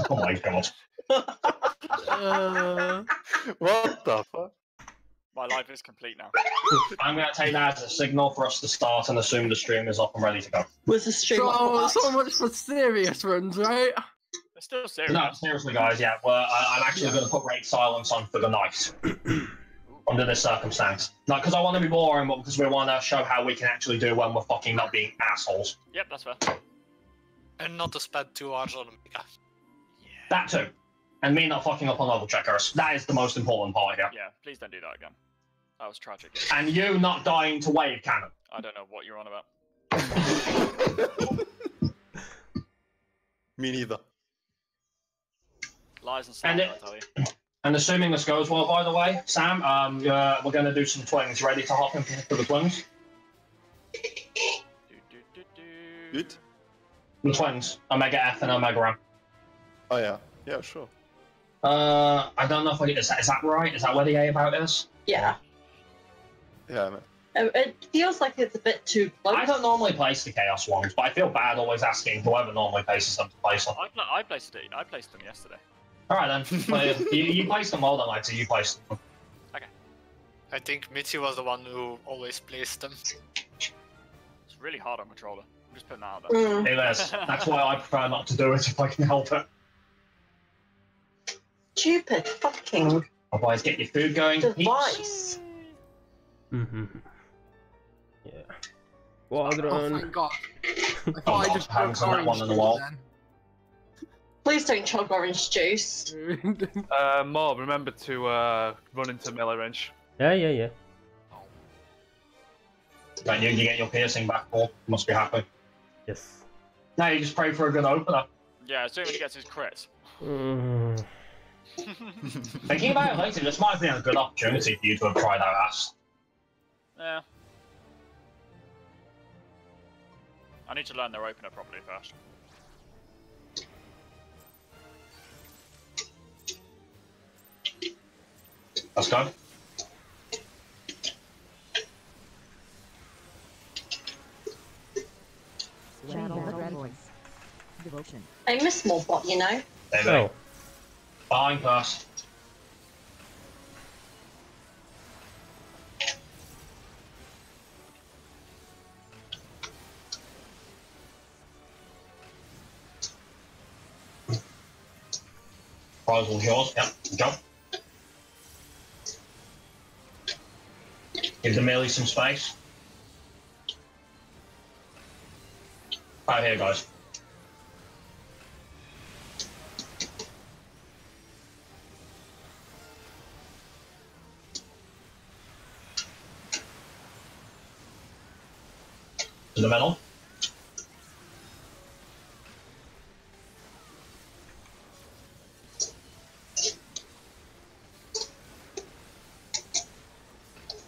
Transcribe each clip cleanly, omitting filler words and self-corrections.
Oh my god. What the fuck? My life is complete now. I'm going to take that as a signal for us to start and assume the stream is up and ready to go. Was the stream up? So much for serious runs, right? It's still serious. No, seriously, guys, yeah. Well, I'm actually going to put Raid Silence on for the night. Under this circumstance. Not because I want to be boring, but because we want to show how we can actually do when we're fucking not being assholes. Yep, that's fair. And not to spend 2 hours on Omega. That too. And me not fucking up on level checkers. That is the most important part here. Yeah, please don't do that again. That was tragic. And you not dying to wave cannon. I don't know what you're on about. Me neither. Lies and slander, I tell you. And assuming this goes well, by the way, Sam, we're going to do some twins. Ready to hop in for the twins? Good? The twins. Omega F and Omega M. Oh yeah. Yeah, sure. I don't know if is that right? Is that where the A about is? Yeah. Yeah, man. It feels like it's a bit too close. I don't normally place the Chaos ones, but I feel bad always asking whoever normally places them to place them. I placed them yesterday. Alright then. you placed them well then, I'd say you placed them. Okay. I think Mitzi was the one who always placed them. It's really hard on controller. I'm just putting that out there. It is. That's why I prefer not to do it if I can help it. Stupid fucking Otherwise, get your food going. device. Mm-hmm. Yeah. Well, Oh, thank God. I thought I just hangs broke on that one orange on the wall. then. Please don't chug orange juice. Mob, remember to run into melee range. Yeah. Like you get your piercing back, Paul. You must be happy. Yes. Now you just pray for a good opener. Yeah, as soon as he gets his crits. Thinking about it later, this might have been a good opportunity for you to have tried out Ass. Yeah. I need to learn their opener properly first. Let's go. Devotion. I miss Smallbot, you know. There we go. Fine pass. Prize was yours. Yep. Jump. Give the melee some space. Right here, guys. To the middle.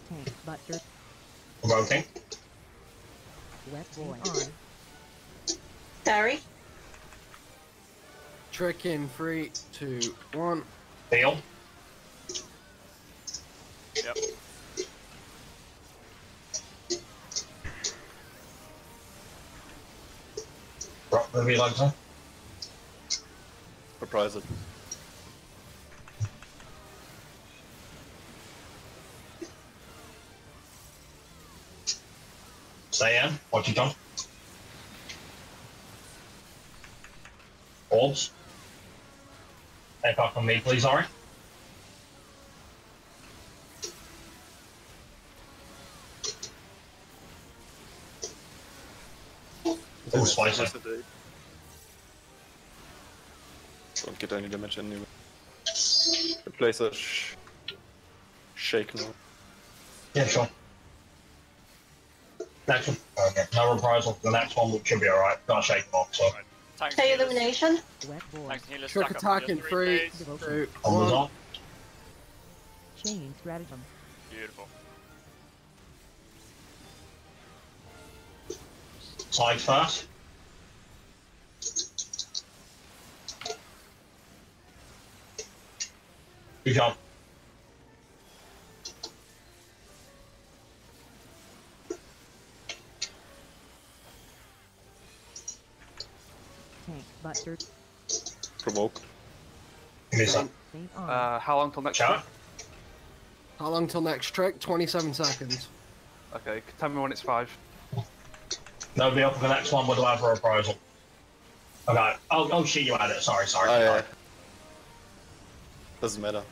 Tank butter. Provoking. Wet boy on. Barry. Trick in 3, 2, 1. Field. Yep. Drop the reloader. Reprise it. Stay in. What you done? Orbs. Take off on me, please, Ori. Oh, spicy. Don't get any damage anyway. Replace a shake now. Yeah, sure. Next one. Okay, no reprisal for the next one, which should be alright. Gotta shake them off, so. Thanks, K healers. elimination. Wet boy. Thanks, healers. Trick Stack up attack your in 3, phase. 2, On the 1. top. Chain stratagem. Beautiful. Side first. Good job. Tank buster. Provoke. Give me some. Faint on. How long till next Shall I? trick? How long till next trick? 27 seconds. Okay, tell me when it's 5. They'll be up for the next one with a for reprisal. Okay. Oh shit, you had it. Sorry. Oh yeah. Doesn't matter.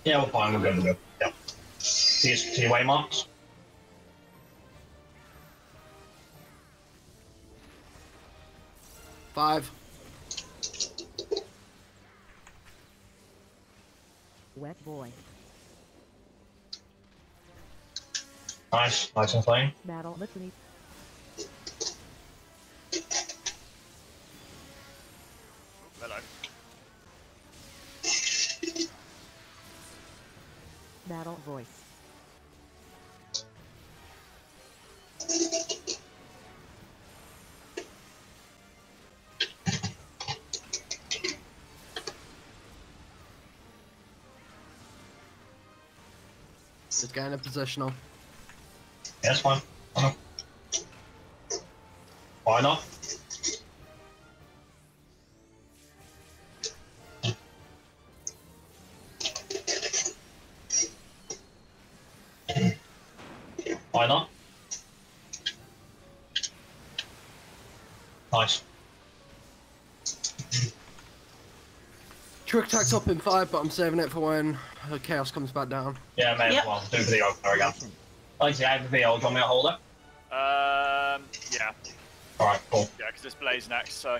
Yeah, we're fine. We're good. Yep. See your way marks. Five. Wet boy. Nice and clean. Battle litany. Hello. Battle voice. Just getting a positional. Yeah, it's fine. Why not? Why not? Nice. Trick attack's up in 5, but I'm saving it for when chaos comes back down. Yeah, may as well. Do the opener again. Lacey, I have the VO. Do you want me to hold it? Yeah. Alright, cool. Yeah, because it's Blaze next, so.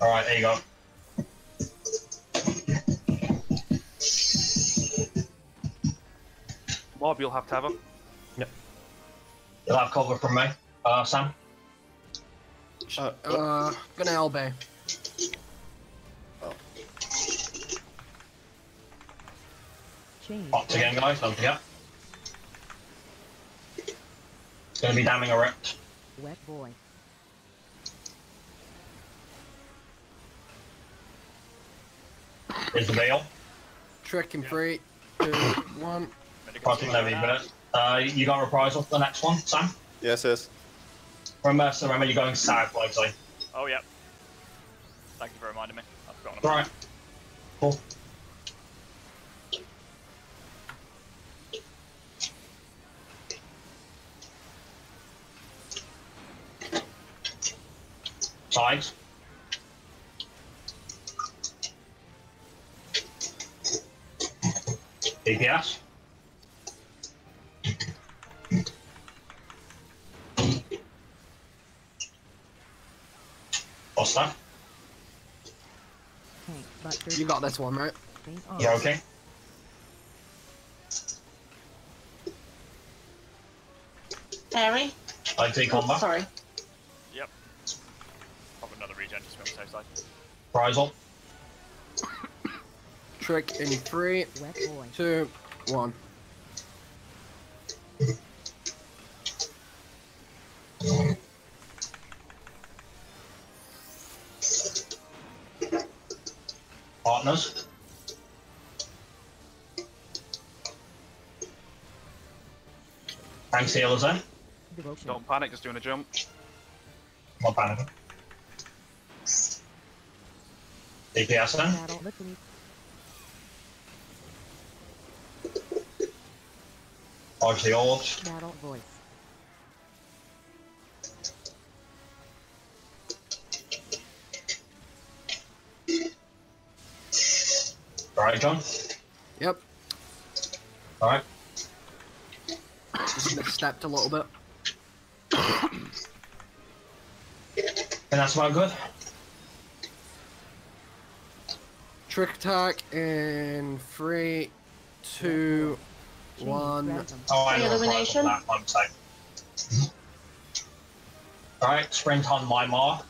Alright, there you go. Mob, you'll have to have them. You'll have cover from me. Sam? Gonna LB. Change. Pops again, guys. Don't forget. It's going to be damning a ripped. Wet boy. Here's the veil. Trick in 3, 2, 1. Probably never even it. You got reprisal for the next one, Sam? Yes. Remember you're going south, likely. Oh, yeah. Thank you for reminding me. I've forgotten All about right. Cool. Sides. DPS. What's that? Tank buster. You got this one, right? Faint on. You okay? Harry? I take Oh, combat. sorry. Yep. Pop another regen just to be on the safe side. Reprisal. Trick in 3, Wet boy. 2, 1. Partners. Thanks, healers in. Devotion. Don't panic, just doing a jump. Not panicking. DPS in. Battle litany. Dodge the orbs. Battle voice. Alright, John. Yep. Alright. Just misstepped a little bit. And that's about good. Trick attack in 3, 2, Change 1. random. Oh, I know Illumination? that one mistake. Alright, sprint on my mark.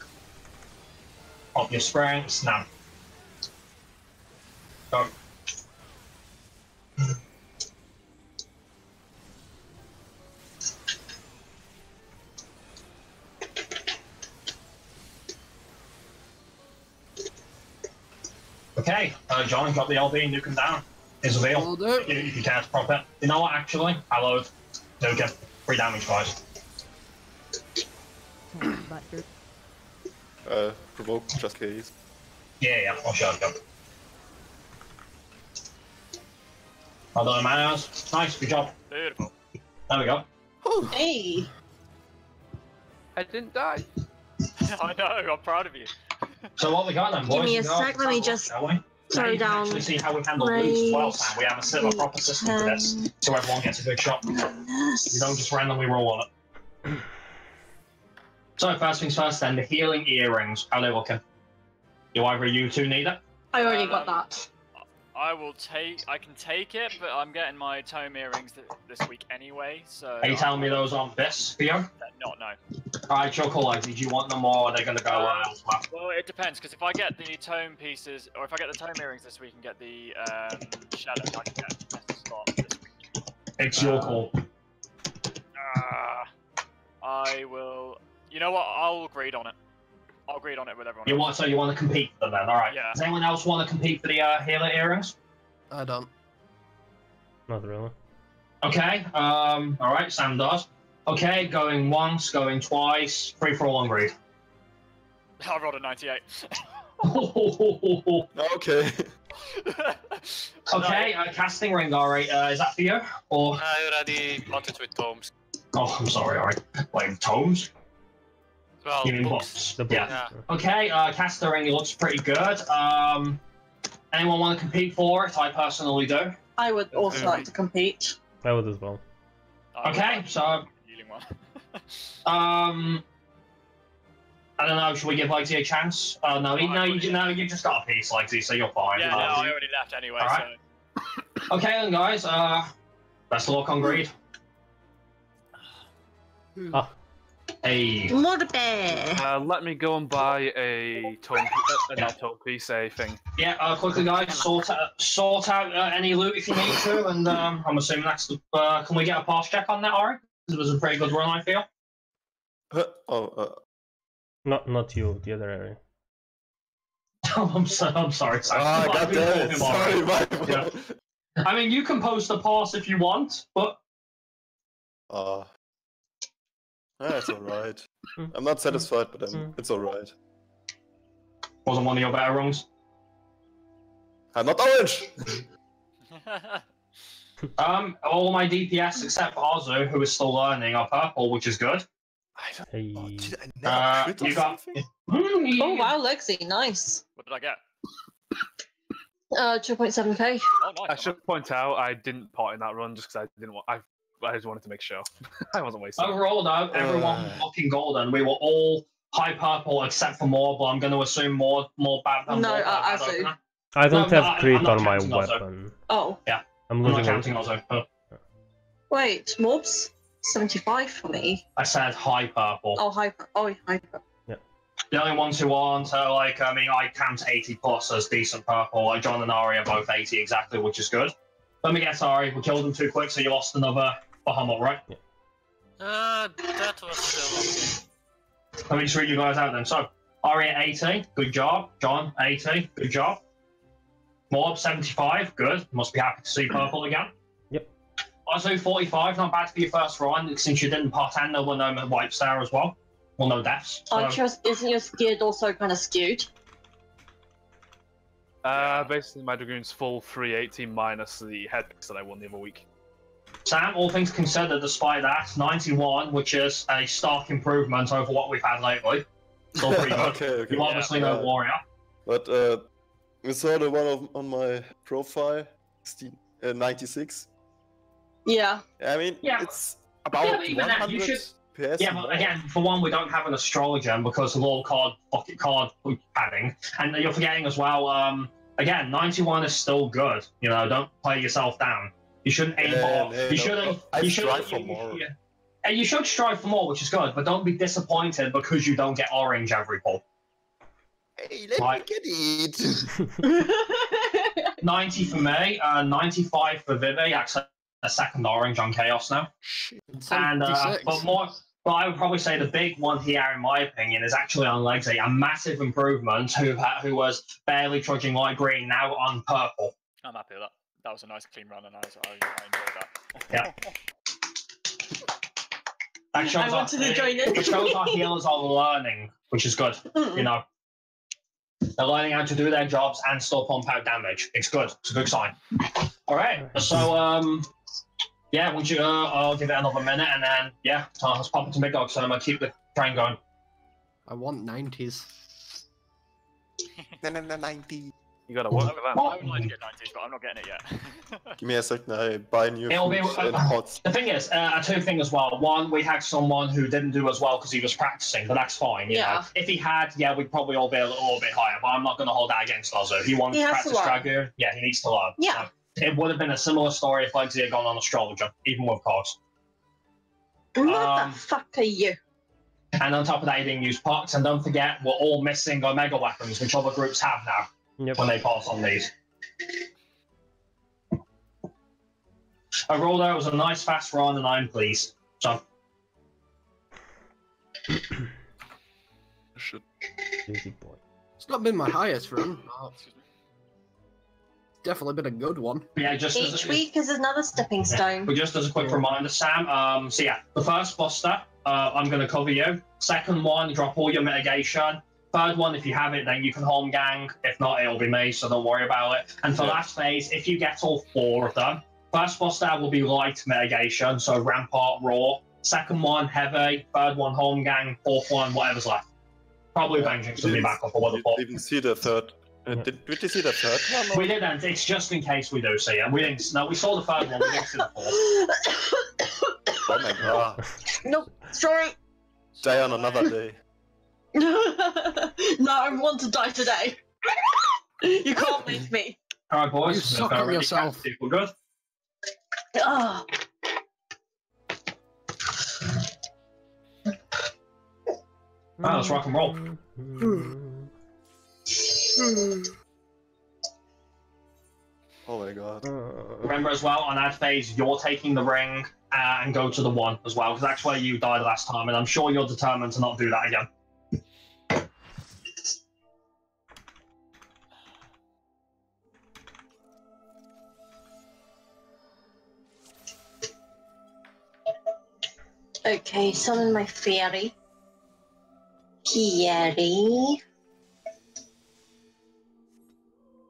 Pop your sprint, now. Go. Okay, John, drop the LB and nuke him down. Here's a veil. Will do. If you care to prop it. You know what, actually? I load. Nuke him. 3 damage, guys. Tank buster. Provoke just case. Yeah, I'll show you. Well done, man. Nice, good job. Beautiful. There we go. Hey. I didn't die. I know, I'm proud of you. So what we got then, boys? Give me a We got- sec, let me just shall we? Now throw you can down. actually see how we handle boost as well, Sam. We have a proper system for this, so everyone gets a good shot. You don't just randomly roll on it. So first things first then, the healing earrings. How are they looking? Do either of you two need it? I already got that. I can take it, but I'm getting my tome earrings this week anyway, so... Are you telling me those aren't this for you? Not, no. Alright, Chocolate, did you want them or are they going to go elsewhere? Well, it depends, because if I get the tome pieces, or if I get the tome earrings this week and get the shadow, I can get a best slot this week. It's your call. I will... You know what? I'll agree on it. I'll agree on it with everyone else. So you want to compete for them then? Alright. Yeah. Does anyone else want to compete for the healer earrings? I don't. Not really. Okay, alright, Sam does. Okay, going once, going twice, free for all on greed. I rolled a 98. Okay. Okay, casting ring, Ari, is that for you? Or... I already bought it with tomes. Oh, I'm sorry, Ari. Wait, tomes? Well, You mean books. books? The book. Yeah. Okay, casting ring looks pretty good. Anyone want to compete for it? I personally do. I would also like to compete. I would as well. Okay, so... Healing one. I don't know, should we give Legsy a chance? No, you just got a piece, Legsy, so you're fine. Yeah, no, I already left anyway, Alright. so... Okay then, guys, best of luck on greed. Ah. Hey. Mother bear. Let me go and buy a tome, not tome piece, a thing. Yeah, quickly guys, sort out any loot if you need to, and I'm assuming that's the, can we get a pass check on that, Ari? It was a pretty good run, I feel. Not you, the other area. I'm sorry, Sam. Ah, goddammit. Sorry, my fault. Yeah. I mean, you can post a pass if you want, but... That's alright. I'm not satisfied, but it's alright. Wasn't one of your better runs. I'm not orange! All my DPS except for Arzu, who is still learning, are purple, which is good. Hey. Did I never crit or You got... something? Oh wow, Lexi, nice. What did I get? 2.7k. Oh, nice. I should point out I didn't part in that run just because I didn't want. I just wanted to make sure I wasn't wasting. Overall, though, everyone was fucking golden. We were all high purple except for more, but I'm going to assume more bad than No, more bad Azu. opener. I don't No, have crit I'm not on my counting Azu. weapon. Oh. I'm I'm not losing counting Azu. Wait, mobs? 75 for me. I said high purple. Oh, hyper. Oh, hyper. The only ones who aren't, I count 80 plus as decent purple. Like John and Ari are both 80 exactly, which is good. Let me guess, Ari, we killed them too quick, so you lost another Bahamut, right? That was still okay. Let me just read you guys out then. So, Ari at 80, good job. John, 80, good job. Morb, 75, good. Must be happy to see purple again. Yep. Also, 45, not bad for your first run, since you didn't part end, there were no wipes there as well. Well, no deaths. So. Isn't your skid also kind of skewed? Basically, my Dragoon's full 380 minus the headpicks that I won the other week. Sam, all things considered, despite that, 91, which is a stark improvement over what we've had lately. Still pretty good. Okay. You're obviously no warrior. But you saw the one on my profile, 96. Yeah. I mean, Yeah. it's about Yeah, but even that, 100 you should- PS. Yeah, but again, for one, we don't have an astrologer because of all pocket card padding, and you're forgetting as well. Again, 91 is still good. You know, don't play yourself down. You shouldn't aim for. You shouldn't. I strive for more. And you should strive for more, which is good, but don't be disappointed because you don't get orange every pull. Hey, let Right. me get it. 90 for me, 95 for Vivi. Actually, a second orange on Chaos now. And but I would probably say the big one here, in my opinion, is actually on Legsy, a massive improvement. Who was barely trudging light green, now on purple. I'm happy with that. That was a nice clean run, and I enjoyed that. Yeah. That shows I wanted to join in. It shows our healers are learning, which is good. You know, they're learning how to do their jobs and still pump out damage. It's good. It's a good sign. All right. So yeah, once you I'll give it another minute, and then yeah, let's pop into Midgard. So I'm gonna keep the train going. I want 90s. 90. You gotta work with that. I would like to get 90s, but I'm not getting it yet. Give me a second, I buy new It'll be, foods and pots. the thing is, a two thing as well. One, we had someone who didn't do as well because he was practicing, but that's fine. You know? If he had, yeah, we'd probably all be a little bit higher. But I'm not going to hold that against Ozo. If he wants to practice Dragoon, yeah, he needs to learn. Yeah. So it would have been a similar story if Legsy had gone on Astrologer, even with cogs. What the fuck are you? And on top of that, he didn't use pots. And don't forget, we're all missing Omega weapons, which other groups have now. Yep. When they pass on these. Overall, though, it was a nice fast run, and I'm pleased. So. Easy boy. It's not been my highest run. Definitely been a good one. Yeah, just Each week is another stepping stone. But just as a quick reminder, Sam. So yeah, the first buster, I'm going to cover you. Second one, drop all your mitigation. Third one, if you have it, then you can home gang. If not, it'll be me, so don't worry about it. And for last phase, if you get all 4 of them, first buster will be light mitigation, so Rampart, Raw. Second one, heavy. Third one, home gang. Fourth one, whatever's left. Probably Vengeance will be back up or what the fuck. Didn't see the third. Did you see the third one? We didn't. It's just in case we do see it. We didn't. No, we saw the third one. We didn't see the fourth. Oh my god. No, sorry. Die on another day. No, I want to die today. You can't make me. All right, boys. You suck at yourself. We're good. Oh. Let's rock and roll. Oh my god. Remember as well, on ad phase, you're taking the ring and go to the 1 as well, because that's where you died last time, and I'm sure you're determined to not do that again. Okay, summon my fairy. Fairy.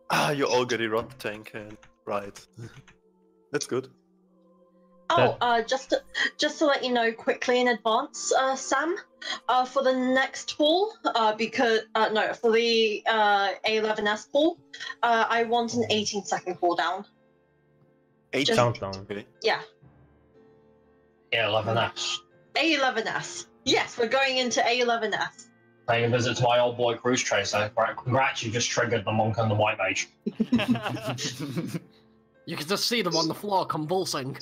Ah, you already rock tank and right. That's good. Oh, just to let you know quickly in advance, Sam, for the next pool, because no, for the A11S pool, I want an 18-second cooldown. 8 countdown. Okay. Yeah. A11S. A11S. Yes, we're going into A11S. Paying a visit to my old boy Cruise Tracer. Right, congrats, you just triggered the monk and the white mage. You can just see them on the floor convulsing.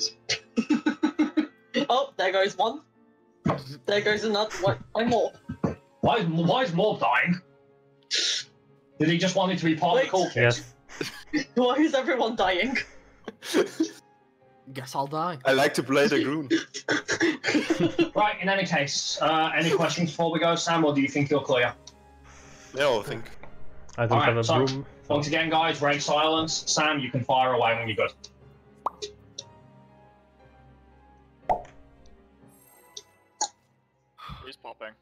Oh, there goes one. There goes another. One more. Why is Morb dying? Did he just want me to be part of the cool kids? Yes. Why is everyone dying? Guess I'll die. I like to play the Groon. Right, in any case, any questions before we go, Sam, or do you think you're clear? Yeah, I think. I don't have a so, broom. once again, guys, break silence. Sam, you can fire away when you're good. Who's popping?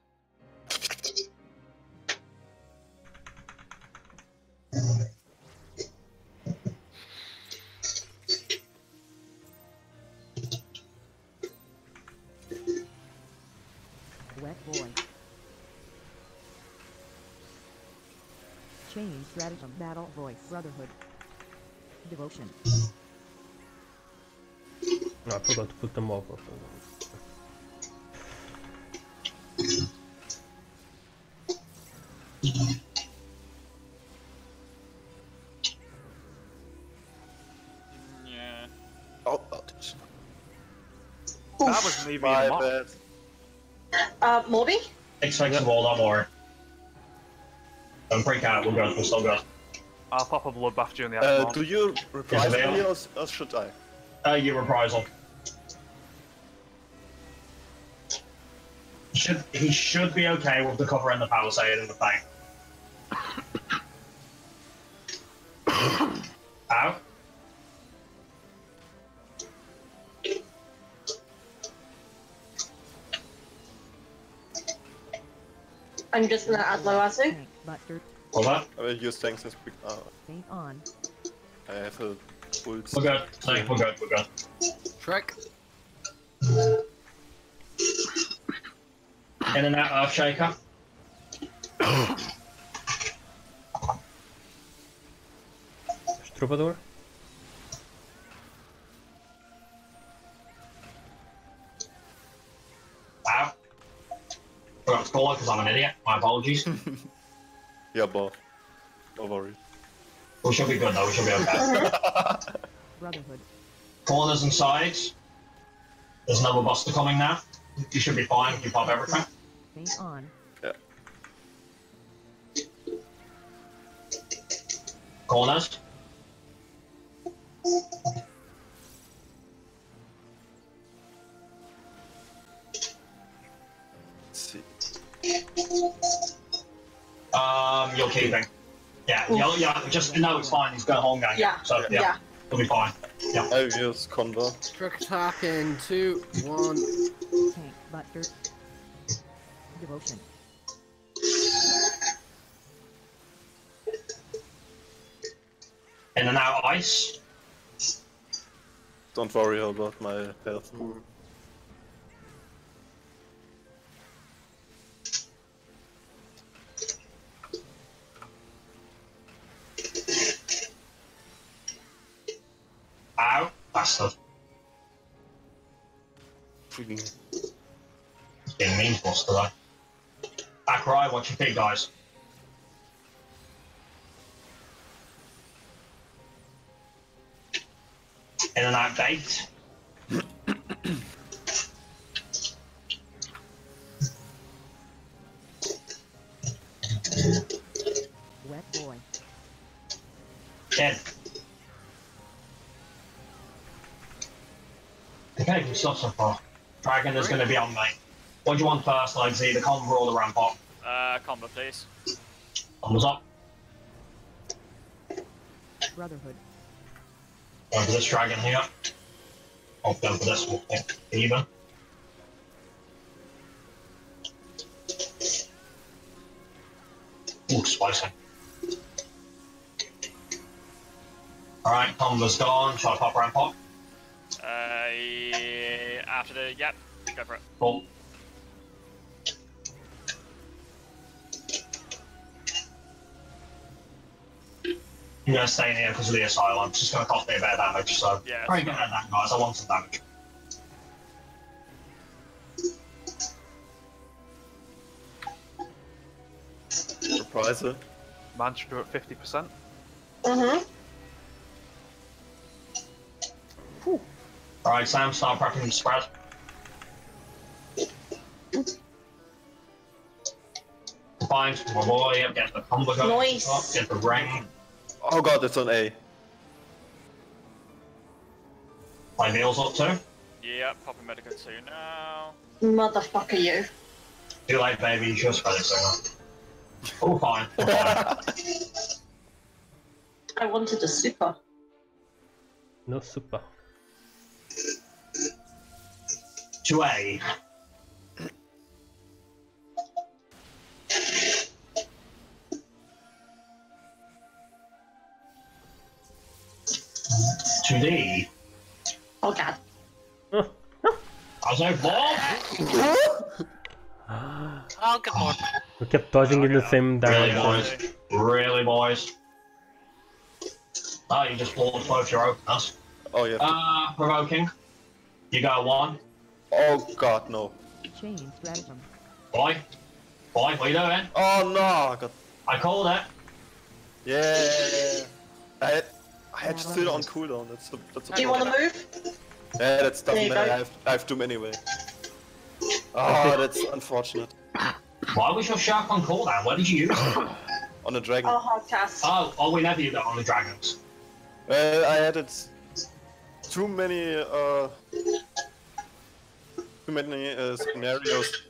Wet boy. Change stratagem. Battle voice. Brotherhood. Devotion. No, I forgot to put them off. Yeah. Oh, That was me being my a mock. bad. Morby? Expect to roll, don't worry. Don't freak out, we're good, we're still good. I'll pop a bloodbath during the afternoon. Do you reprise Yeah, me or should I? You reprisal. He should be okay with the cover and the palisade and the thing. Ow. I'm just gonna add Loazu. Tank Buster. What's that? I will use tanks as quick. Paint on. I have a full. We're good. Tank, we're good. We're good. Shrek. In and out Earthshaker. Troubadour. Wow. Forgot to call it because I'm an idiot. My apologies. Yeah, but no worries. We should be good though. We should be okay. Brotherhood. Corners and sides. There's another buster coming now. You should be fine if you pop everything. Paint on. Yeah. Corners. Let's see. You're keeping. Yeah, yeah, just no, it's fine. He's going home gang. Yeah. So Yeah. it'll be fine. Yeah. I will use convert. Shrek attack in 2, 1. Tank Buster. Devotion. In and out ice. Don't worry about my health. Ow, bastard. Freaking. It's being mean to us today. Back right, watch your feet, guys. In and out gate. Wet boy. Dead. Okay, good stuff so far. Dragon is going to be on me. What do you want first, Legsy? The combo or the rampart? Combo, please. Combo's up. Brotherhood. Going for this dragon here. I'll go for this one. Even. Ooh, spicy. Alright, combo's gone. Shall I pop rampart? After the yep, go for it. Cool. I'm gonna stay in here because of the asylum. It's just gonna cost me a bit of damage, so Yeah, very good at that, guys. I want some damage. Surprise. Manchester at 50%. Mm-hmm. Alright, Sam, start prepping the spread. Fine, my boy, get the combo going. Nice. Get the ring. Oh god, it's on A. My meal's up too. Yep, popping medical 2 now. Motherfucker, you. Too late, baby. You should spread it sooner. Oh, fine. All fine. I wanted a super. No super. 2A. To D. Oh god. I was like, what? Oh, good lord. We kept dodging in the same Really, direction. boys? Really, boys? Oh, you just blocked both your openers. Oh yeah. Provoking. You go 1. Oh god, no. Chain stratagem. Boy. Boy, what are you doing? Oh no, I got. I called it. Yeah. I had still on cooldown. That's a Do you want to move? Yeah, that doesn't There you matter. go. I have Doom anyway. Oh, that's unfortunate. Why was your shark on cooldown? Where did you use it? On a dragon. Oh, hard cast. Oh, we never used it on the dragons. Well, I had it too many scenarios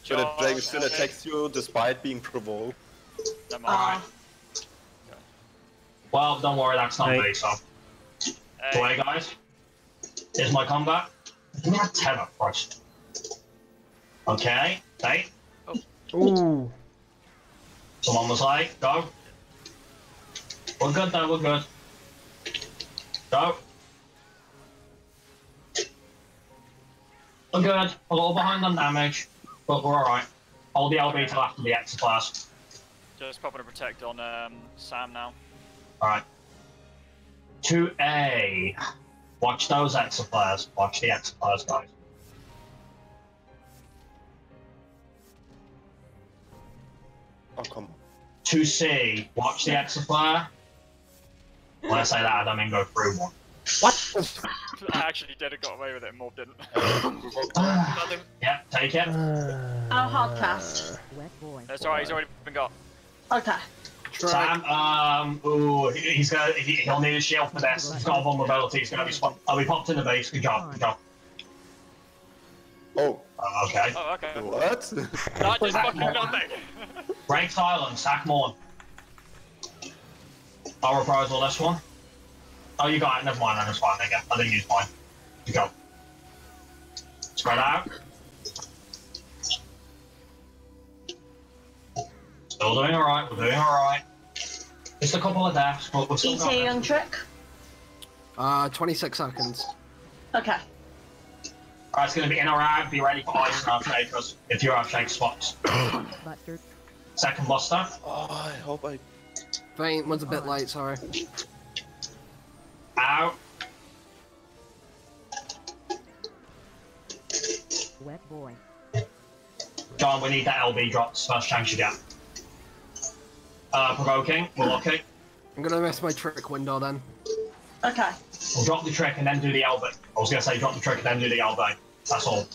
where the dragon still attacks you despite being provoked. Never mind. Well, don't worry, that's not Hey. me, so. Away, guys. Here's my combat. Give me that tether first. Okay, hey. Ooh. Someone was like, go. We're good though, we're good. Go. We're good. A little behind on damage, but we're alright. Hold the LB till after the extra class. Just popping a protect on Sam now. Alright. 2A. Watch those extra players. Watch the extra players, guys. Oh, come on. 2C. Watch the extra player. When I say that, I don't mean go through one. What? I actually did it, got away with it, and Morb didn't. Yeah, take it. I'll hard cast. Wet boy. That's alright, he's already been got. Okay. Sam, ooh, he'll need a shield for this. He's got a vulnerability. He's gonna be spot. Oh, he popped in the base. Good job. Good job. Oh. Okay. Oh, okay. What? That just fucking nothing. Break silence. Sack Morn. I'll reprisal this one. Oh, you got it. Never mind. That's fine. Again, I didn't use mine. You go. Spread out. Still doing alright. We're doing alright. Just a couple of deaths, but we're still ETA on trick. 26 seconds. Okay. Alright, it's going to be in or out. Be ready for ice and shakers if you have shake spots. Buster. Second buster. Oh, I hope I... Faint one's a bit late, sorry. Out. Wet boy. John, we need that LB drops. First chance you get. Provoking. We're lucky. I'm gonna miss my trick window then. Okay. We'll drop the trick and then do the LB. I was going to say drop the trick and then do the LB. That's all.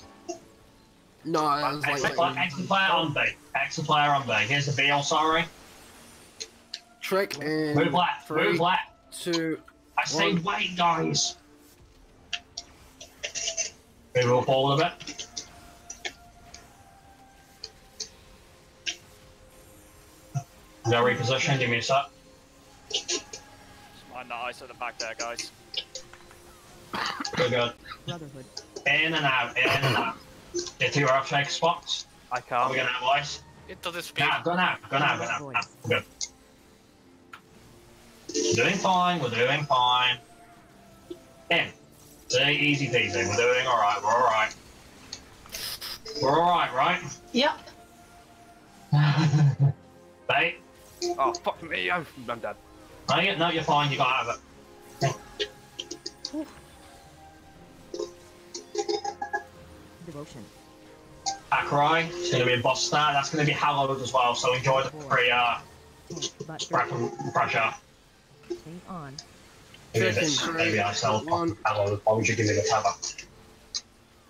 No, I was like... Extra player on B. Extra player on B. Here's the BL, sorry. Trick in... Move left. 3, Move left. 2... I say 1. wait, guys. Maybe we'll forward a bit. No reposition, give me a sec. Just mind that ice at the back there, guys. Good, good. Brotherhood. In and out, in and out. Get to your off-shake spots. I Are can't. we gonna have ice? Into the speed. Now, go now, go now, go now. Now. Good. We're doing fine, we're doing fine. In. See, easy peasy, we're doing alright, we're alright. We're alright, right? Yep. Bait. Oh, fuck me, I'm dead. No, you're fine, you got out of it. Devotion. Ackroy, it's going to be a boss star, that's going to be hallowed as well, so enjoy the free pressure. Paint on. Maybe this, maybe I sell hallowed. Why would you give me the tether?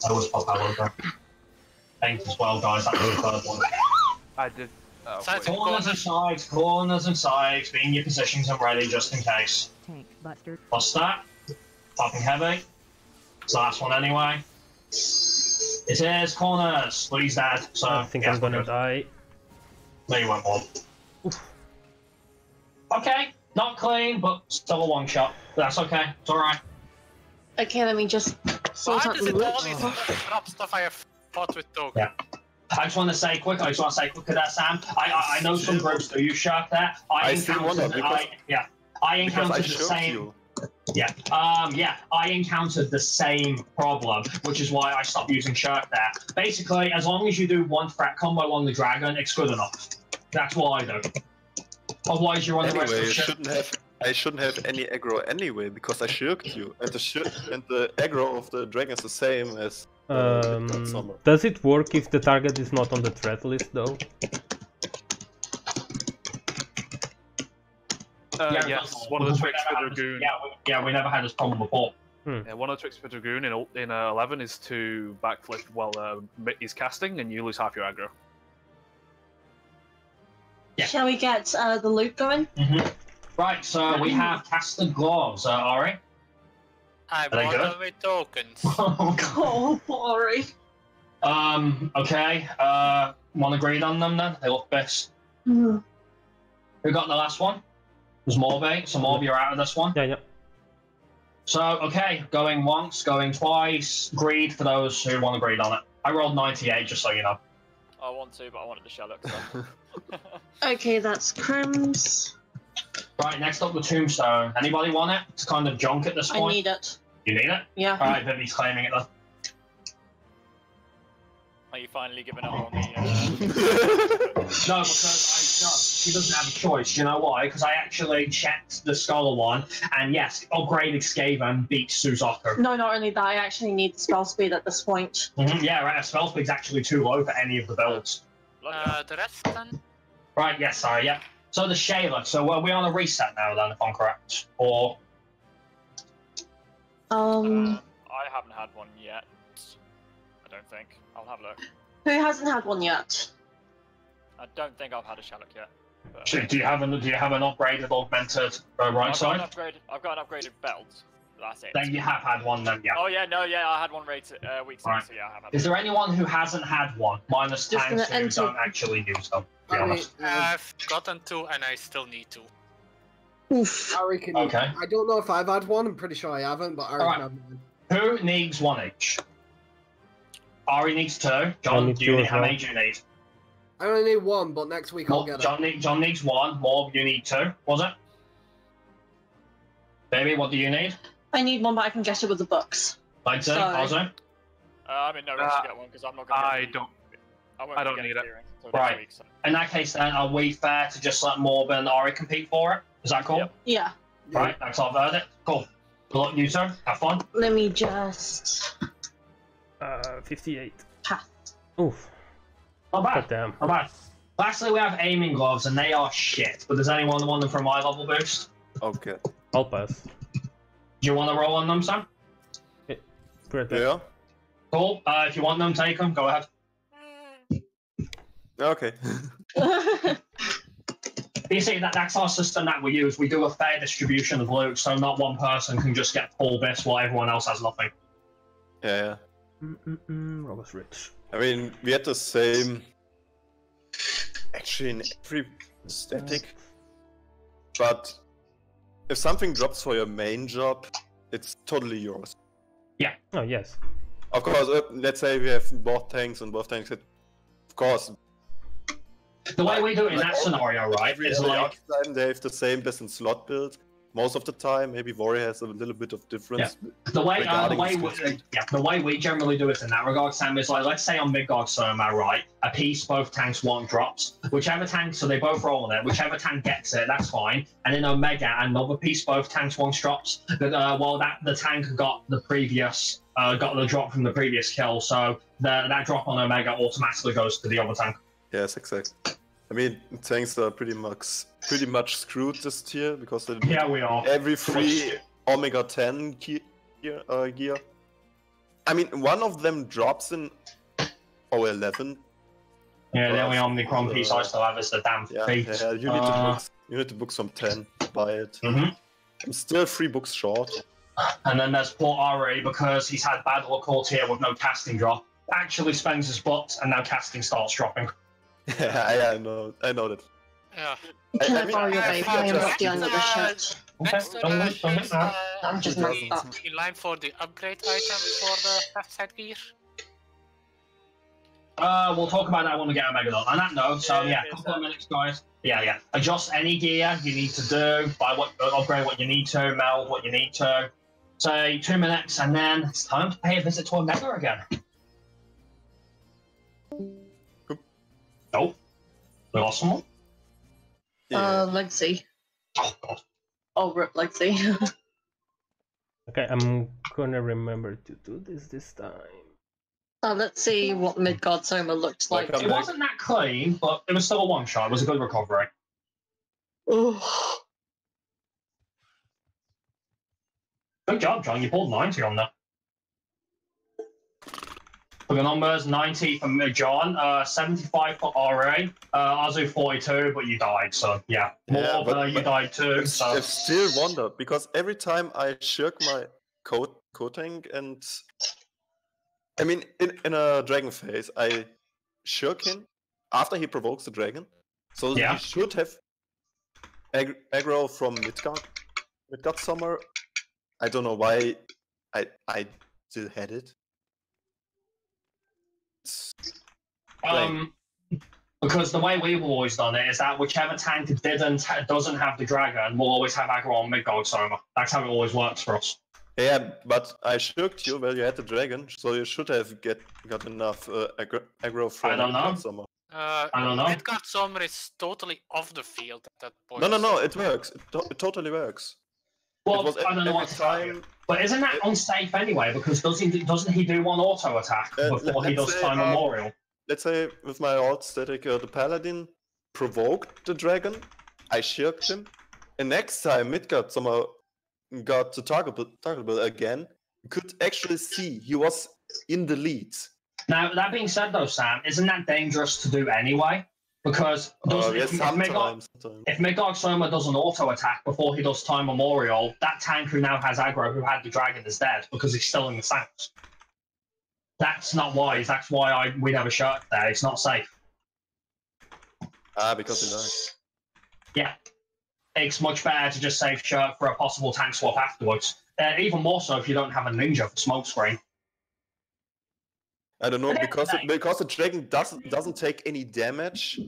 I always pop hallowed though. Thanks as well, guys, that was the third one. I did. Oh, Corners and sides, be in your positions and ready just in case. Tank. Buster. Boss star, popping heavy. It's the last one anyway. It is corners, but he's dead, so I think yeah, I'm gonna good. die. No, you won't, Bob. Okay, not clean, but still a one shot. That's okay, it's alright. Okay, let me just sort Why out does the it loot. always drop stuff I have fought with token? Yeah. I just want to say quicker there, Sam. I know some groups do use shark there. I still wonder because... I encountered the same. You. Yeah. I encountered the same problem, which is why I stopped using shark there. Basically, as long as you do one threat combo on the dragon, it's good enough. That's what I do. Otherwise, you're on the rest of the ship. I shouldn't have any aggro anyway because I shirked you, and the aggro of the dragon is the same as. Does it work if the target is not on the threat list though? Yes, one of the tricks for Dragoon. We never had this problem before. Yeah, one of the tricks for Dragoon in 11 is to backflip while he's casting, and you lose half your aggro. Yeah. Shall we get the loot going? Right, so we have caster gloves, Ari. I they good? want with tokens. Oh, sorry. Okay. One agreed on them then? They look best. Mm. Who got the last one? There's Morbe, so Morbe, you're out of this one. Yeah. So, okay, going once, going twice. Greed for those who want agreed on it. I rolled 98, just so you know. I want to, but I wanted the Sherlock. So. Okay, that's Crims. Right, next up the Tombstone. Anybody want it? It's kind of junk at this point. I need it. You need it? Yeah. Alright, Vivi's claiming it then. Are you finally giving up on the... No, because she doesn't have a choice. You know why? Because I actually checked the Scholar one, and yes, upgraded Skaven beats Suzaku. No, not only that, I actually need the spell speed at this point. Yeah, right, spell speed's actually too low for any of the builds. The rest then? Right, yes, sorry, yeah. So the Shayla, so are we on a reset now then, if I'm correct? Or... I haven't had one yet. I don't think. I'll have a look. Who hasn't had one yet? I don't think I've had a Sherlock yet. But... Do you have an upgraded, augmented right side? I've got an upgraded belt. That's it. Then you have had one then, yeah. Oh yeah, no, yeah, I had one week 6, right. So yeah, I have had Is there anyone who hasn't had one? Minus tanks who don't actually use them, to be honest. I've gotten 2 and I still need 2. Oof. I reckon. Okay. I don't know if I've had one. I'm pretty sure I haven't, but I reckon I've had one. Who needs one each? Ari needs 2. John, how many do you need? I only need 1, but next week I'll get it. John needs 1. Morb, you need 2. Was it? Baby, what do you need? I need 1, but I can get it with the books. Like so, Ozzy? I'm in no rush to get one because I'm not going to. I don't need it. Right. Week, so. In that case, then, are we fair to just let Morb and Ari compete for it? Is that cool? Yep. Yeah. Right, that's our verdict. Cool. Good luck, you two. Have fun. Let me just... 58. Pass. Oof. Not bad. Damn. Not bad. Lastly, we have aiming gloves, and they are shit. But does anyone want them for my level boost? Okay. I'll pass. Do you want to roll on them, Sam? Yeah. Cool. If you want them, take them. Go ahead. Okay. You see, that's our system that we use. We do a fair distribution of loot, so not one person can just get full bits while everyone else has nothing. Yeah. Robert's rich. I mean, we had the same. Actually, in every static. But if something drops for your main job, it's totally yours. Yeah. Oh, yes. Of course, let's say we have both tanks and both tanks. Of course. The way we do it in that scenario, right, is like... Time they have the same best in slot build. Most of the time, maybe Warrior has a little bit of difference. Yeah. The way we generally do it in that regard, Sam, is like, let's say on Midgard Soma, right, a piece both tanks want drops. Whichever tank, so they both roll on it, whichever tank gets it, that's fine. And in Omega, another piece both tanks want drops. But the tank got the previous, got the drop from the previous kill, so that drop on Omega automatically goes to the other tank. Yes, exactly. I mean, tanks are pretty much screwed this tier because we are. Every free Omega 10 gear. I mean, one of them drops in 11. Yeah, the only Omnicron piece I still have is the damn feet. Yeah, you need to book some 10 to buy it. I'm still 3 books short. And then there's poor Ari because he's had bad luck all tier with no casting drop. Actually spends his butt and now casting starts dropping. Yeah, I know that. Yeah. Can I borrow your baby? I am not dealing with this shit. I'm just messed up. In line for the upgrade item for the left side gear. We'll talk about that when we get Omega on that note. So yeah, a couple of minutes, guys. Yeah. Adjust any gear you need to do. Upgrade what you need to. Meld what you need to. Say 2 minutes, and then it's time to pay a visit to Omega again. Nope. We lost someone? Legacy. Oh, God. Oh, rip Legacy. Okay, I'm gonna remember to do this time. Let's see what Midgard Soma looked like. It wasn't that clean, but it was still a one-shot. It was a good recovery. Ooh. Good job, John. You pulled 90 on that. For the numbers, 90 for John, 75 for RA, Azu 42, but you died, so yeah. You died too. So. I still wonder, because every time I shirk my coating and... I mean, in a dragon phase, I shirk him after he provokes the dragon, so he should have aggro from Midgard Summer. I don't know why I still had it. Because the way we've always done it is that whichever tank doesn't have the dragon will always have aggro on Midgard Soma. That's how it always works for us. Yeah, but I shooked you while you had the dragon, so you should have got enough aggro from I don't know. Soma. I don't know. Midgard Summer is totally off the field at that point. No, it works. It totally works. Well, I don't know what to tell you. But isn't that unsafe anyway? Because doesn't he do one auto attack before he does Time Memorial? Let's say with my alt static, the Paladin provoked the dragon, I shirked him, and next time Midgard somehow got the targetable again, you could actually see he was in the lead. Now, that being said though, Sam, isn't that dangerous to do anyway? Because if Midgard Soma does an auto attack before he does Time Memorial, that tank who now has aggro who had the dragon is dead because he's still in the stance. That's not wise. That's why we never shirk there. It's not safe. Because he died. Yeah. It's much better to just save shirk for a possible tank swap afterwards. Even more so if you don't have a ninja for smoke screen. I don't know, because the dragon doesn't take any damage.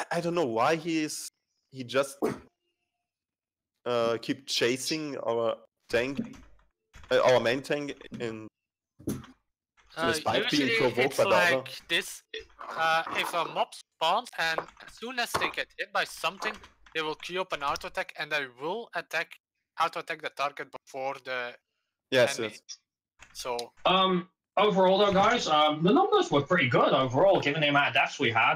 I don't know why he just keep chasing our tank, our main tank in. Despite being provoked by like this, if a mob spawns and as soon as they get hit by something, they will queue up an auto attack and they will auto attack the target before the enemy. So overall though, guys, the numbers were pretty good overall given the amount of deaths we had.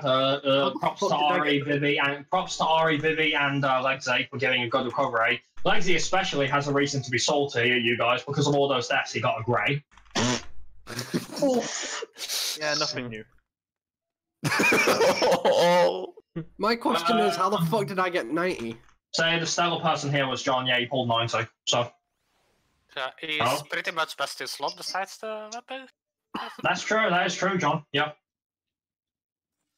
Props to Ari, Vivi, and Legzy for getting a good recovery. Legzy especially has a reason to be salty at you guys because of all those deaths. He got a grey. Yeah, nothing new. My question is, how the fuck did I get 90? So the stellar person here was John. Yeah, he pulled 90. So he's pretty much best in slot besides the weapon. That's true. That is true, John. Yep.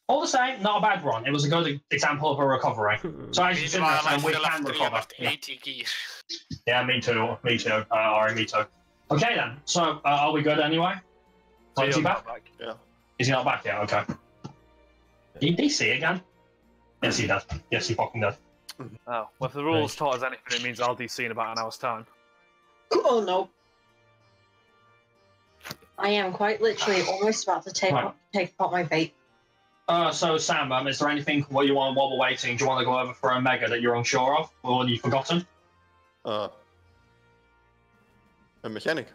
All the same, not a bad run. It was a good example of a recovery. So as you said, we can recover. 80 gear. Yeah, me too. Me too. Ari, me too. Okay then. So are we good anyway? Is he back? Yeah. Is he not back yet? Okay. Did he DC again? Yes, he does. Yes, he fucking does. Oh, well, if the rules taught us anything, it means I'll DC in about an hour's time. Oh no. I am quite literally almost about to take apart my vape. So Sam, is there anything while we're waiting? Do you want to go over for a mega that you're unsure of, or you've forgotten? A mechanic.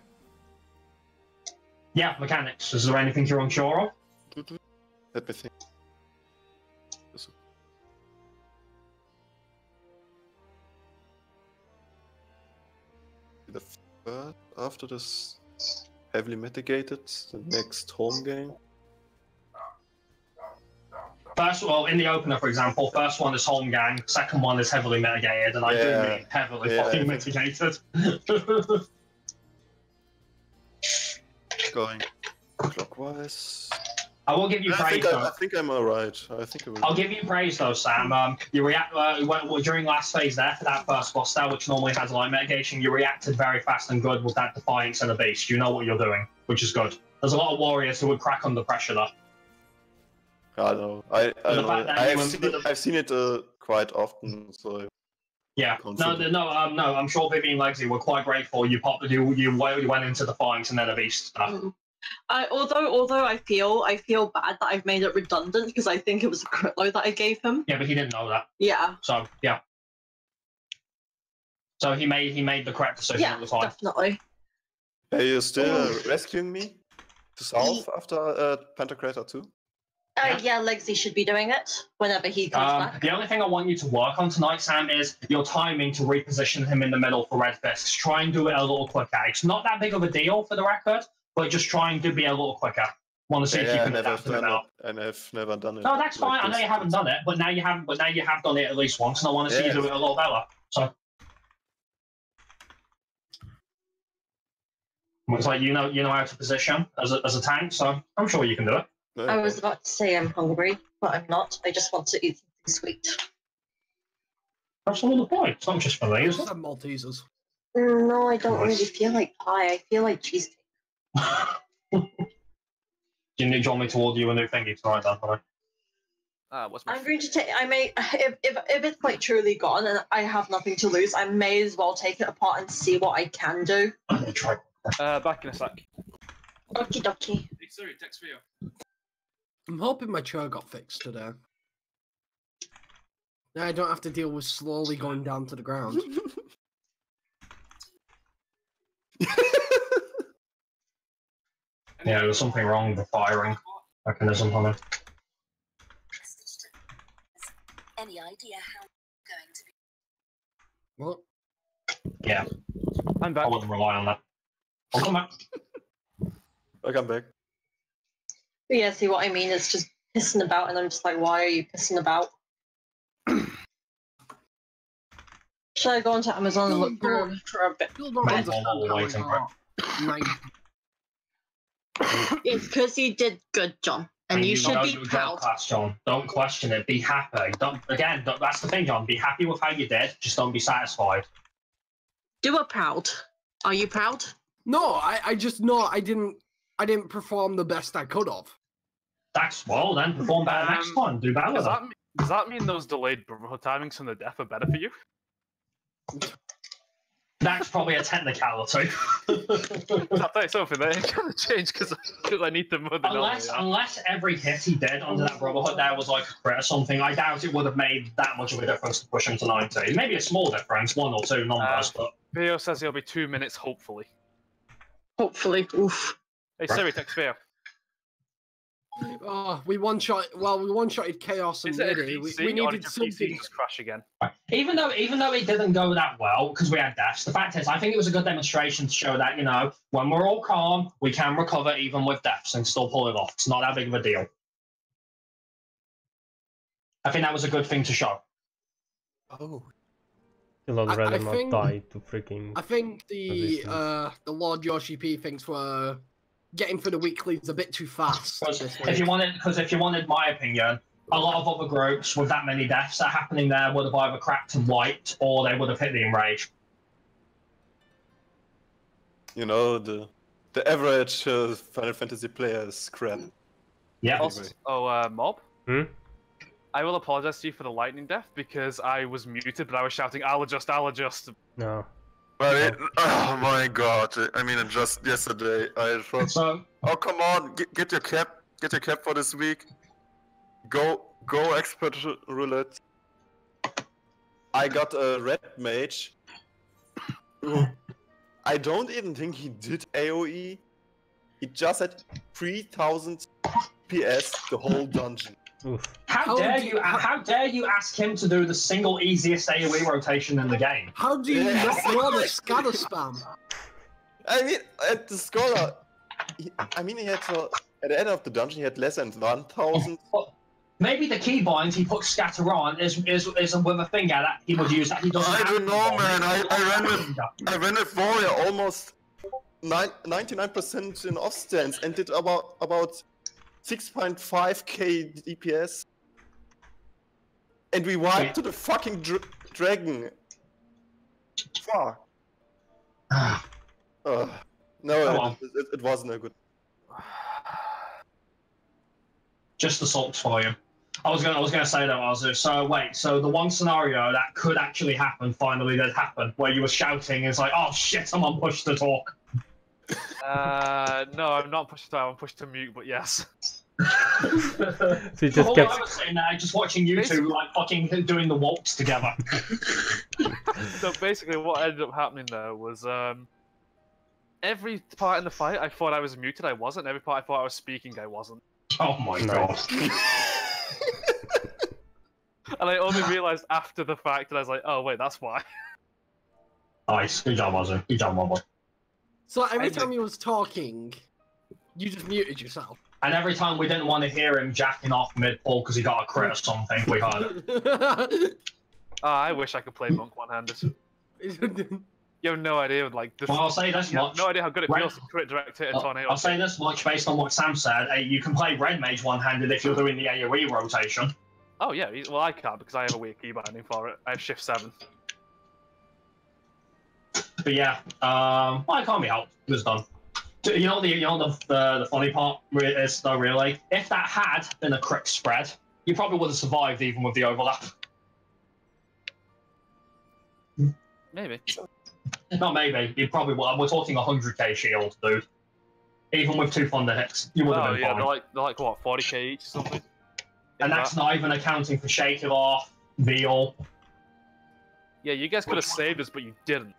Yeah, mechanics. Is there anything you're unsure of? Let me think. The first, after this heavily mitigated, the next home game. First, well, in the opener, for example, first one is home gang, second one is heavily mitigated, and I do mean heavily fucking mitigated. Going clockwise. I will give you praise, though. I think I'm alright. I'll give you praise, though, Sam. You during last phase there for that first boss there, which normally has light mitigation, you reacted very fast and good with that Defiance and a Beast. You know what you're doing, which is good. There's a lot of warriors who would crack under pressure, though. I know. I've seen it quite often, so. Yeah. No. I'm sure Vivi and Legzy were quite grateful. You went into Defiance and then a Beast stuff. Although I feel bad that I've made it redundant because I think it was a crit load that I gave him. Yeah, but he didn't know that. Yeah. So yeah. So he made the correct decision at the time. Definitely. Are you still rescuing me to solve after Pantocrator 2? Yeah, Legzy should be doing it whenever he comes back. The only thing I want you to work on tonight, Sam, is your timing to reposition him in the middle for Red Fists. Try and do it a little quicker. It's not that big of a deal for the record, but just trying to be a little quicker. Want to see if you can adapt to it now. And I've never done it. No, that's fine. I know you haven't done it, but now you have done it at least once, and I want to see you do it a little better. So it's like you know how to position as a tank, so I'm sure you can do it. I was about to say I'm hungry, but I'm not. I just want to eat something sweet. That's all the point. It's not just for me, is it? Some Maltesers. No, I don't really feel like pie. I feel like cheesecake. Do you want me to order you a new thingy tonight, Dan? What's my? I'm going to take. I may if it's like truly gone and I have nothing to lose, I may as well take it apart and see what I can do. I'm gonna try. Back in a sec. Okie dokie. Hey, sorry, text for you. I'm hoping my chair got fixed today. Now I don't have to deal with slowly going down to the ground. Yeah, there was something wrong with the firing mechanism on it. Any idea how it's going to be? What? Yeah. I'm back. I wouldn't rely on that. I'll come back. I'll come back. But yeah, see what I mean? It's just pissing about, and I'm just like, why are you pissing about? Should I go onto Amazon and look for a bit? Still don't understand how I got 90. It's because you did good, John, and you should be proud. Class, John. Don't question it. Be happy. That's the thing, John. Be happy with how you did. Just don't be satisfied. Do a proud. Are you proud? No, I just know I didn't perform the best I could have. That's well then. Perform better next time. Do better. Does that mean those delayed Brotherhood timings from the death are better for you? That's probably a technicality. I'll tell you something, they ain't gonna change because I need them more than unless every hit he did under that Brotherhood there was like a crit or something, I doubt it would have made that much of a difference to push him to 90. Maybe a small difference, 1 or 2 numbers, but... Theo says he'll be 2 minutes, hopefully. Hopefully, oof. Hey Siri, text Theo. Oh, we one-shotted Chaos and Liddy. We needed something. Just crash again. Even though it didn't go that well because we had deaths, the fact is I think it was a good demonstration to show that, you know, when we're all calm, we can recover even with deaths and still pull it off. It's not that big of a deal. I think that was a good thing to show. Oh. Still I'd rather not die to freaking. I think the Lord Yoshi P thinks we're getting for the weeklies a bit too fast. If you wanted my opinion, a lot of other groups with that many deaths that are happening there would have either cracked and wiped or they would have hit the enrage. You know, the average Final Fantasy player is crap. Yeah. Anyway. Mob? I will apologize to you for the lightning death because I was muted, but I was shouting, I'll adjust. No. But oh my god! I mean, just yesterday I thought, oh come on, get your cap for this week. Go expert roulette. I got a red mage. I don't even think he did AOE. He just had 3000 PS the whole dungeon. How dare you ask him to do the single easiest AoE rotation in the game? How do you not know the scatter spam? I mean, at the scholar, he had at the end of the dungeon he had less than 1000. Well, maybe the keybind he put scatter on is with a finger that he would use that he doesn't. I don't know, man. I ran with Warrior almost 99% in off stance and did about 6.5k DPS, and we wiped to the fucking dragon. Fuck. No, it wasn't a good. Just the sulks for you. I was gonna say that, Arzu. So wait, so the one scenario that could actually happen finally did happen, where you were shouting, it's like, oh shit, someone pushed to talk. No, I'm not pushed to talk, I'm pushed to mute, but yes. So you just kept... I was sitting there just watching you two like fucking doing the waltz together. So basically what ended up happening there was every part in the fight I thought I was muted, I wasn't. Every part I thought I was speaking, I wasn't. Oh my god. And I only realised after the fact that I was like, oh wait, that's why. Nice, good job, Arzu. Good job, my boy. So every time he was talking, you just muted yourself. And every time we didn't want to hear him jacking off mid-pull because he got a crit or something, we heard it. I wish I could play Monk one-handed. You have no idea, like... Well, I'll say this much. No idea how good it feels to crit direct hit a tornado. I'll say this much based on what Sam said. You can play Red Mage one-handed if you're doing the AoE rotation. Oh yeah, well I can't because I have a weird key binding for it. I have Shift 7. But yeah, well, I can't be helped. It was done. You know the funny part is though, really, if that had been a crit spread, You probably would have survived even with the overlap. Maybe. Not maybe. You probably would. We're talking 100k shield, dude. Even with 2 thunder hits, you would have been fine. They're like what, 40k each or something? And that's not even accounting for Shake It Off, Veal. Yeah, you guys could have saved us, but you didn't.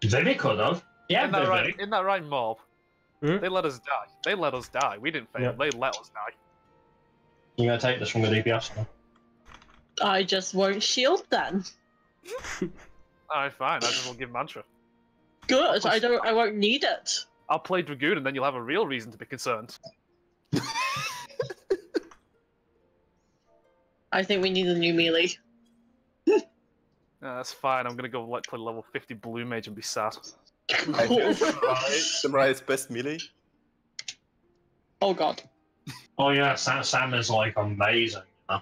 Vivi could have. Yeah, Isn't that right, Mob? They let us die. They let us die. We didn't fail. Yeah. They let us die. You're gonna take this from the DPS? I just won't shield then. Alright, fine. I just won't give mantra. Good. I won't need it. I'll play Dragoon, and then you'll have a real reason to be concerned. I think we need a new melee. That's fine. I'm gonna go play level 50 Blue Mage and be sad. Samurai is best melee. Oh god. Oh yeah, Sam is like amazing. You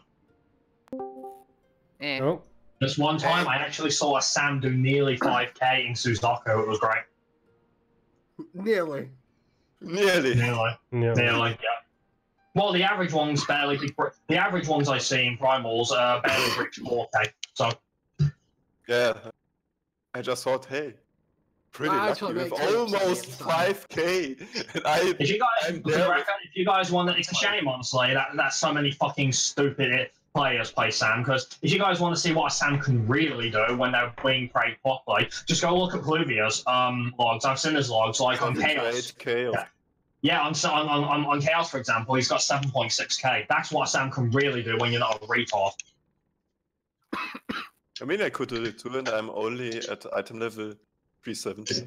know? Oh. This one time, I actually saw a Sam do nearly 5k in Suzaku. It was great. Nearly. Nearly. Yeah. Well, the average ones barely. The average ones I see in primals barely reach 4k. So. Yeah. I just thought, hey, pretty lucky with almost 5k. And if you guys want, it's a shame, honestly, that so many fucking stupid players play Sam. Because if you guys want to see what a Sam can really do when they're being played properly, just go look at Pluvia's logs. I've seen his logs, like on Chaos. Yeah, on Chaos, for example, he's got 7.6k. That's what a Sam can really do when you're not a retard. I mean, I could do it too, and I'm only at item level 370.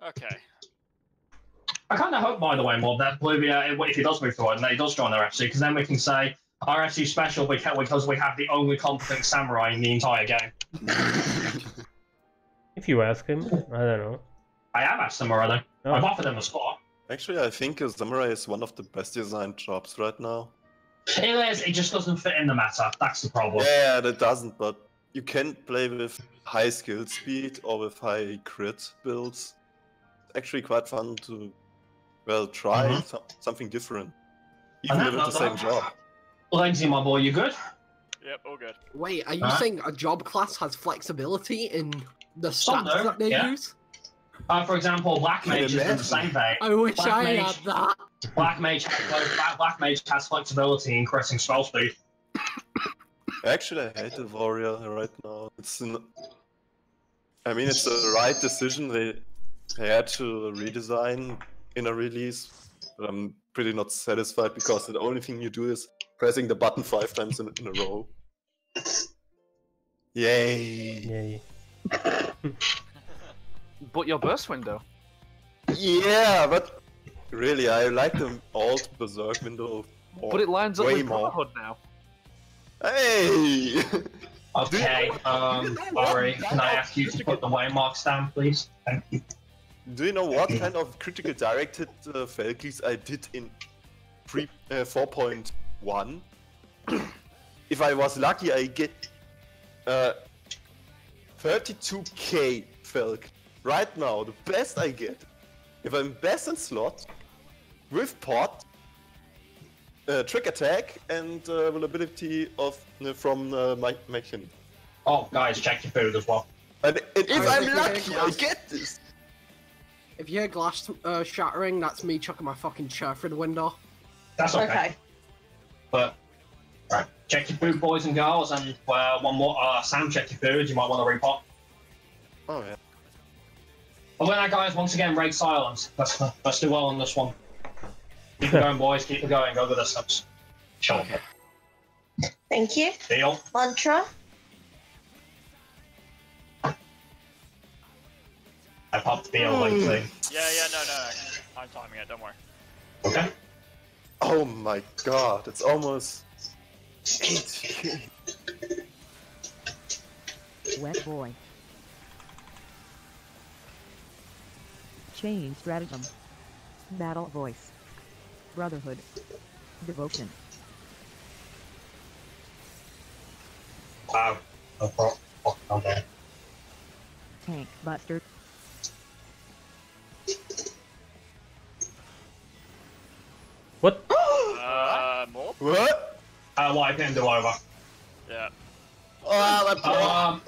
Okay. I kind of hope, by the way, Mob, that Pluvia, if he does move forward, and that he does join our FC, because then we can say our FC special because we have the only competent samurai in the entire game. If you ask him, I don't know. I have asked him already. Oh. I've offered him a spot. Actually, I think a samurai is one of the best designed jobs right now. It is, it just doesn't fit in the meta. That's the problem. Yeah, that doesn't, but you can play with high skill speed or with high crit builds. It's actually quite fun to, well, try something different. Even if it's the same job. Legsy, my boy, you good? Yep, all good. Wait, are you saying a job class has flexibility in the stats that they use? For example, Black Mage is in the same vein. I wish I had that. Black Mage has flexibility in increasing spell speed. Actually, I hate the warrior right now. I mean, it's the right decision. They had to redesign in a release, but I'm pretty not satisfied because the only thing you do is pressing the button 5 times in a row. Yay! But your burst window. Yeah, but really, I like the alt berserk window more. But it lines up with Brotherhood now. Hey! Okay, Larry, can I ask you to put the waymarks down, please? Thank you. Do you know what kind of critical directed Felkies I did in 4.1? If I was lucky, I get 32k Felk. Right now, the best I get. If I'm best in slot, with pot, trick attack, and vulnerability of from my mechanic. Oh, guys, check your food as well. And if I'm lucky, I get this. If you hear glass shattering, that's me chucking my fucking chair through the window. That's okay. But, right, check your food, boys and girls, and one more, Sam, check your food, you might want to repot. Oh, yeah. But when that, guys, once again, break silence. Let's do well on this one. Keep it going, boys, keep it going, go the distance. Sure. Okay. Thank you. Deal. Mantra. I popped the link thing. Yeah, no. I'm timing it, don't worry. Okay. Oh my god, it's almost 8. Wet boy. Change stratagem. Battle voice. Brotherhood. Devotion. Wow. Okay. Tank buster. wipe it and do over. Yeah.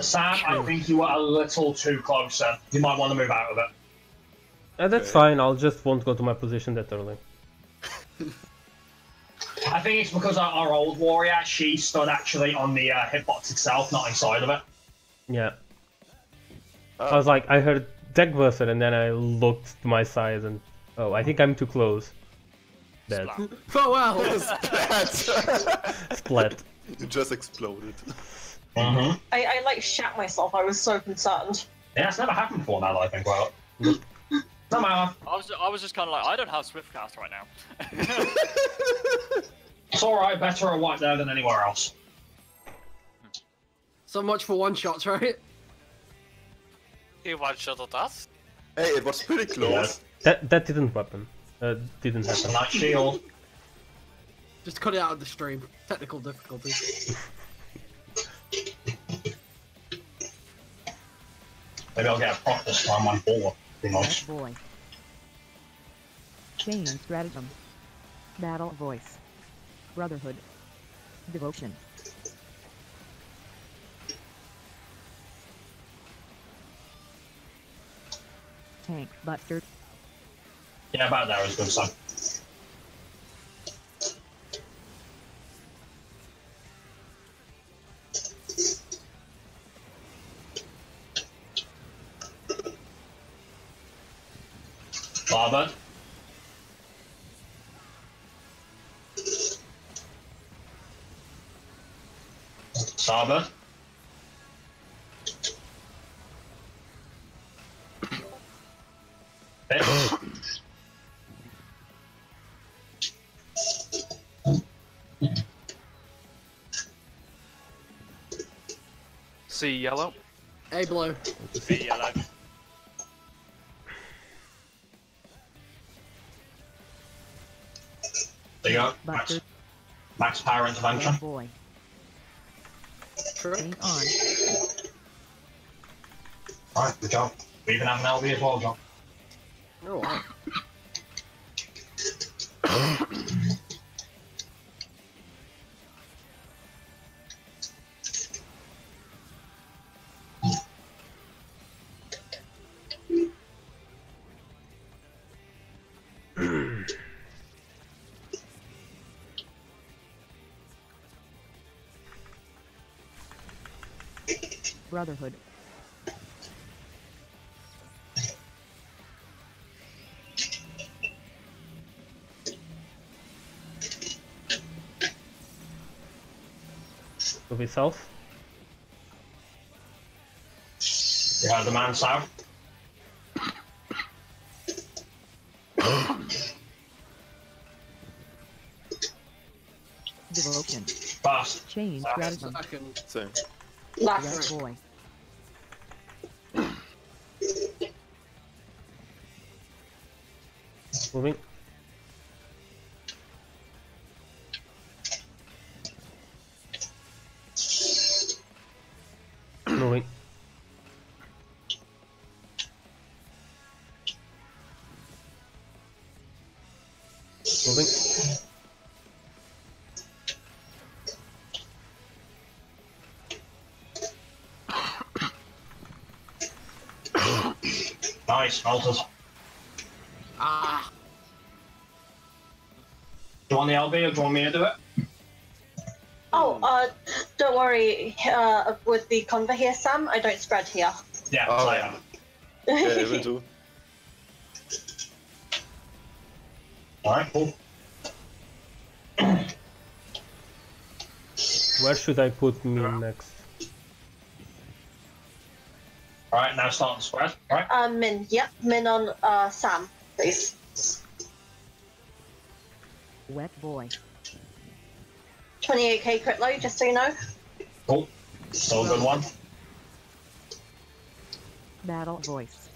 Sam, I think you were a little too close then. You might want to move out of it. That's fine, I'll just won't go to my position that early. I think it's because our old warrior, she stood actually on the hitbox itself, not inside of it. Yeah. I was like, I heard Deckbuster and then I looked to my side and... Oh, I think I'm too close. Dead. Farewell! Splat. It just exploded. I like shat myself, I was so concerned. Yeah, it's never happened before now that I think about it. No matter. I was just kind of like, I don't have Swiftcast right now. It's alright, better a wipe there than anywhere else. So much for one-shots, right? He one-shotted us. Hey, it was pretty close. Yeah. That didn't happen. Didn't happen. Night shield. Just cut it out of the stream. Technical difficulties. Maybe I'll get a proc this time on ball. Boy. Chain stratagem. Battle voice. Brotherhood. Devotion. Tank buster. Yeah, about there is good, son. Barbard. Starboard. See yellow. A blue. See yellow. There you go. Max power intervention. Boy. True. Hang on. Alright, good job. We even have an LB as well, John. Oh, wow. Brotherhood. To be south. You have the man south. Devotion. Fast. Chain stratagem. Same. Last. Boy. Moving. Moving. Moving. Nice, melted. Ah. Do you want the LB or do you want me to do it? Oh, don't worry, with the conva here, Sam, I don't spread here. Yeah, Oh, I yeah. am. Yeah, even too. Alright, cool. Where should I put me next? Alright, now start the spread. Alright. Min, yep, Min on, Sam, please. Wet boy. 28k crit low, just so you know. Cool. Still a good one. Battle voice.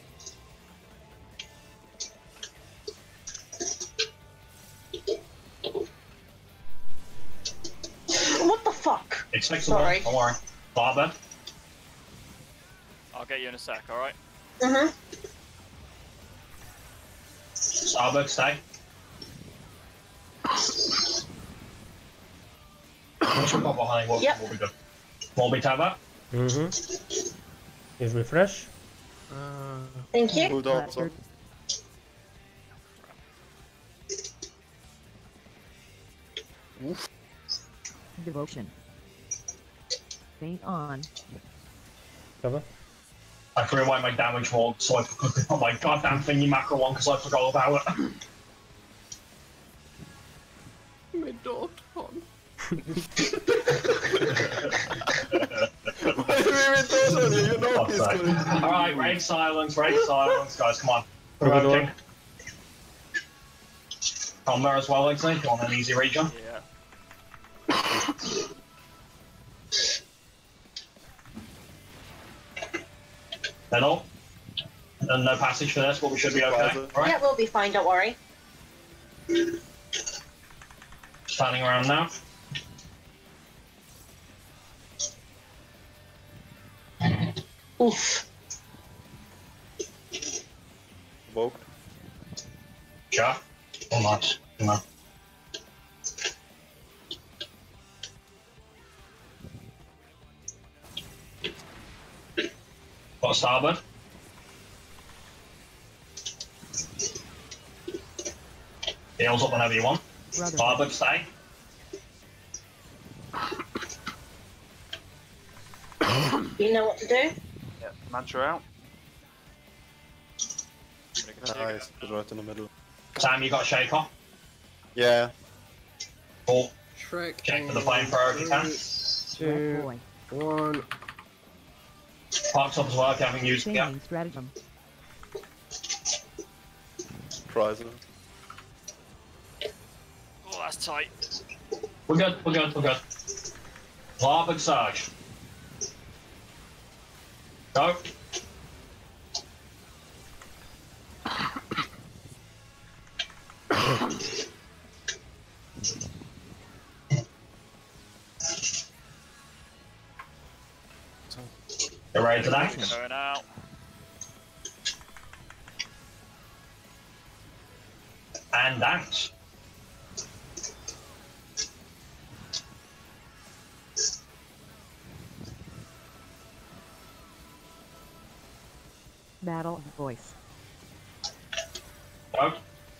What the fuck? It's fixable, Sorry. don't worry. Barber. I'll get you in a sec, alright? Mm-hmm. Starboard, stay. Just a couple honey, we'll be good. We'll be together. Is refresh. Thank you. Bulldog. Devotion. Faint on. Cover. I threw away my damage wall so I could put my goddamn thingy macro on because I forgot about it. My dog on. Why do we even those on you? You know he's going. Alright, raid silence, guys, come on. Provoking. Combo as well, Lindsay, if you want an easy region. Yeah. Middle. And no passage for this, but we should be okay. Right? Yeah, we'll be fine, don't worry. Standing around now. Oof. Woke. Sure. Or not. No. Got starboard. Heals up whenever you want. Starboard, stay. You know what to do? Yeah, mantra out. Nice, right in the middle. Sam, you got a shake off? Yeah. Cool. Shrek. Check for the flamethrower if you can. 2, 1. Parks up as well if you haven't used it yet. Stratagem. Surprising. Oh, that's tight. We're good. Larboard surge. Go. You're ready to that? Going out. And that. Battle voice. Go.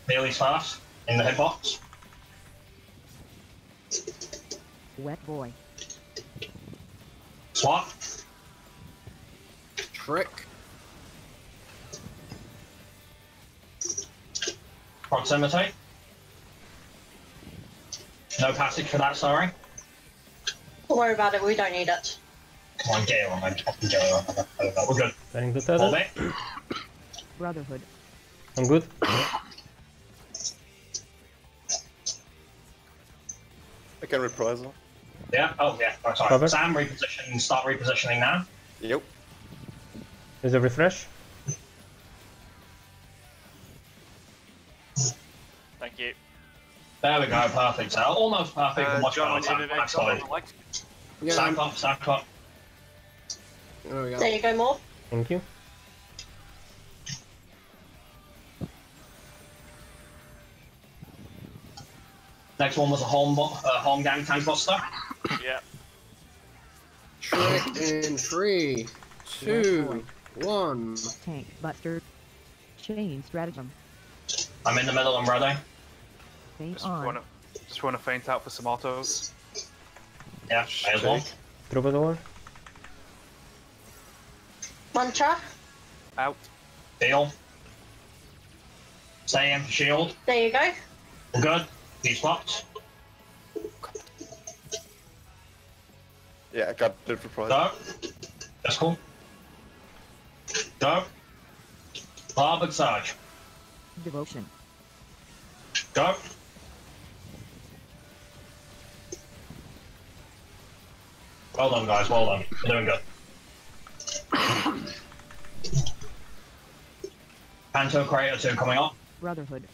Bailey's fast in the hitbox. Wet boy. Swap. Trick. Proximity. No passage for that, sorry. Don't worry about it, we don't need it. Come on, get it on, man. Get it on. We're good. Planning to Hold tether. it. Brotherhood. I'm good. I can reprisal. Yeah, oh yeah, oh, sorry. Cover. Sam, reposition, start repositioning now. Yep. Is a refresh. Thank you. There we go, perfect. So almost perfect, but much John, better. Next slide. Yeah. Stack up. There we go. There you go, more. Thank you. Next one was a home gang tank buster. Yeah. Trick in 3, 2, 1. Tank buster. Chain stratagem. I'm in the middle and ready. Faint Just on. wanna feint out for some autos. Yeah, may as well. Troubadour. Mantra. Out. Deal. Stay in for shield. There you go. We're good. He's blocked. Yeah, I got it reprisal. Go. That's cool. Go. Larboard surge. Devotion. Go. Well done, guys. Well done. You're doing good. Panto Crater 2 coming up. Brotherhood.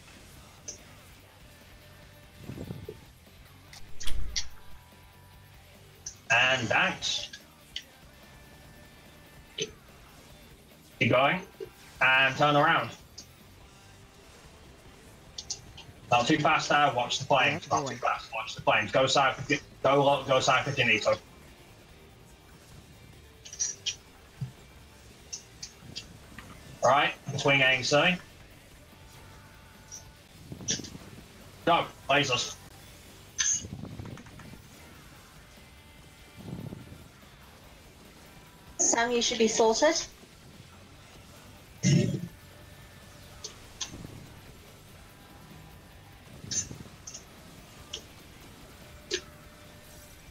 And that. Keep going. And turn around. Not too fast there, watch the flames. Not too fast, watch the flames. Go south Go sack if you need to. Alright, swing AC. Go, lasers. Sam, you should be sorted.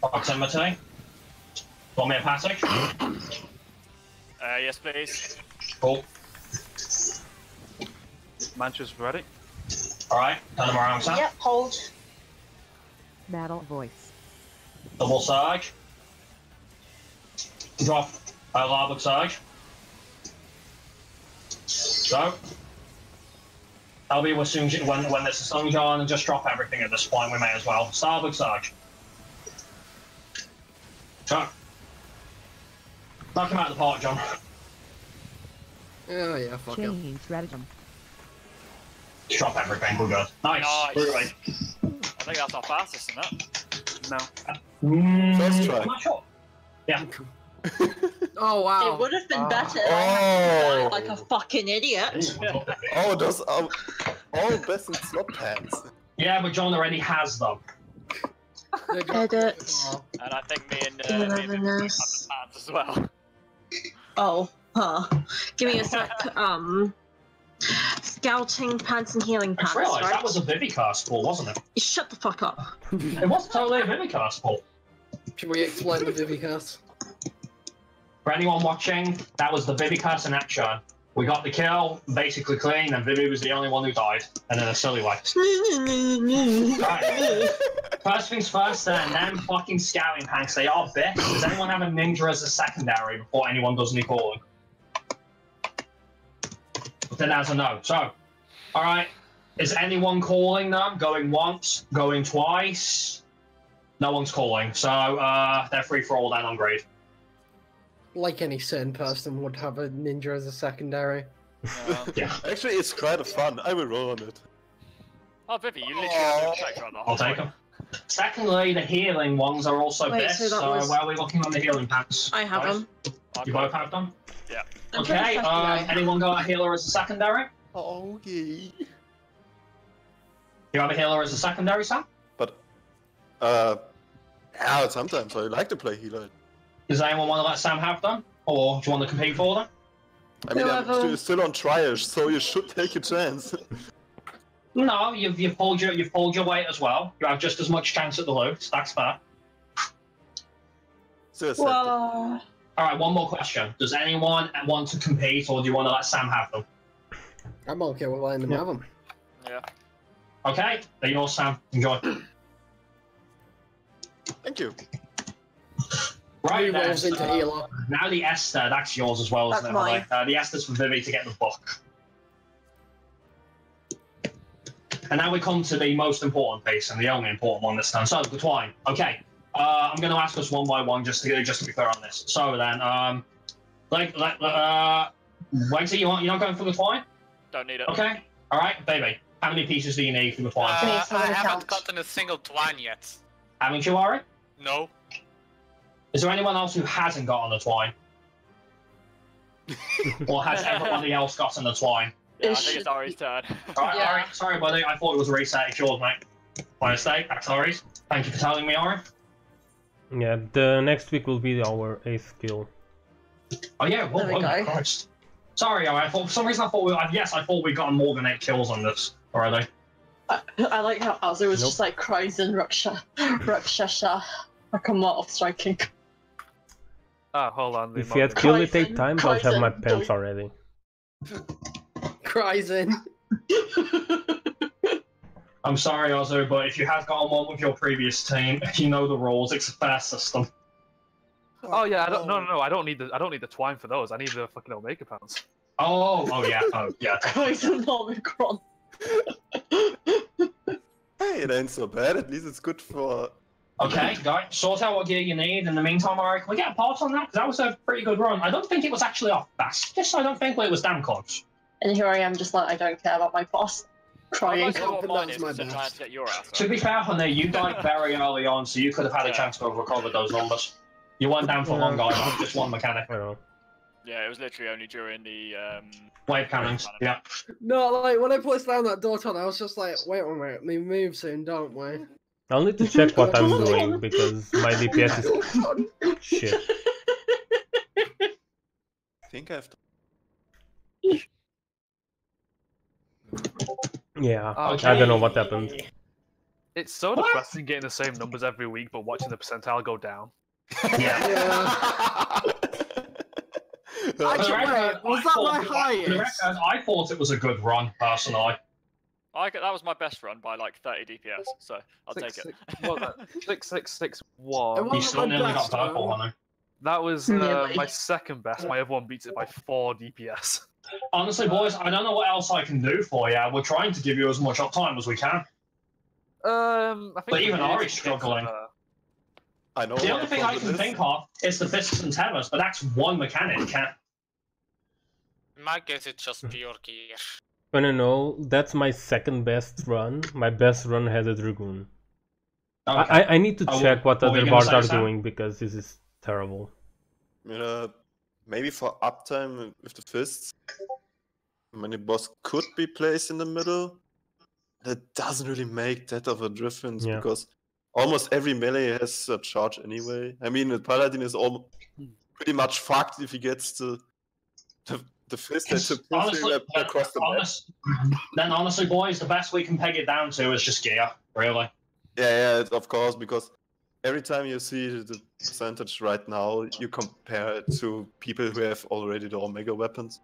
Proximity. Want me a passage? Yes, please. Cool. Mantra's ready. Alright, turn them around, Sam. Yep, hold. Battle voice. Double surge. Drop. Larboard surge. Go. That'll be as soon as when there's a sun on, and just drop everything at this point. We may as well. Starboard surge. Go. Knock him out of the park, John. Oh yeah, fuck it. Change stratagem. Drop everything. We're good. Nice. Really. I think that's our fastest, isn't it? No. First try. I'm not sure. Yeah. Oh wow. It would have been better. Oh. Like a fucking idiot. Oh, those are all best in slot pants. Yeah, but John already has them. Edit. And I think me and have the pants as well. Oh, give me a sec. Scouting pants and healing I pants. just realised right? that was a Vivicast pool, wasn't it? Shut the fuck up. It was totally a Vivicast pool. Should we explain the Vivicast? For anyone watching, that was the Vivicast in action. We got the kill, basically clean, and Vivi was the only one who died, and in a silly way. Right. First things first, then, them fucking scouting pants, they are best. Does anyone have a ninja as a secondary before anyone does any calling? Then that's a no. So, alright, is anyone calling them? Going once, going twice? No one's calling, so they're free for all then on grade. Like any sane person would have a ninja as a secondary. Yeah. Actually, it's quite fun. I will roll on it. Oh, Vivi, you literally have no effect right now. I'll take them. Secondly, the healing ones are also Wait, best, so that so was- where are we looking on the healing pants? I have them. You both have them? Yeah. Okay, anyone got a healer as a secondary? Okay. You have a healer as a secondary, Sam? But, yeah, sometimes I like to play healer. Does anyone want to let Sam have them? Or do you want to compete for them? I mean, I'm Whoever- still on triage, so you should take a chance. No, you've pulled your weight as well. You have just as much chance at the loot. That's fair. Well, Alright, one more question. Does anyone want to compete, or do you want to let Sam have them? I'm okay with letting them have them. Yeah. Okay, they're yours, Sam. Enjoy. Thank you. Right, then, Rolls into healer. now the Esther, that's yours as well, isn't That's it? mine. Holly? The Esther's for Vivi to get the book. And now we come to the most important piece, and the only important one this time. So, the twine. Okay, I'm going to ask us one by one just to be clear on this. So then, Wagsy, you're not going for the twine? Don't need it. Okay, all right, baby. How many pieces do you need for the twine? Okay, I so I'm gonna haven't count. gotten a single twine yet. Haven't you, Ari? No. Is there anyone else who hasn't got on the twine? Or has everybody else got on the twine? Yeah, I think it's Ari's turn. Alright, Yeah. Ari, sorry buddy, I thought it was a reset. It's yours, mate. My mistake, that's Ari's. Thank you for telling me, Ari. Yeah, the next week will be our 8th kill. Oh yeah, There we go. Christ. Sorry, Ari, for some reason I thought I thought we got more than 8 kills on this already. I like how Azur was just like cries and Rakshasha. Like a lot of striking. Ah, hold on. If you had killed it 8 Cryzen, times, I'll have my Cryzen, pants do- already. Cries in. I'm sorry, Ozu, but if you have got on one with your previous team, you know the rules. It's a fair system. Oh yeah, no, I don't need the twine for those. I need the fucking Omega pants. Oh yeah, Cryzen Omicron. Hey, it ain't so bad. At least it's good for. Okay, guys, sort out what gear you need. In the meantime, Ari, can we get a part on that? Because that was a pretty good run. I don't think it was actually our fastest. I don't think it was damn close. And here I am, just like I don't care about my boss. Crying. To be fair, honey, you died very early on, so you could have had a chance to have recovered those numbers. You weren't down for long either, just one mechanic. Yeah, it was literally only during the wave cannons. Yeah. No, like when I placed down that door ton, I was just like, wait a minute, we move soon, don't we? I'll need to check what I'm doing because my DPS is shit. I think I have to. Yeah, Okay. I don't know what happened. It's so depressing getting the same numbers every week, but watching the percentile go down. Yeah. Actually, was that my highest? I thought it was a good run, personally. That was my best run by like 30 DPS, so I'll take it. 6661. You still nearly got purple on him. That was my second best. My other one beats it by 4 DPS. Honestly, boys, I don't know what else I can do for you. We're trying to give you as much uptime as we can. I think but even Ari's struggling. I know. The only thing I can think of is the Fists and Terrors, but that's one mechanic. In my case, it's just pure gear. No, that's my second best run. My best run has a Dragoon. Okay. I need to check what other bars are doing because this is terrible. Maybe for uptime with the fists, many boss could be placed in the middle. That doesn't really make that of a difference because almost every melee has a charge anyway. I mean, the paladin is pretty much fucked if he gets the fist that's honestly, across the map. Then honestly, boys, the best we can peg it down to is just gear, really. Yeah, of course, because every time you see the percentage right now, you compare it to people who have already the Omega weapons.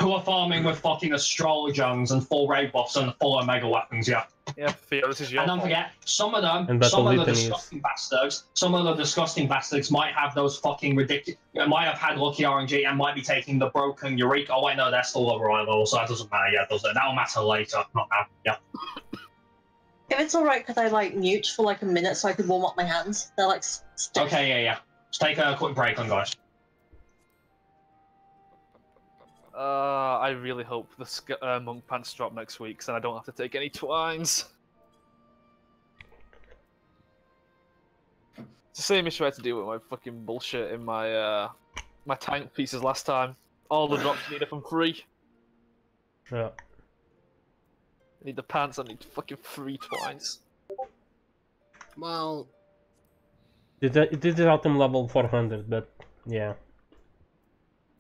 Who are farming with fucking astrologers and full raid buffs and full Omega weapons, yeah. Yeah, Theo, this is your And don't forget, some of the disgusting bastards might have those fucking ridiculous, might have had lucky RNG and might be taking the broken Eureka. Oh wait, no, they're still over level, so that doesn't matter yet, does it? That'll matter later, not now, yeah. If it's alright, could I like mute for like a minute so I could warm up my hands? They're like stiff. Okay, yeah. Just take a quick break on, guys. I really hope the monk pants drop next week, so I don't have to take any twines. It's the same issue I had to deal with my fucking bullshit in my my tank pieces last time. All the drops need them free. Yeah. I need the pants, I need fucking 3 twines. Well... It did out them level 400, but yeah.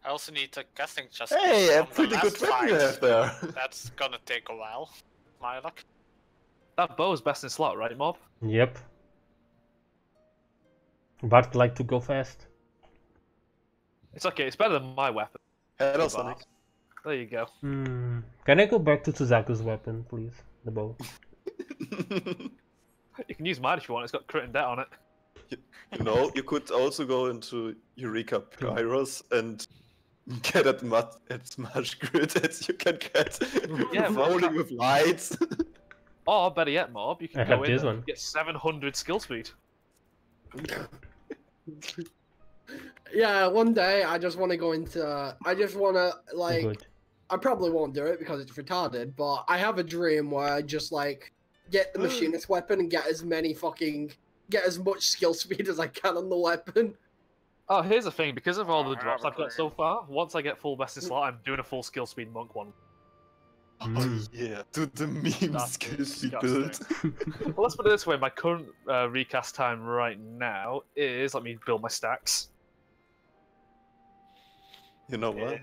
I also need a casting chest. Hey, a pretty good weapon you have there. That's gonna take a while. My luck. That bow is best in slot, right, Mob? Yep. Bart like to go fast. It's okay, it's better than my weapon. Hello, Sonic. There you go. Can I go back to Tsuzaku's weapon, please? The bow. You can use mine if you want, it's got crit and debt on it. You know, you could also go into Eureka Pyros and get at much crit as you can get. Yeah, rolling with lights. Or better yet, Mob, you can go in and get 700 skill speed. Yeah, one day I just want to go into. I just want to like. Good. I probably won't do it because it's retarded, but I have a dream where I just like get the machinist weapon and get as much skill speed as I can on the weapon. Oh, here's the thing, because of all the drops I've got so far, once I get full best in slot, I'm doing a full skill speed monk one. Oh yeah, do the meme skill speed build. Well, let's put it this way, my current recast time right now is, let me build my stacks. You know what?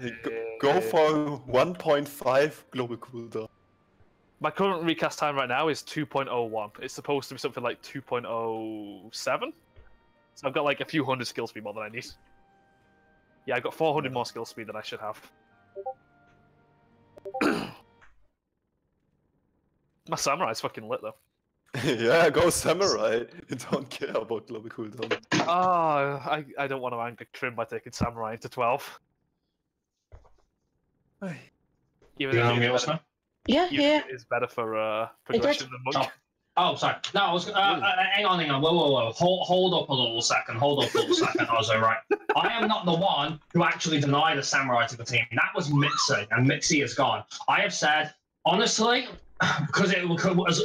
Go for 1.5 global cooldown. My current recast time right now is 2.01. It's supposed to be something like 2.07. So I've got like a few hundred skill speed more than I need. Yeah, I've got 400 more skill speed than I should have. My samurai's fucking lit though. Yeah, go samurai. You don't care about global cooldown. Oh, I don't want to anger Trim by taking samurai into 12. Even Yeah. It's better for progression than monk. Oh, sorry. No, I was. Hang on. Whoa. Hold up a little second. Ozo, right? I am not the one who actually denied a samurai to the team. That was Mixie, and Mixie is gone. I have said, honestly, because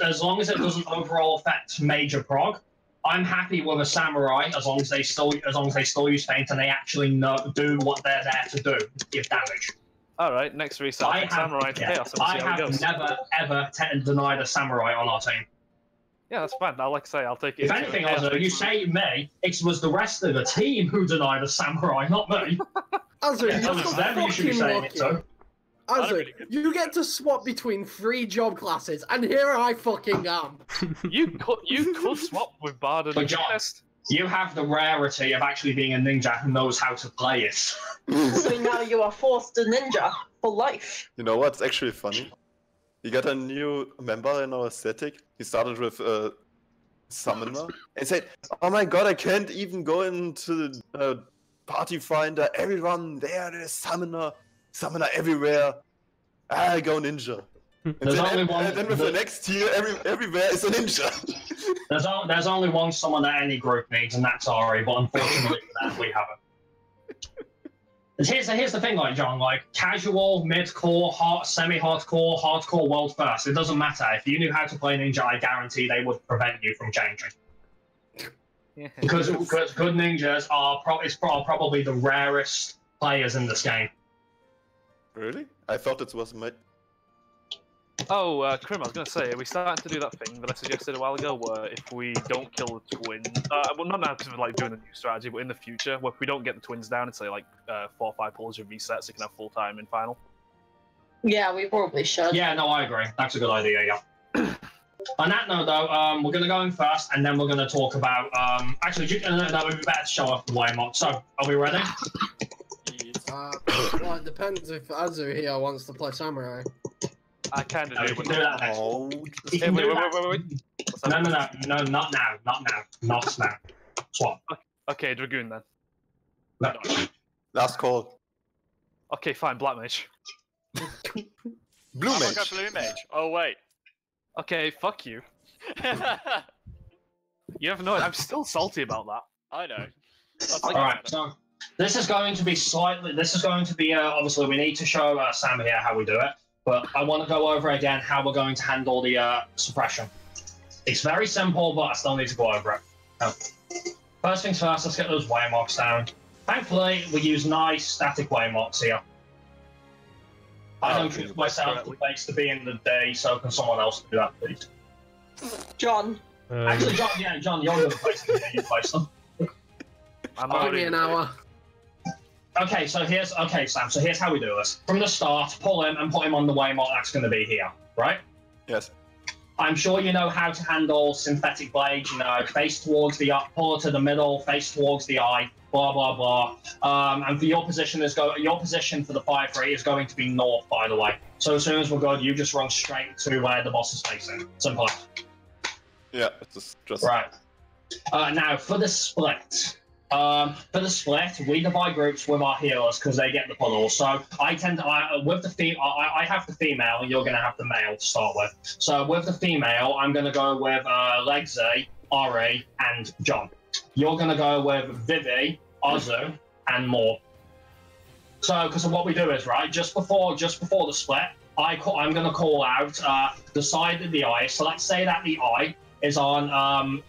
as long as it doesn't overall affect major prog, I'm happy with a samurai as long as they still use feint and they actually do what they're there to do, give damage. All right, next reset. Samurai to chaos. I have never ever denied a samurai on our team. Yeah, that's fine. Like I say, I'll take it. If anything, Ozo, you say me, it was the rest of the team who denied a samurai, not me. Ozo, you should be saying it too. Ozo, you get to swap between 3 job classes, and here I fucking am. you could swap with Bard and Chest. You have the rarity of actually being a ninja who knows how to play it. So now you are forced to ninja for life. You know what's actually funny? You got a new member in our static. He started with Summoner and said, "Oh my god, I can't even go into the party finder. Everyone there is Summoner everywhere. I go Ninja." And then with the next tier, everywhere is a ninja. There's only one someone that any group needs, and that's Ari. But unfortunately for that, we haven't. Here's the thing, like John, like casual, mid-core, semi-hardcore, hardcore, world first. It doesn't matter. If you knew how to play ninja, I guarantee they would prevent you from changing. Because good ninjas are probably the rarest players in this game. Really? I thought it was my. Oh, Krim, I was going to say, are we starting to do that thing that I suggested a while ago, where if we don't kill the twins, well, not now because we're like doing a new strategy, but in the future, where if we don't get the twins down and say like 4 or 5 pulls of resets, it can have full time in final. Yeah, we probably should. Yeah, no, I agree. That's a good idea. Yeah. On that note, though, we're going to go in first, and then we're going to talk about. Actually, that would be better to show off the Waymont. So, are we ready? Well, it depends if Azu here wants to play Samurai. I kind of do. We can do that next. Wait. No, not now. Swap. Okay, Dragoon then. No. Last call. Okay, fine, Black Mage. Blue Mage. Got Blue Mage. Oh wait. Okay, fuck you. You have no. I'm still salty about that. I know. Alright, so this is going to be obviously we need to show Sam here how we do it, but I want to go over again how we're going to handle the suppression. It's very simple, but I still need to go over it. First things first, let's get those waymarks down. Thankfully, we use nice static waymarks here. I don't choose myself the place to be in the day, so can someone else do that, please? John. Actually, John, you're the place to be. You place them. Give me an hour. Okay, Sam. So here's how we do this. From the start, pull him and put him on the waymark that's going to be here, right? Yes. I'm sure you know how to handle synthetic blades. You know, face towards the eye, pull it to the middle, face towards the eye, blah blah blah. And for your position your position for the 5-3 is going to be north, by the way. So as soon as we're good, you just run straight to where the boss is facing. Simple. Yeah, it's just right. Now for the split. We divide groups with our healers because they get the puddles. So I have the female, and you're going to have the male to start with. So with the female, I'm going to go with Legzy, Ari, and John. You're going to go with Vivi, Ozu, and more. So because of what we do is right just before the split, I'm going to call out the side of the eye. So let's say that the eye is on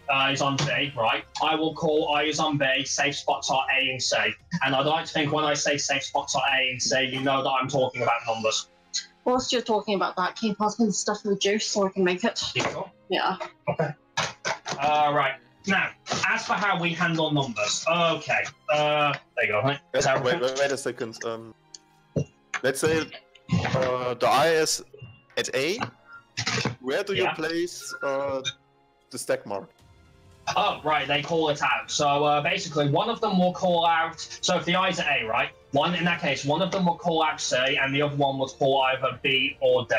B, right? I will call I is on B, safe spots are A and C. And I'd like to think when I say safe spots are A and C, you know that I'm talking about numbers. Whilst you're talking about that, can you pass me the stuff in the juice so I can make it? Sure. Yeah. Okay. Right. Now, as for how we handle numbers, okay. There you go. Right? Wait a second. Let's say the eye is at A. Where do you place the stack mark? Oh, right, they call it out. So basically, one of them will call out. So if the eye's at A, right? In that case, one of them will call out C, and the other one will call either B or D.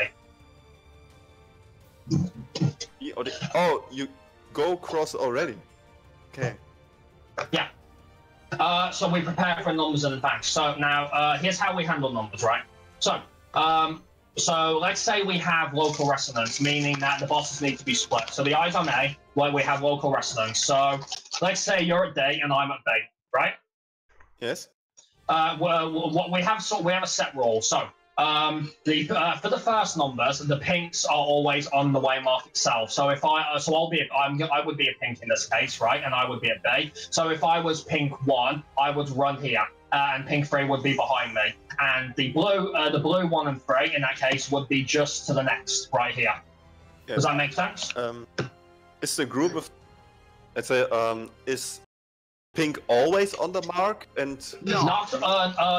B or D. Oh, you go cross already. Okay. Yeah. So we prepare for numbers in advance. So now, here's how we handle numbers, right? So let's say we have local resonance, meaning that the bosses need to be split. So the eye's on A, where we have local resonance. So let's say you're at D and I'm at B, right? Yes. Well, we have a set rule. So For the first numbers, the pinks are always on the waymark itself. So if I would be a pink in this case, right? And I would be a B. So if I was pink 1, I would run here, and pink 3 would be behind me, and the blue 1 and 3 in that case would be just to the next right here. Yeah. Does that make sense? Is the group of, let's say, is pink always on the mark? And no. Not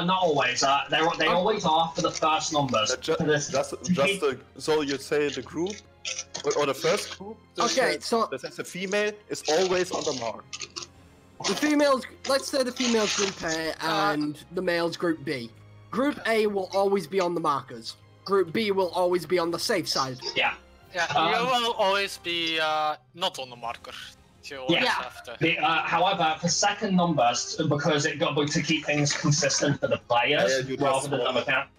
always. They always are for the first numbers. So you say the group or the first group? Okay, so the female is always on the mark. The females, let's say the females group A and the males group B. Group A will always be on the markers. Group B will always be on the safe side. Yeah. Yeah, you will always be not on the marker. However, for second numbers, because it got to keep things consistent for the players rather than number count.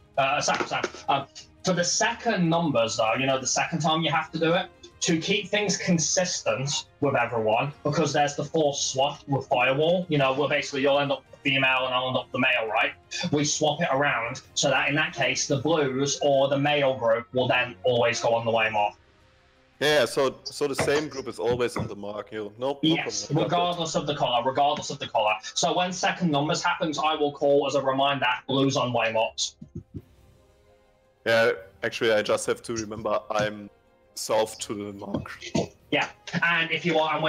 For the second numbers, though, the second time you have to do it, to keep things consistent with everyone, because there's the force swap with Firewall, where basically you'll end up the female and I'll end up the male, right? We swap it around so that in that case, the blues or the male group will then always go on the waymark. Yeah, so the same group is always on the mark. Yes, regardless of the color. So when second numbers happens, I will call as a reminder blues on waymarks. Yeah, actually, I just have to remember I'm south to the mark. Yeah, and if you are, so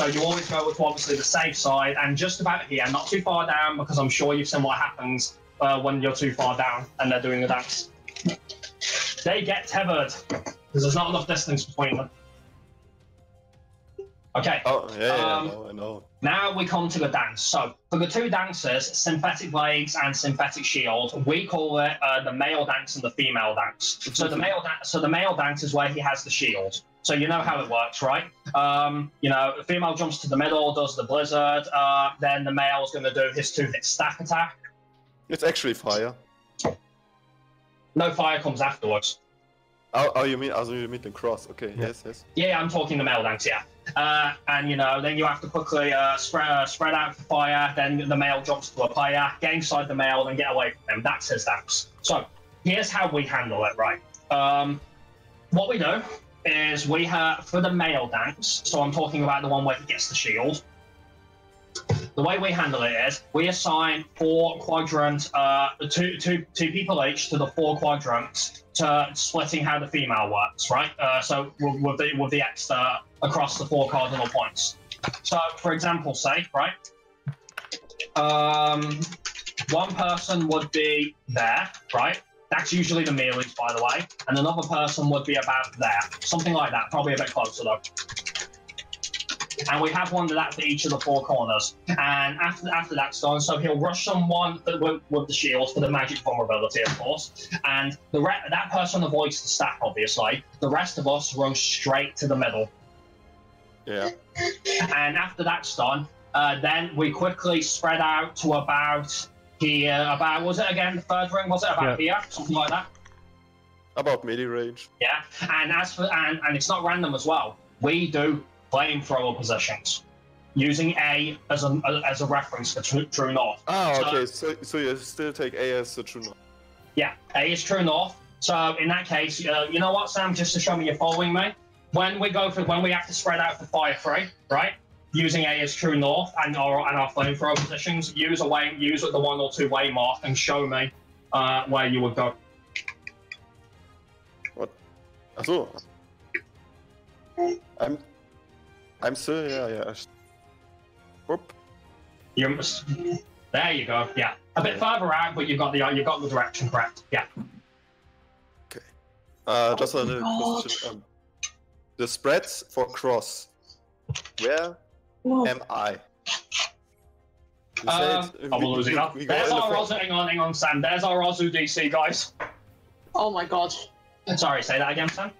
you always go with obviously the safe side and just about here, not too far down, because I'm sure you've seen what happens when you're too far down and they're doing the dance. They get tethered because there's not enough distance between them. Okay. Oh, yeah, I know. Now we come to the dance. So for the two dancers, synthetic blades and synthetic shield, we call it the male dance and the female dance. So the male dance is where he has the shield. So you know how it works, right? The female jumps to the middle, does the blizzard, then the male is going to do his 2-hit stack attack. It's actually fire. No, fire comes afterwards. Oh, you mean the cross? Okay, yeah. Yes. Yeah, I'm talking the male dance, yeah. And then you have to quickly spread out for fire. Then the male jumps to a player, get inside the male, then get away from him. That's his dance. So here's how we handle it, right? What we do is we have for the male dance. So I'm talking about the one where he gets the shield. The way we handle it is we assign 4 quadrants, two people each to the 4 quadrants to splitting how the female works, right? So with the X across the 4 cardinal points. So for example, say, right, one person would be there, right? That's usually the melees, by the way, and another person would be about there, something like that, probably a bit closer though. And we have one of that for each of the 4 corners. And after that's done, so he'll rush someone with the shield for the magic vulnerability, of course. And that person avoids the stack, obviously. The rest of us run straight to the middle. Yeah. And after that's done, then we quickly spread out to about here. Was it again the third ring? Was it about here? Something like that? About midi range. Yeah. And and it's not random as well. We do flamethrower positions, using A as a reference for true north. Oh, okay. So you still take A as the true north. Yeah, A is true north. So in that case, you know what, Sam? Just to show me you're following me, when we have to spread out for fire 3, right? Using A as true north and our flamethrower positions, use the 1 or 2 way mark and show me where you would go. What? So. I'm still, yeah. Whoop. There you go. Yeah, a bit further out, but you got the direction correct. Yeah. Okay. Just a question. The spreads for cross. Where am I? I'm losing up. There's our Ozu. Hang on, Sam. There's our Ozu DC, guys. Oh my god. Sorry, say that again, Sam.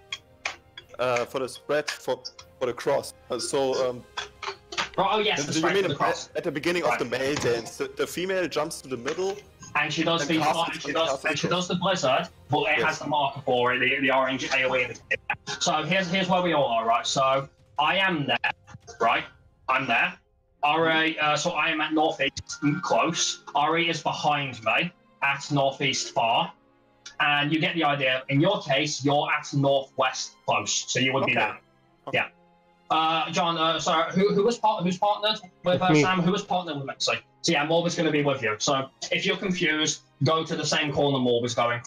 For the spread for the cross. Oh yes, the spread for the cross. At the beginning of the male dance, the female jumps to the middle. And she does the blizzard, but it has the marker for it, the orange AoE indicator. So here's where we all are, right? So I am there, right? I'm there. RA, so I am at northeast, close. RE is behind me. at northeast far, and you get the idea. In your case, you're at northwest close, so you would be there. Okay. Yeah. John, sorry, who's partnered with Sam? Who was partnered with Mexi? So yeah, Morby's going to be with you. So if you're confused, go to the same corner Morby's going.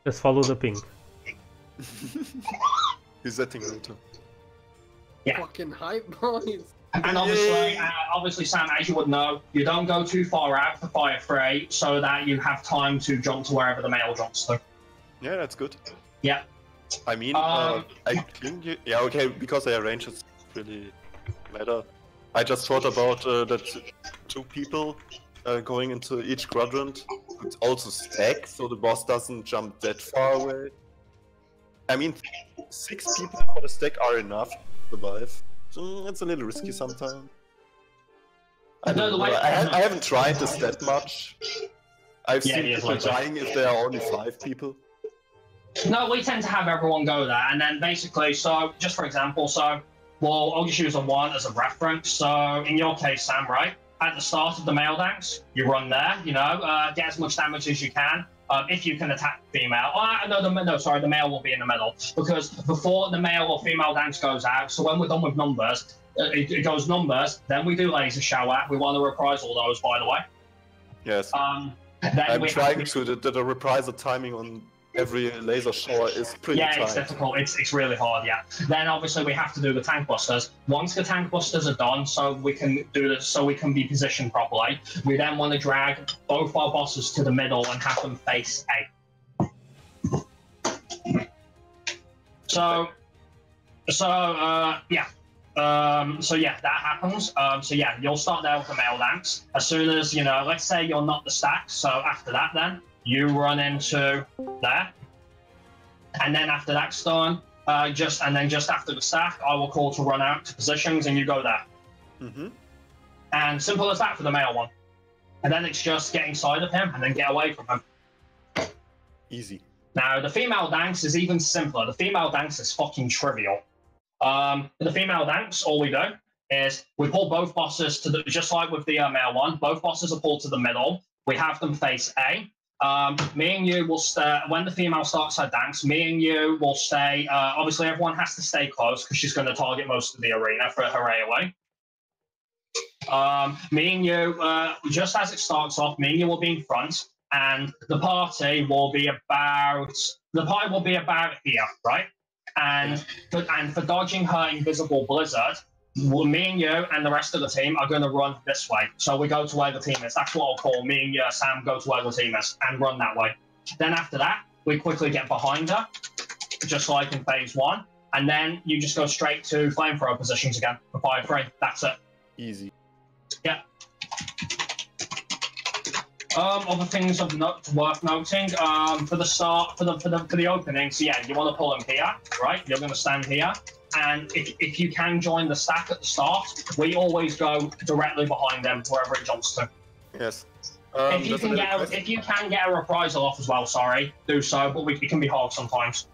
Just follow the ping. Who's that thing later? Yeah. Fucking hype boys. And obviously, Sam, as you would know, you don't go too far out for fire free so that you have time to jump to wherever the male jumps to. Yeah, that's good. Yeah. I mean, I think yeah, okay, because their ranges really matter. I just thought about that 2 people going into each quadrant could also stack, so the boss doesn't jump that far away. I mean, 6 people for the stack are enough to survive. So it's a little risky sometimes. I haven't tried this that much. I've seen people dying if there are only 5 people. No, we tend to have everyone go there, and then basically, so just for example, well, I'll just use a 1 as a reference. So in your case, Sam, right? At the start of the male dance, you run there, you know, get as much damage as you can. If you can attack the female. The male will be in the middle. Because before the male or female dance goes out, so when we're done with numbers, it goes numbers, then we do laser shower. We want to reprise all those, by the way. Yes. I'm trying to, the reprisal timing on every laser shower is pretty tight. Yeah, it's difficult. It's really hard, yeah. Then obviously we have to do the tank busters. Once the tank busters are done, so we can do this, so we can be positioned properly, we then want to drag both our bosses to the middle and have them face A. So yeah, that happens. So yeah, you'll start there with the male dance. As soon as, you know, let's say you're not the stack, so after that then, you run into there. And then after that's done, just after the stack, I will call to run out to positions and you go there. Mm-hmm. And simple as that for the male one. And then it's just get inside of him and then get away from him. Easy. Now, the female dance is even simpler. The female dance is fucking trivial. The female dance, all we do is we pull both bosses to the, just like with the male one, both bosses are pulled to the middle. We have them face A. Me and you will stay, when the female starts her dance, me and you will stay, obviously everyone has to stay close because she's going to target most of the arena for her AoE. Me and you, just as it starts off, me and you will be in front, and the party will be about here, right? And for dodging her invisible blizzard, me and you and the rest of the team are going to run this way. So we go to where the team is. That's what I'll call me and you, Sam, go to where the team is and run that way. Then after that, we quickly get behind her, just like in phase 1. And then you just go straight to flamethrower positions again for fire free. That's it. Easy. Yeah. Other things of note worth noting. For the start, for the opening. So yeah, you want to pull them here, right? You're going to stand here. And if you can join the stack at the start, we always go directly behind them wherever it jumps to. Yes. If you can get a reprisal off as well, sorry, do so. But it can be hard sometimes.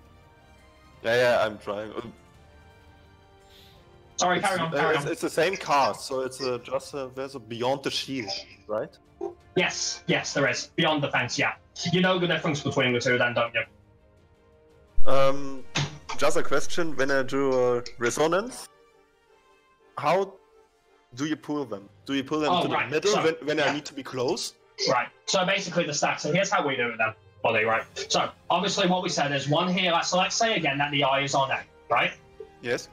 Yeah, I'm trying. Sorry, carry on. It's the same cast, so it's there's a beyond the shield, right? Yes, there is beyond defense. Yeah, you know the difference between the two, then, don't you? Just a question, when I do a resonance, how do you pull them? Do you pull them to the middle when I need to be close? Right, so basically the stack, so here's how we do it then, buddy, right? So, obviously what we said is one here, so let's say again that the eye is on A, right? Yes.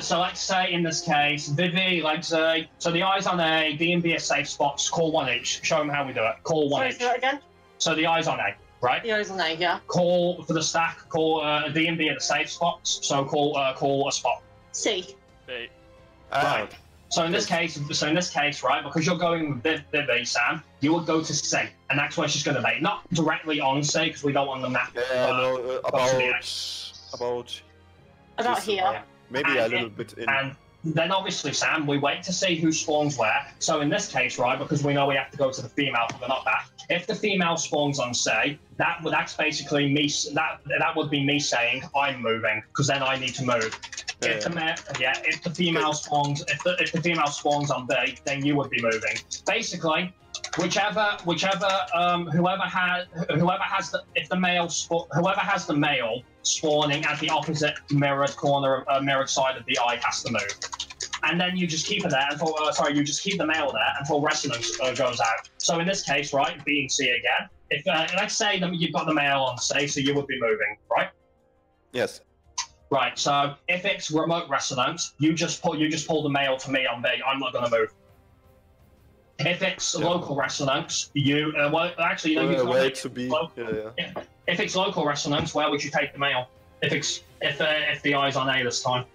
So let's say in this case, Vivi, legs A, so the eye's on A, D and B are safe spots, call one each. Show them how we do it, call one each. Sorry, say that again? So the eye's on A. Right? The eye's on A, yeah. Call for the stack. Call D and B at the safe spots. So call a spot. C. B. Right. So in this case, right, because you're going with Vivi, Sam, you would go to C, and that's where she's going to be. Not directly on C, because we don't want the map. Yeah, about here. Maybe a little bit in. And then obviously, Sam, we wait to see who spawns where. So in this case, right, because we know we have to go to the female for the knockback. If the female spawns on C, that's basically me. That would be me saying I'm moving, because then I need to move. Yeah. If the female spawns on B, then you would be moving. Basically, whoever has the male spawning at the opposite mirrored side of the eye has to move, and then you just keep it there until you just keep the male there until resonance goes out. So in this case, right, being C again. If let's say that you've got the male on C, so you would be moving, right? Yes. Right. So if it's remote resonance, you just pull the male to me on B. I'm not going to move. If it's local resonance, you wait to be. Yeah. If it's local resonance, where would you take the male? If the eye's on A this time.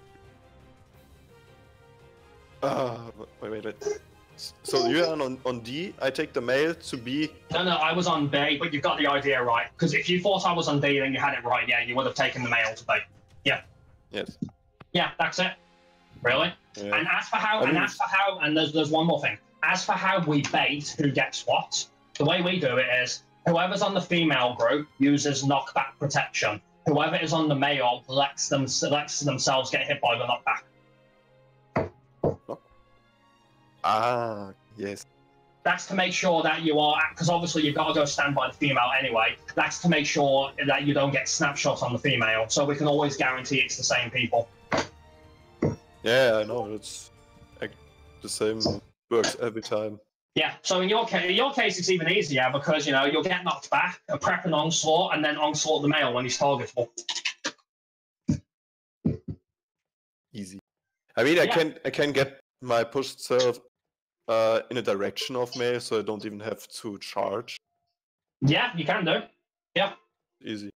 Wait. So you're on D. I take the male to B. No, I was on B, but you've got the idea right. Because if you thought I was on D, then you had it right. Yeah, you would have taken the male to B. Yeah. Yes. Yeah, that's it. Really. Yeah. And as for how, and there's one more thing. As for how we bait who gets what, the way we do it is whoever's on the female group uses knockback protection. Whoever is on the male lets themselves get hit by the knockback. Ah, yes. That's to make sure that you are, because obviously you've got to go stand by the female anyway. That's to make sure that you don't get snapshots on the female, so we can always guarantee it's the same people. Yeah, I know. It's the same. Works every time. Yeah. So in your case, it's even easier because you'll get knocked back, prep an onslaught, and then onslaught the male when he's targetable. Easy. I mean, I can get my push self in a direction of male, so I don't even have to charge. Yeah, you can do. Yeah. Easy.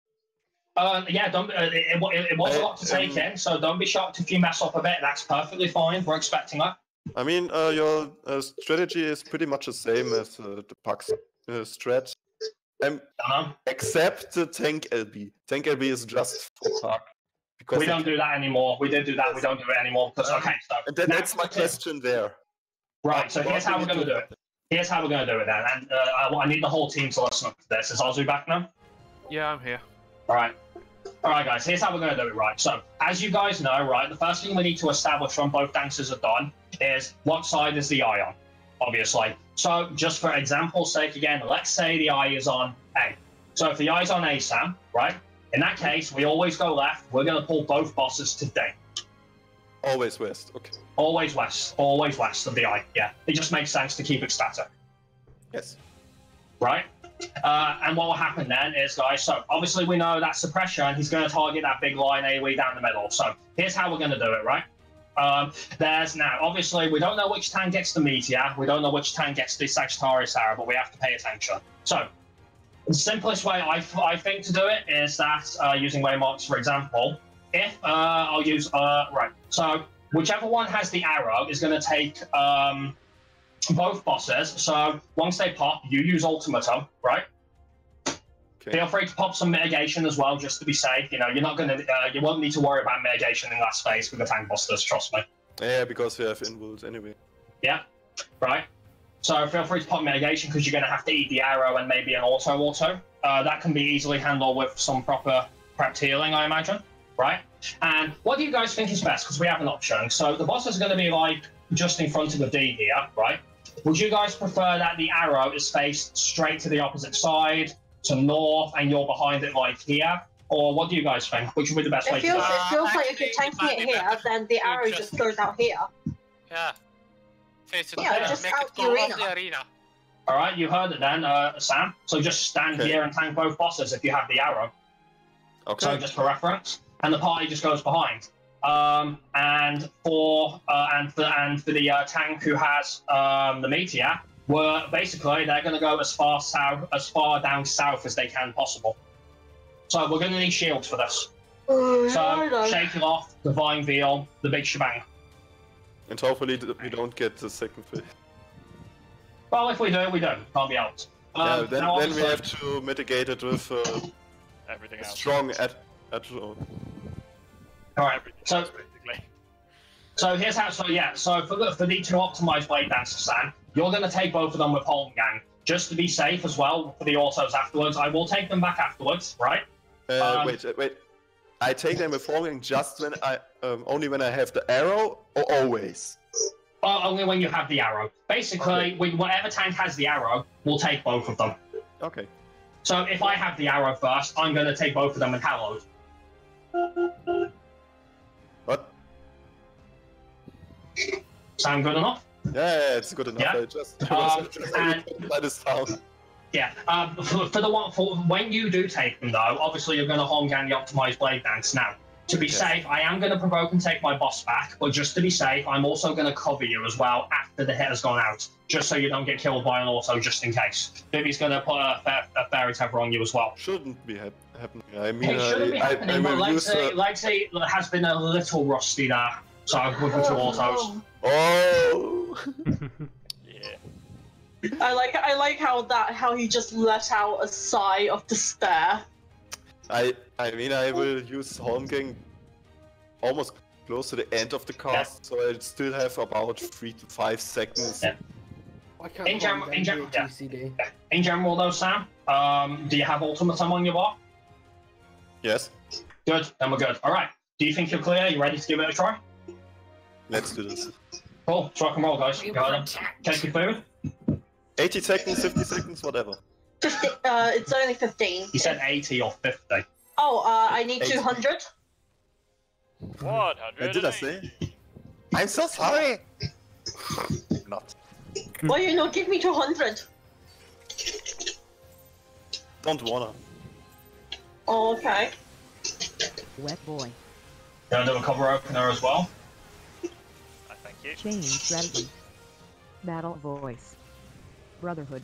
Yeah, don't. It was a lot to take in, so don't be shocked if you mess up a bit. That's perfectly fine. We're expecting that. I mean, your strategy is pretty much the same as the Puck's strat. Except the tank LB. Tank LB is just for Puck. We don't do that anymore. We did do that. We don't do it anymore because so that's my question there. Right. So here's how we're going to do it. Here's how we're going to do it then, and I need the whole team to listen up to this. Is Ozu back now? Yeah, I'm here. All right, guys. Here's how we're going to do it. Right. So as you guys know, right, the first thing we need to establish when both dancers are done is what side is the eye on, obviously. So just for example's sake, again, let's say the eye is on A. So if the eye's on A, Sam, right? In that case, we always go left. We're going to pull both bosses to D. Always west. Okay. Always west of the eye. Yeah, it just makes sense to keep it static. Yes. Right. And what will happen then is, guys, so obviously we know that suppression, he's going to target that big line AoE down the middle. So here's how we're going to do it, right? There's now, obviously, we don't know which tank gets the Meteor. We don't know which tank gets the Sagittarius Arrow, but we have to pay attention. So the simplest way I think to do it is that using waymarks, for example, if I'll use, right. So whichever one has the arrow is going to take both bosses. So once they pop, you use Ultimatum, right? Okay. Feel free to pop some mitigation as well, just to be safe. You're not going to, you won't need to worry about mitigation in last phase with the tank busters, trust me. Yeah, because we have invulns anyway. Yeah, right. So feel free to pop mitigation because you're going to have to eat the arrow and maybe an auto. That can be easily handled with some proper prepped healing, I imagine, right? And what do you guys think is best? Because we have an option. So the bosses are going to be like just in front of the D here, right? Would you guys prefer that the arrow is faced straight to the opposite side, to north, and you're behind it like here? Or what do you guys think? Which would be the best way to do it? It feels like if you're tanking it here, then the arrow just goes out here. Yeah. Face it just make out it go the arena. All right, you heard it then, Sam. So just stand here and tank both bosses if you have the arrow. Okay. So just for reference, and the party just goes behind. And for the tank who has the Meteor, they're going to go as far down south as they can possible. So we're going to need shields for this. So Shake It Off, Divine Veil, the big shebang. And hopefully we don't get the second phase. Well, if we do, we do. Can't be out. Yeah, then we have to mitigate it with everything else. Strong Atron. Alright, so here's how, so for the two optimized blade dancers, Sam, you're going to take both of them with Holm Gang, just to be safe as well for the autos afterwards. I will take them back afterwards, right? Wait. I take them with Holm Gang just when only when I have the arrow, or always? Only when you have the arrow. Basically, whatever tank has the arrow, we'll take both of them. Okay. So if I have the arrow first, I'm going to take both of them with Hallowed. What? Sound good enough? Yeah, it's good enough. Yeah. I just by this town. Yeah. For when you do take them though, obviously you're going to home gang the optimized blade dance. Now, to be safe, I am going to provoke and take my boss back, but just to be safe, I'm also going to cover you as well after the hit has gone out, just so you don't get killed by an auto, just in case. Vivi's going to put a fairy tether on you as well. Shouldn't be happening. I mean, it shouldn't be happening, but Legacy has been a little rusty there, so with the two autos. Oh. Yeah. I like how he just let out a sigh of despair. I mean, I will use home gang almost close to the end of the cast, so I still have about 3 to 5 seconds. Yeah. In general, though, Sam, do you have ultimate on your bar? Yes. Good, then we're good. All right. Do you think you're clear? You ready to give it a try? Let's do this. Cool. So rock and roll, guys. Go ahead. Take your food. 80 seconds, 50 seconds, whatever. 50, it's only 15. You said 80 or 50. Oh, I need 200. 100. Did I say? I'm so sorry. Not. Why you not give me 200? Don't wanna. Oh, okay. Wet boy. Gonna do a cover opener as well. Thank you. Change strategy. Battle voice. Brotherhood.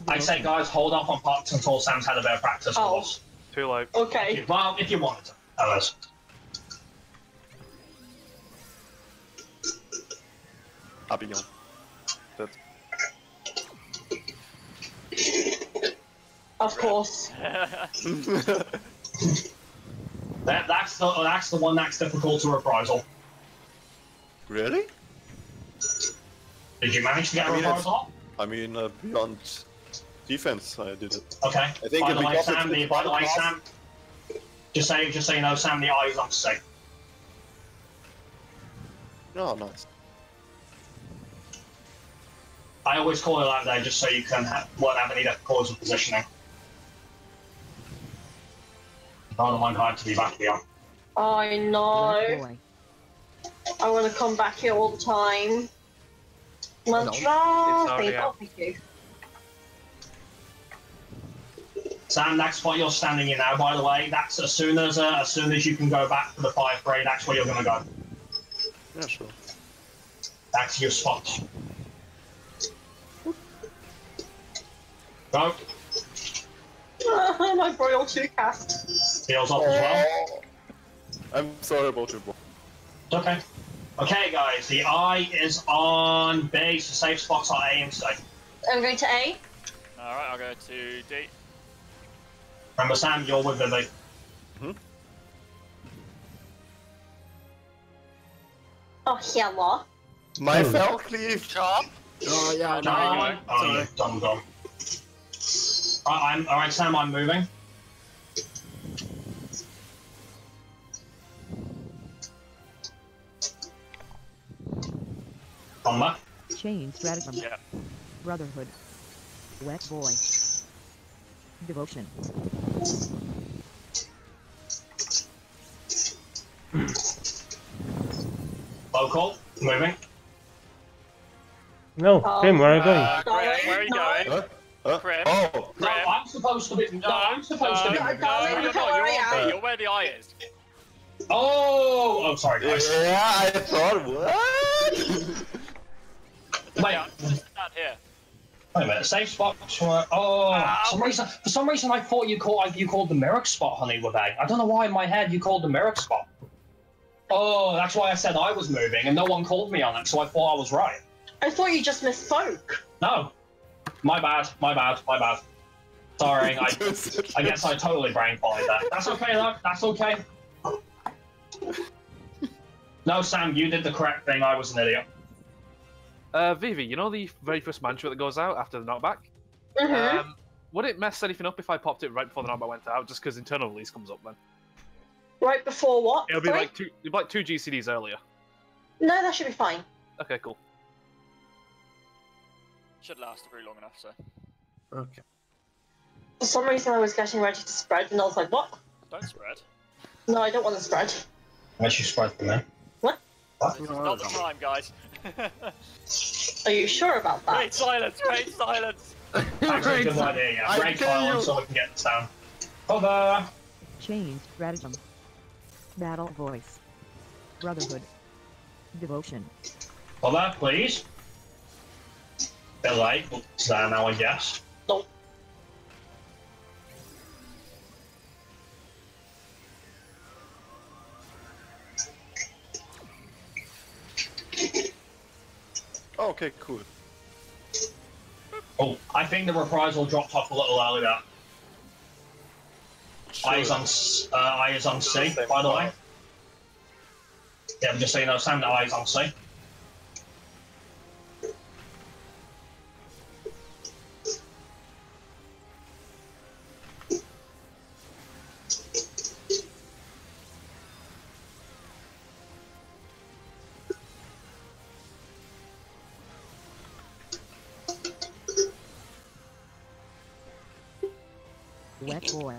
I'd say, guys, hold off on pots until Sam's had a bit of practice with us. Too late. Okay. Well, if you wanted to. That is. I'll be gone. Of course. That's the one that's difficult to reprisal. Really? Did you manage to get a reprisal? I mean, beyond defense, I did it. Okay. I think by the way, Sam, just so you know, Sam, the eye is on safe. Oh, nice. I always call it like that just so you won't have any difficulties with positioning. I don't mind hard to be back here. I know. I want to come back here all the time. Thank you. Sam, that's what you're standing in now, by the way. That's as soon as you can go back to the fire parade, that's where you're gonna go. Yeah, sure. That's your spot. Go. My Royal 2 cast. Heals up as well. I'm sorry about your boy. It's okay. Okay, guys, the eye is on B, so safe spots are A and C. I'm going to A. Alright, I'll go to D. Remember, Sam, you're with Vivi. Oh, hello. My fell cleave. Chop. Oh, yeah, no. Oh, you dumb. Alright, Sam, I'm moving. Combat. Chain strategy. Yeah. Brotherhood. Wet boy. Devotion. Local. Moving. No, Tim, where are you going? Where are you going? Prim. Oh! No, I'm supposed to be. I'm supposed to be. You're where the eye is. Oh, sorry, guys. Yeah, I thought, what? Wait. Just stand here. Wait a minute. Safe spot. For some reason, I thought you called the Merrick spot, honey, with A. I don't know why in my head you called the Merrick spot. Oh, that's why I said I was moving, and no one called me on it, so I thought I was right. I thought you just misspoke. No. My bad. Sorry, I guess I totally brain followed that. That's okay, though. That's okay. No, Sam, you did the correct thing. I was an idiot. Vivi, you know the very first mantra that goes out after the knockback? Mm-hmm. Would it mess anything up if I popped it right before the knockback went out, just because internal release comes up then? Right before what? It'll be like two GCDs earlier. No, that should be fine. Okay, cool. Should last very long enough, so. Okay. For some reason, I was getting ready to spread, and I was like, what? Don't spread. No, I don't want to spread. Unless you spread for me. What? This is not the time, guys. Are you sure about that? Great silence, great silence! Actually, good idea, yeah. Break silence so we can get this down. Cover! Change stratagem. Battle voice. Brotherhood. Devotion. Cover, please. Bit late, but it's there now, I guess. Nope. Okay, cool. Oh, I think the reprisal dropped off a little earlier. Sure. I is on C, by the way. Yeah, just so you know, Sam, I is on C. Wet boy.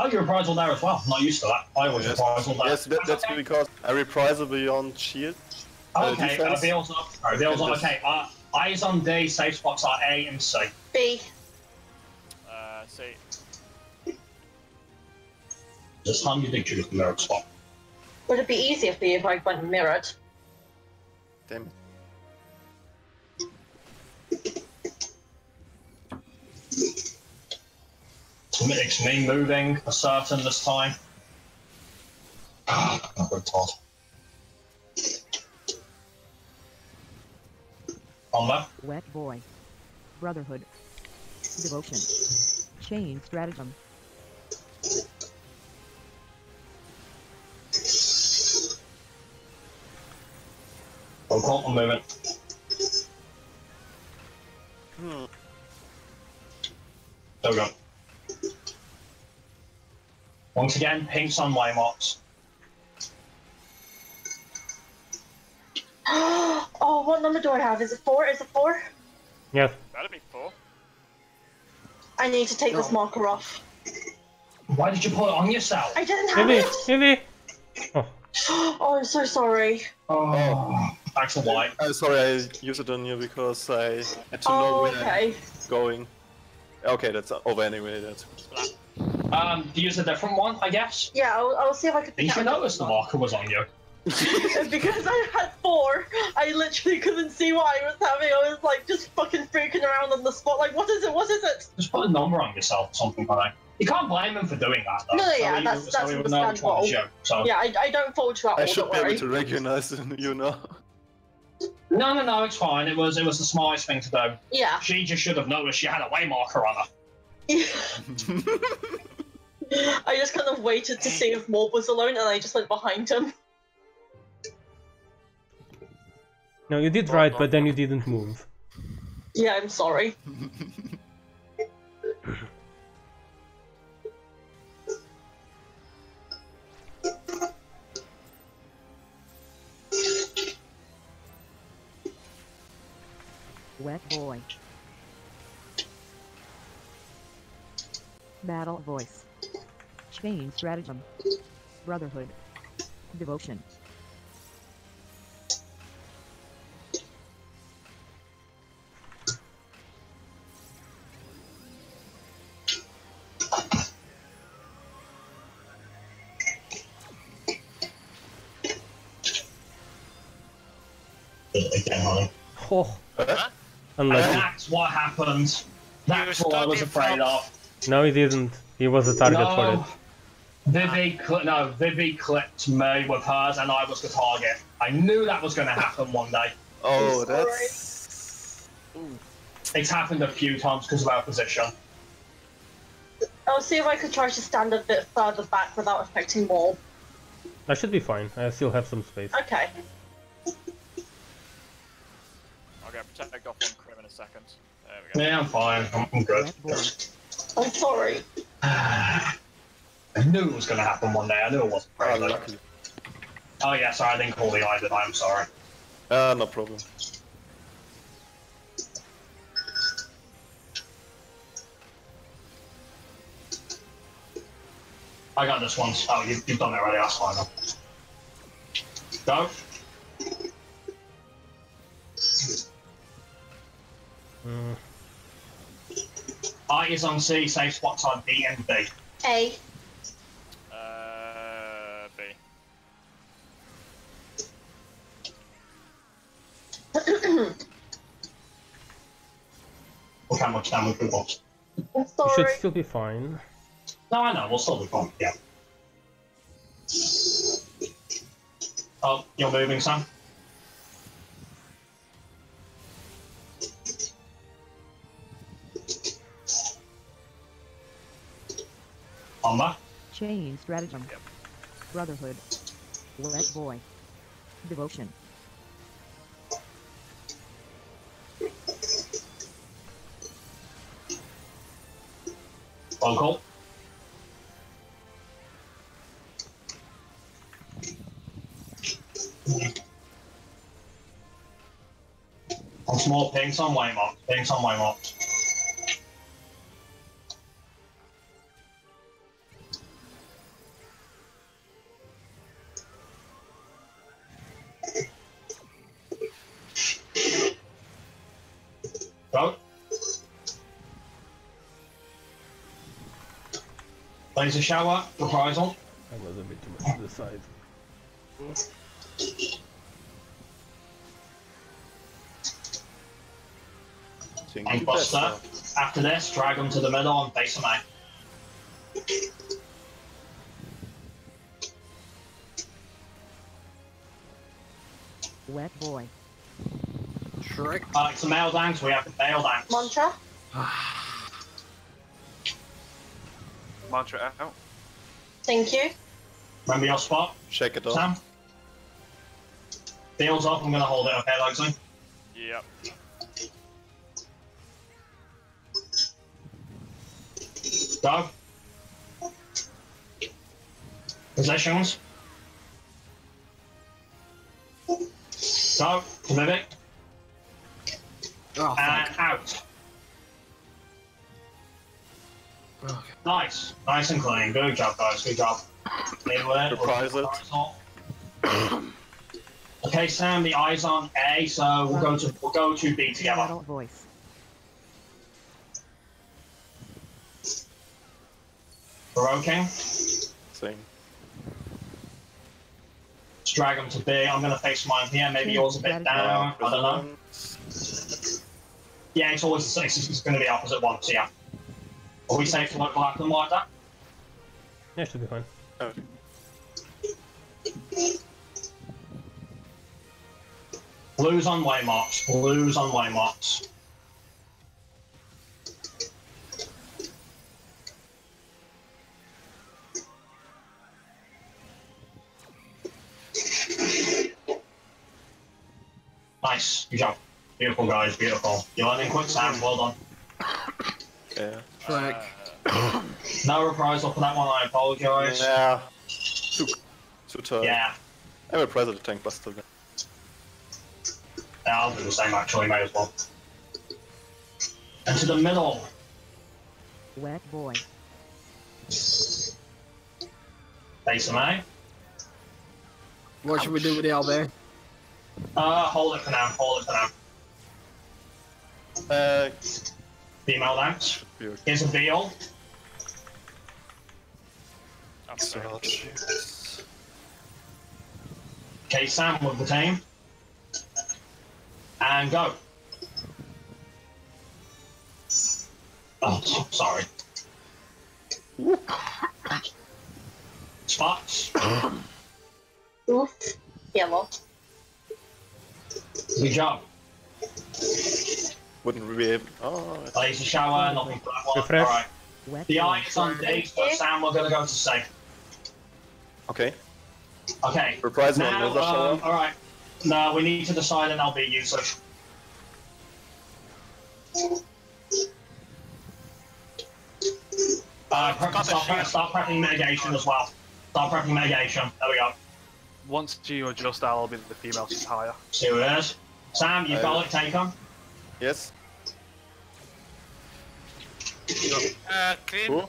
Oh, you're reprisal there as well. Not used to that. I was reprisal there. Yes, that's okay. because I reprisal beyond shield. Okay, reveals up. Reveals up. Okay, eyes on D, safe spots are A and C. B. C. Just hand you the mirrored spot. Would it be easier for you if I went mirrored? Damn it. It's me moving for certain this time. Ah, good Todd. Combo. Wet boy. Brotherhood. Devotion. Chain stratagem. Don't call the movement. There we go. Once again, pinks on my marks. Oh, what number do I have? Is it 4? Is it 4? Yes. That'd be 4. I need to take this marker off. Why did you put it on yourself? I didn't have it! Ivy! Oh. Oh, I'm so sorry. Oh, thanks a lot. I'm sorry, I used it on you because I had to know where I'm going. Okay, that's over anyway. That's. Do you use a different one, I guess? Yeah, I'll see if I can. Did you notice the marker was on you? Because I had 4, I literally couldn't see what I was having. I was like just fucking freaking around on the spot. Like, what is it? What is it? Just put a number on yourself or something like that. You can't blame him for doing that, though. No, yeah, that's understandable. So. Yeah, I don't fault you at all. I should be able to recognize you know. No, it's fine. It was the smartest thing to do. Yeah. She just should have noticed she had a way marker on her. I just kind of waited to see if Morb was alone, and I just went behind him. No, you did right, but then you didn't move. Yeah, I'm sorry. Wet boy. Battle voice. Chain stratagem. Brotherhood. Devotion. Again, honey. Oh. Huh? Unlucky. That's what happened. That's what I was afraid of. No, he didn't. He was a target for it. Vivi clipped me with hers, and I was the target. I knew that was going to happen one day. Oh, that's. It's happened a few times because of our position. I'll see if I could try to stand a bit further back without affecting wall. I should be fine. I still have some space. Okay. I'll get protect off on Crim in a second. There we go. Yeah, I'm fine. I'm good. I'm sorry. I knew it was going to happen one day. I knew it wasn't crazy. Oh yeah, sorry, I didn't call the eye, did I? I'm sorry. No problem. I got this one. Oh, you've done it already. That's fine. Go. I is on C. Safe spots on B and B. A. B. Look how much damage we've got. I'm You sorry. should still be fine. No, I know. We'll still be fine. Yeah. Oh, you're moving, Sam. Omba. Chain stratagem. Brotherhood. Let boy. Devotion. Local. On small pings on Waymont. Pings on Waymont. Go. Laser shower, reprisal. I was a bit too much to the side. And Buster. After this, drag them to the middle and face them out. Wet boy. Shrek. It's a male dance, we have the male dance. Mantra. Mantra out. Thank you. Remember your spot, Shake it off. Sam? Fields up, I'm gonna hold it, okay, Lexi? Yep. Go. Positions. Go. Mimic. Oh, And out. Okay. Nice. Nice and clean. Good job, guys. Good job. Reprise it. Okay, Sam, the eye's on A, so we'll go to B together. Adult voice. Provoking. Same. Let's drag them to B. I'm gonna face mine here. Maybe yours a bit down. I don't know. Yeah, it's always it's gonna be opposite once. Yeah. Are we safe to look like them like that? Yeah, should be fine. Okay. Blues on waymarks. Blues on waymarks. Nice. Good job. Beautiful, guys. Beautiful. You're learning quick, Sam. Well done. Yeah. Shrek. No reprisal for that one. I apologise. Yeah. Too tired. Yeah. I will reprise the tank buster then. Yeah, I'll do the same actually. May as well. And to the middle. Wet boy. Face them, eh? What should we do with the Albert? Hold it for now. Hold it for now. Female dance. Here's a veal. Okay, Sam with the team. And go. Oh, sorry. Spots. Oof. Yellow. Good job. Wouldn't be able. Oh. Laser shower, nothing for that one. Refresh. Alright. The eye is on D, but Sam, we're gonna go to C. Okay. Okay. Reprise now, on laser shower. alright. Now we need to decide an LB usage. Start prepping mitigation as well. Start prepping mitigation. There we go. Once you adjust, I'll be the female, she's higher. See who it is. Sam, you've got it, take on. Yes. Cream,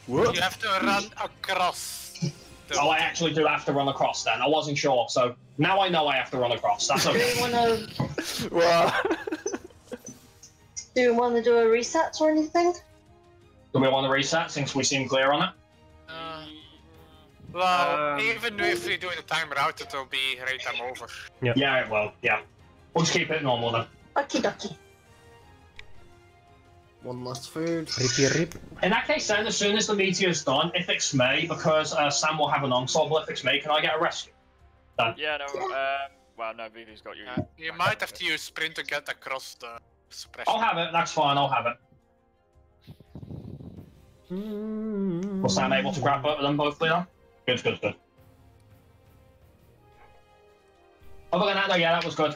you have to run across. Oh, I actually do have to run across then. I wasn't sure, so now I know I have to run across. That's okay. Do you wanna? Wow. Do you want to do a reset or anything? Do we want to reset since we seem clear on it? Well, even if we do the time route, it will be right time over. Yeah. Yeah, it will. Yeah. We'll just keep it normal then. Okie dokie. One last food. Rip. In that case, then, as soon as the meteor's done, if it's me, because Sam will have an onslaught, but if it's me, can I get a rescue? Done. Yeah, no, well, no, Vivi's got you. You might have to use sprint to get across the suppression. I'll have it, that's fine, I'll have it. Was Sam able to grab them both, Leon? Good. Other than that, though, yeah, that was good.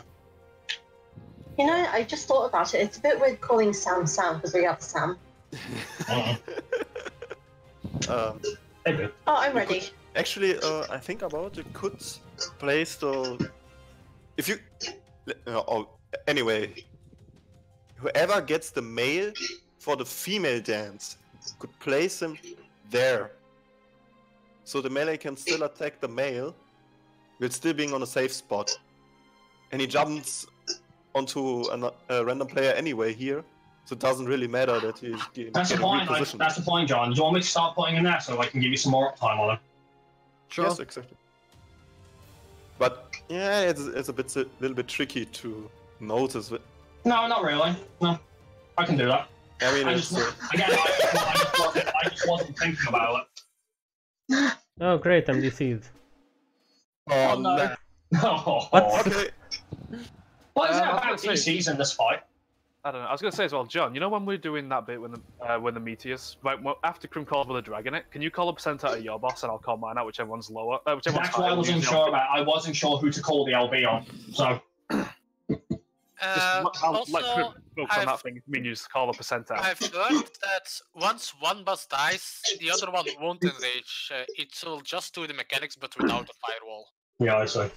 You know, I just thought about it. It's a bit weird calling Sam because we have Sam. Oh, I'm ready. Actually, I think about you could place the. If you. Anyway, whoever gets the male for the female dance could place him there. So the melee can still attack the male, with still being on a safe spot. And he jumps onto a random player anyway here, so it doesn't really matter that he's getting That's the point, that's the point, John. Do you want me to start putting in there so I can give you some more uptime on it? Sure. Yes, exactly. But yeah, it's a little bit tricky to notice it. No, not really. No, I can do that. I mean, I just wasn't thinking about it. Oh great, I'm deceived. Oh no. No. What? Okay. What is it about DCs in this fight? I don't know. I was gonna say as well, John. You know when we're doing that bit when the meteors, right? Well, after Krim calls with a dragon, can you call a percent out of your boss and I'll call mine out, whichever one's lower. That's what I wasn't sure about. I wasn't sure who to call the LB on. So. I'll let Krim focus on that thing. It means you just call a percent out. I've learned that once one boss dies, the other one won't enrage. It will just do the mechanics, but without a firewall. Yeah, I see.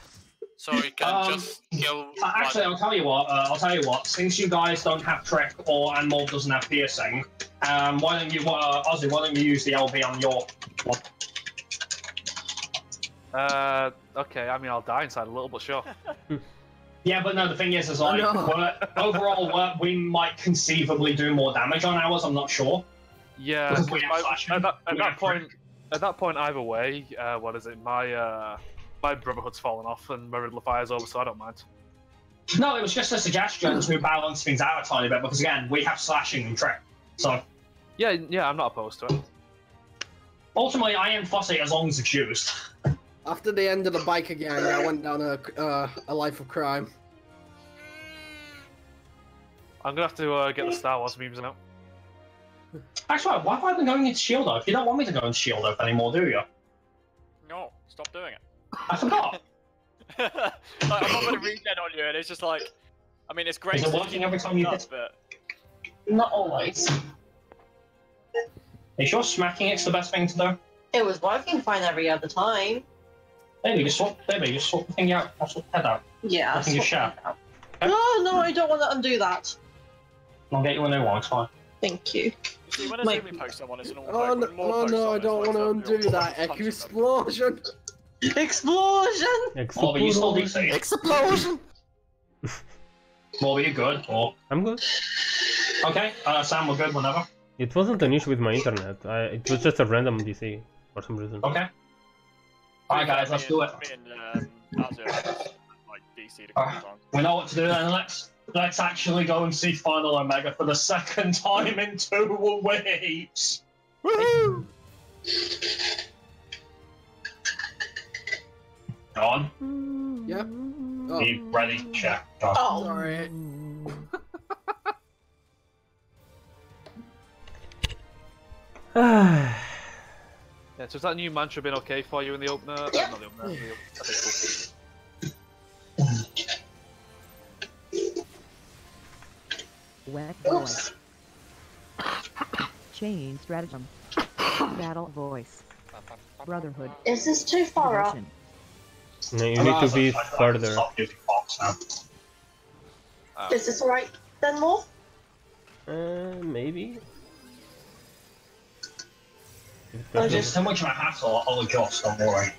So you can just kill. Actually, I'll tell you what. Since you guys don't have trick and Mold doesn't have piercing, why don't you, Ozzy? Why don't you use the LB on your one? Okay. I mean, I'll die inside a little, but sure. Yeah, but no. The thing is like overall, we might conceivably do more damage on ours. I'm not sure. Yeah. At that point, either way, what is it? My Brotherhood's fallen off and my Riddler Fire's over, so I don't mind. No, it was just a suggestion to balance things out a tiny bit, because again, we have slashing and trick, so... Yeah, I'm not opposed to it. Ultimately, I am fussy as long as it's used. After the end of the biker gang, I went down a life of crime. I'm gonna have to get the Star Wars memes out. Actually, why have I been going into Shield Oath? You don't want me to go into Shield Oath anymore, do you? No, stop doing it. I forgot. I'm not going to regen on you, and it's just like, I mean, it's great. Is it working every time you hit? But... Not always. Are you sure smacking it's the best thing to do? It was working fine every other time. Maybe just swap the thing out. I'll swap the head out. Yeah. I think you share. Okay. No, I don't want to undo that. I'll get you a new one. It's fine. Thank you. See, when I post someone, it's an Oh no, I don't want to undo that. Explosion! Explosion! Morby, you still DC? Explosion! Morby, you good? Or... I'm good. Okay, Sam, we're good whenever. It wasn't an issue with my internet. It was just a random DC for some reason. Okay. Alright guys, let's do it. We know what to do then, let's actually go and see Final Omega for the second time in 2 weeks! Woohoo! John? Yeah? Oh. Be ready, check. John. Oh, sorry. Yeah, so has that new mantra been okay for you in the opener? Yep. Not the opener, the okay, cool. Wet boy. Chain stratagem. Battle voice. Brotherhood. Is this too far up? Devotion. No, you need to be further. Stop using box now. Is this right then, more? Maybe. If there's so much of a hassle, I'll adjust, don't worry.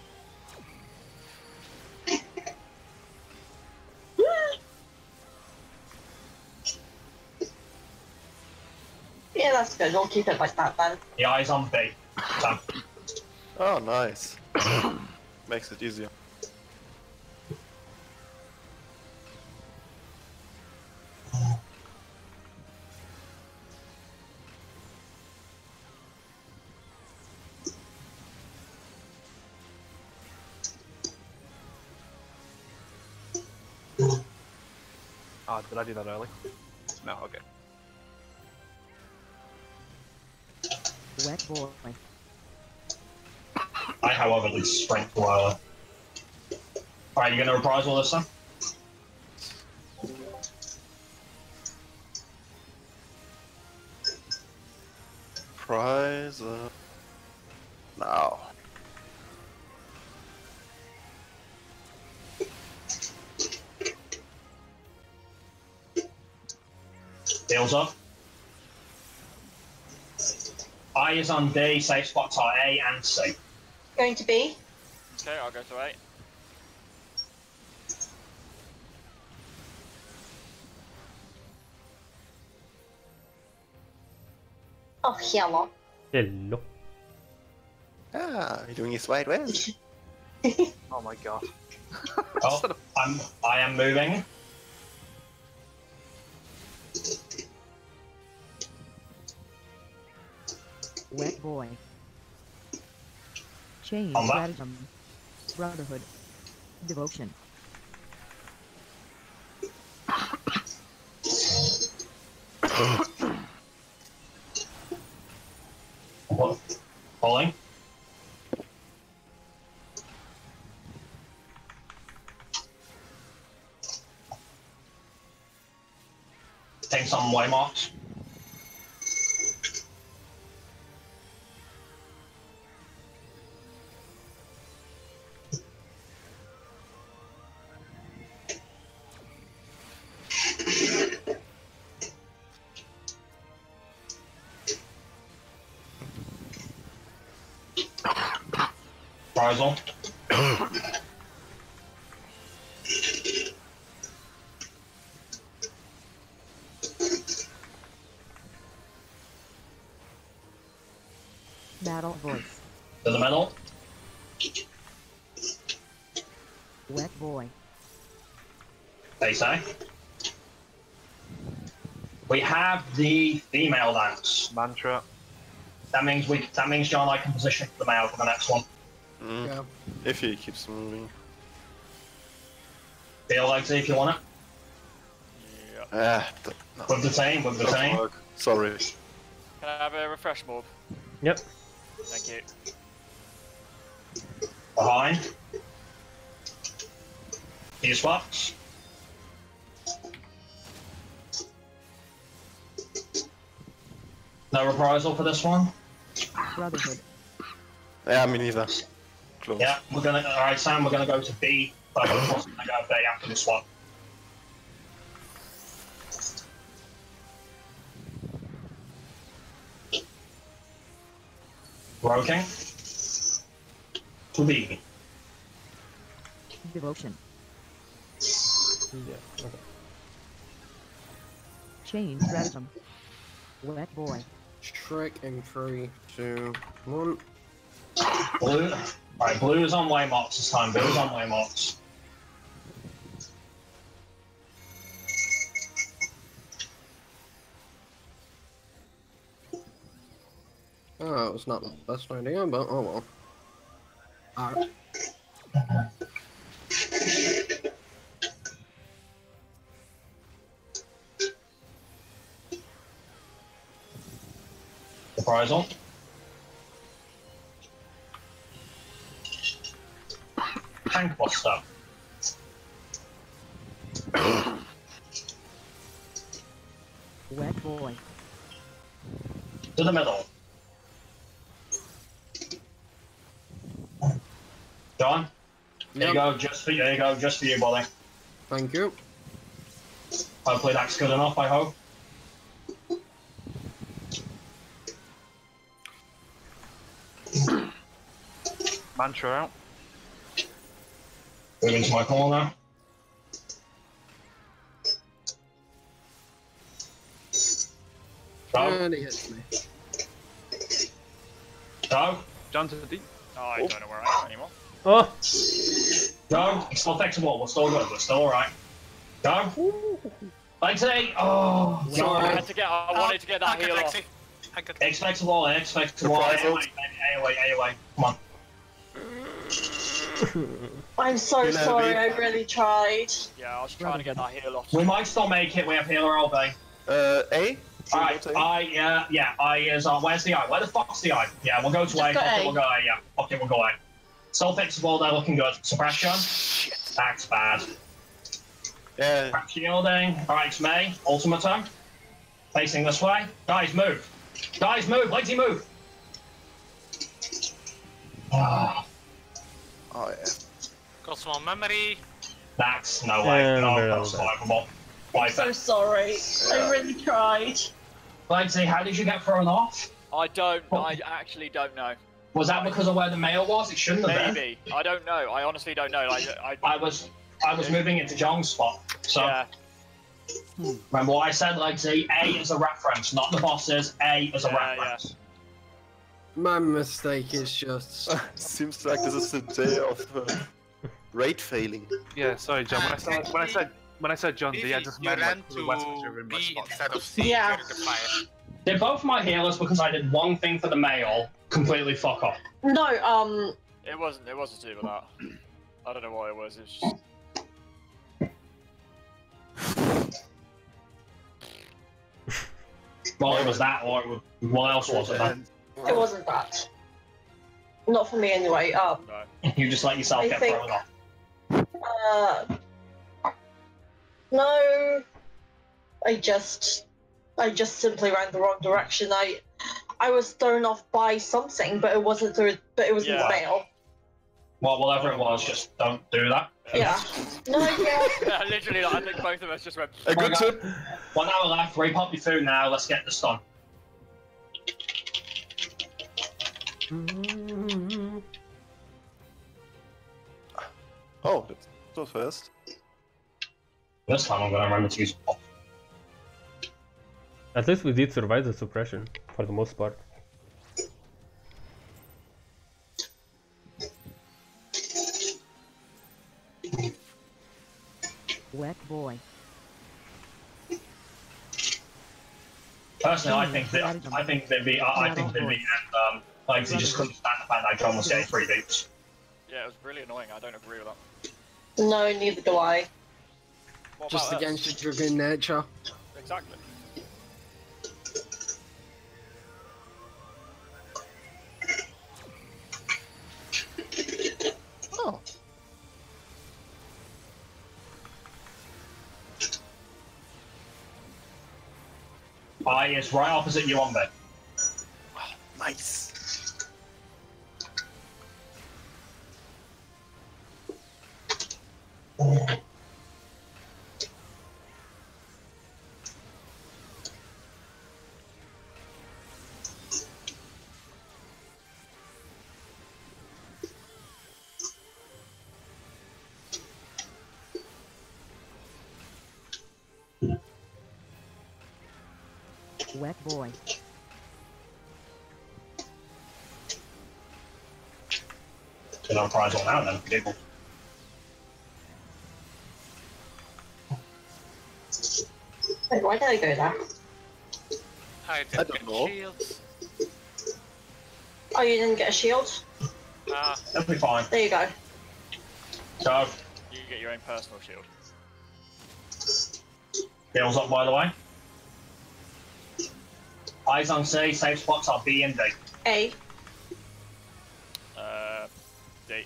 Yeah, that's good. We'll keep it like that then. The eyes on B. Sam. Oh, nice. Makes it easier. Oh, did I do that early? No, okay. Wet boy. I, however, did strength lower. Alright, you gonna reprise all this then? Prize. Now. Deals up. I is on D, safe spots are A and C. Going to be? Okay, I'll go to 8. Oh, hello. Hello. Ah, you're doing it right well. Oh my god. Oh, I am moving. Wet boy. Chain On that. stratagem. Brotherhood. Devotion. Pulling. Take some waymarks. Reprisal. Battle voice. To the middle. Wet boy. They say. We have the female dance. Mantra. That means John and I can position the male for the next one. Mm. Yeah. If he keeps moving. Feel like if you want it. Ah, no. With the team, with the Doesn't team. work. Sorry. Can I have a refresh mob? Yep. Thank you. Behind. These spots. No reprisal for this one. Brotherhood. Yeah, me neither. Close. Yeah, we're gonna. All right, Sam. We're gonna go to B, but we're also gonna go B after this one. Broken. To B. Devotion. Yeah. Okay. Chain stratagem. Wet boy. Trick in 3, 2, 1. Blue. Alright, blue is on waymarks this time. Blue is on waymarks. Oh, it's not the best idea, but oh well. Alright. Reprisal. tank buster. Wet boy. To the middle. John, there you go, just for you. There you go, just for you, buddy. Thank you. Hopefully that's good enough. I hope. Mantra out. Move into my corner. And he hits me. Go. John to the deep. Oh, I don't know where I am anymore. Oh! Go. It's still fixable. We're still good. We're still alright. Go. Lexi. Oh. Sorry. I wanted to get that heal off. Expectable. Expectable. AOA. Come on. I'm so sorry, I really tried. Yeah, I was trying to get that heal off. We might still make it. We have healer all day. A? Alright, I is where's the eye? Where the fuck's the eye? Yeah, we'll go to A. Just go A. We'll go A, yeah. Okay, we'll go A. Still fixable, they're looking good. Suppression. That's bad. Yeah. Crack shielding. Alright, it's May. Ultimatum. Facing this way. Guys, move. Guys, move. Lexi, move. Oh, yeah. Got small memory. That's no way. No, that's survivable. I'm so sorry. I really tried. Lexi, how did you get thrown off? I actually don't know. Was that because of where the mail was? It shouldn't have been. Maybe. I don't know. I honestly don't know. Like, I was moving into John's spot. So yeah. Remember what I said, Lexi? A is a reference, not the bosses. A is a reference. My mistake is just... Seems like this is the day of raid failing. Yeah, sorry, John. When I said John D, I just meant like to B instead of C Yeah. during the fire. They're both my healers because I did one thing for the male. Completely fuck off. No, It wasn't to do with that. I don't know what it was. It's just... Well, it was that, or what else was it then? it wasn't that. Not for me anyway. No. You just let yourself I get think- thrown off. No. I just simply ran the wrong direction. I was thrown off by something, but it wasn't the mail. Well, whatever it was, just don't do that. Yeah. No, yeah. Yeah, literally, like, I think both of us just went. A good tip. 1 hour left. Repop your food now. Let's get this done. Oh, that's so fast. This time I'm gonna remember to use pop. At least we did survive the suppression, for the most part. Wet boy. Personally, I think they'd be and like they just couldn't stand the fact that John was getting 3 beats. Yeah, it was really annoying. I don't agree with that. No, neither do I. What Just about against us? your driven nature. Exactly. Oh. I is right opposite you on there. Oh, nice. Wet boy. Turn on prize on now then, people. Wait, why did I go there? I don't know. Shields. Oh, you didn't get a shield? That'll be fine. There you go. So, You get your own personal shield. heals up by the way. Eyes on C, safe spots are B and D. A. D.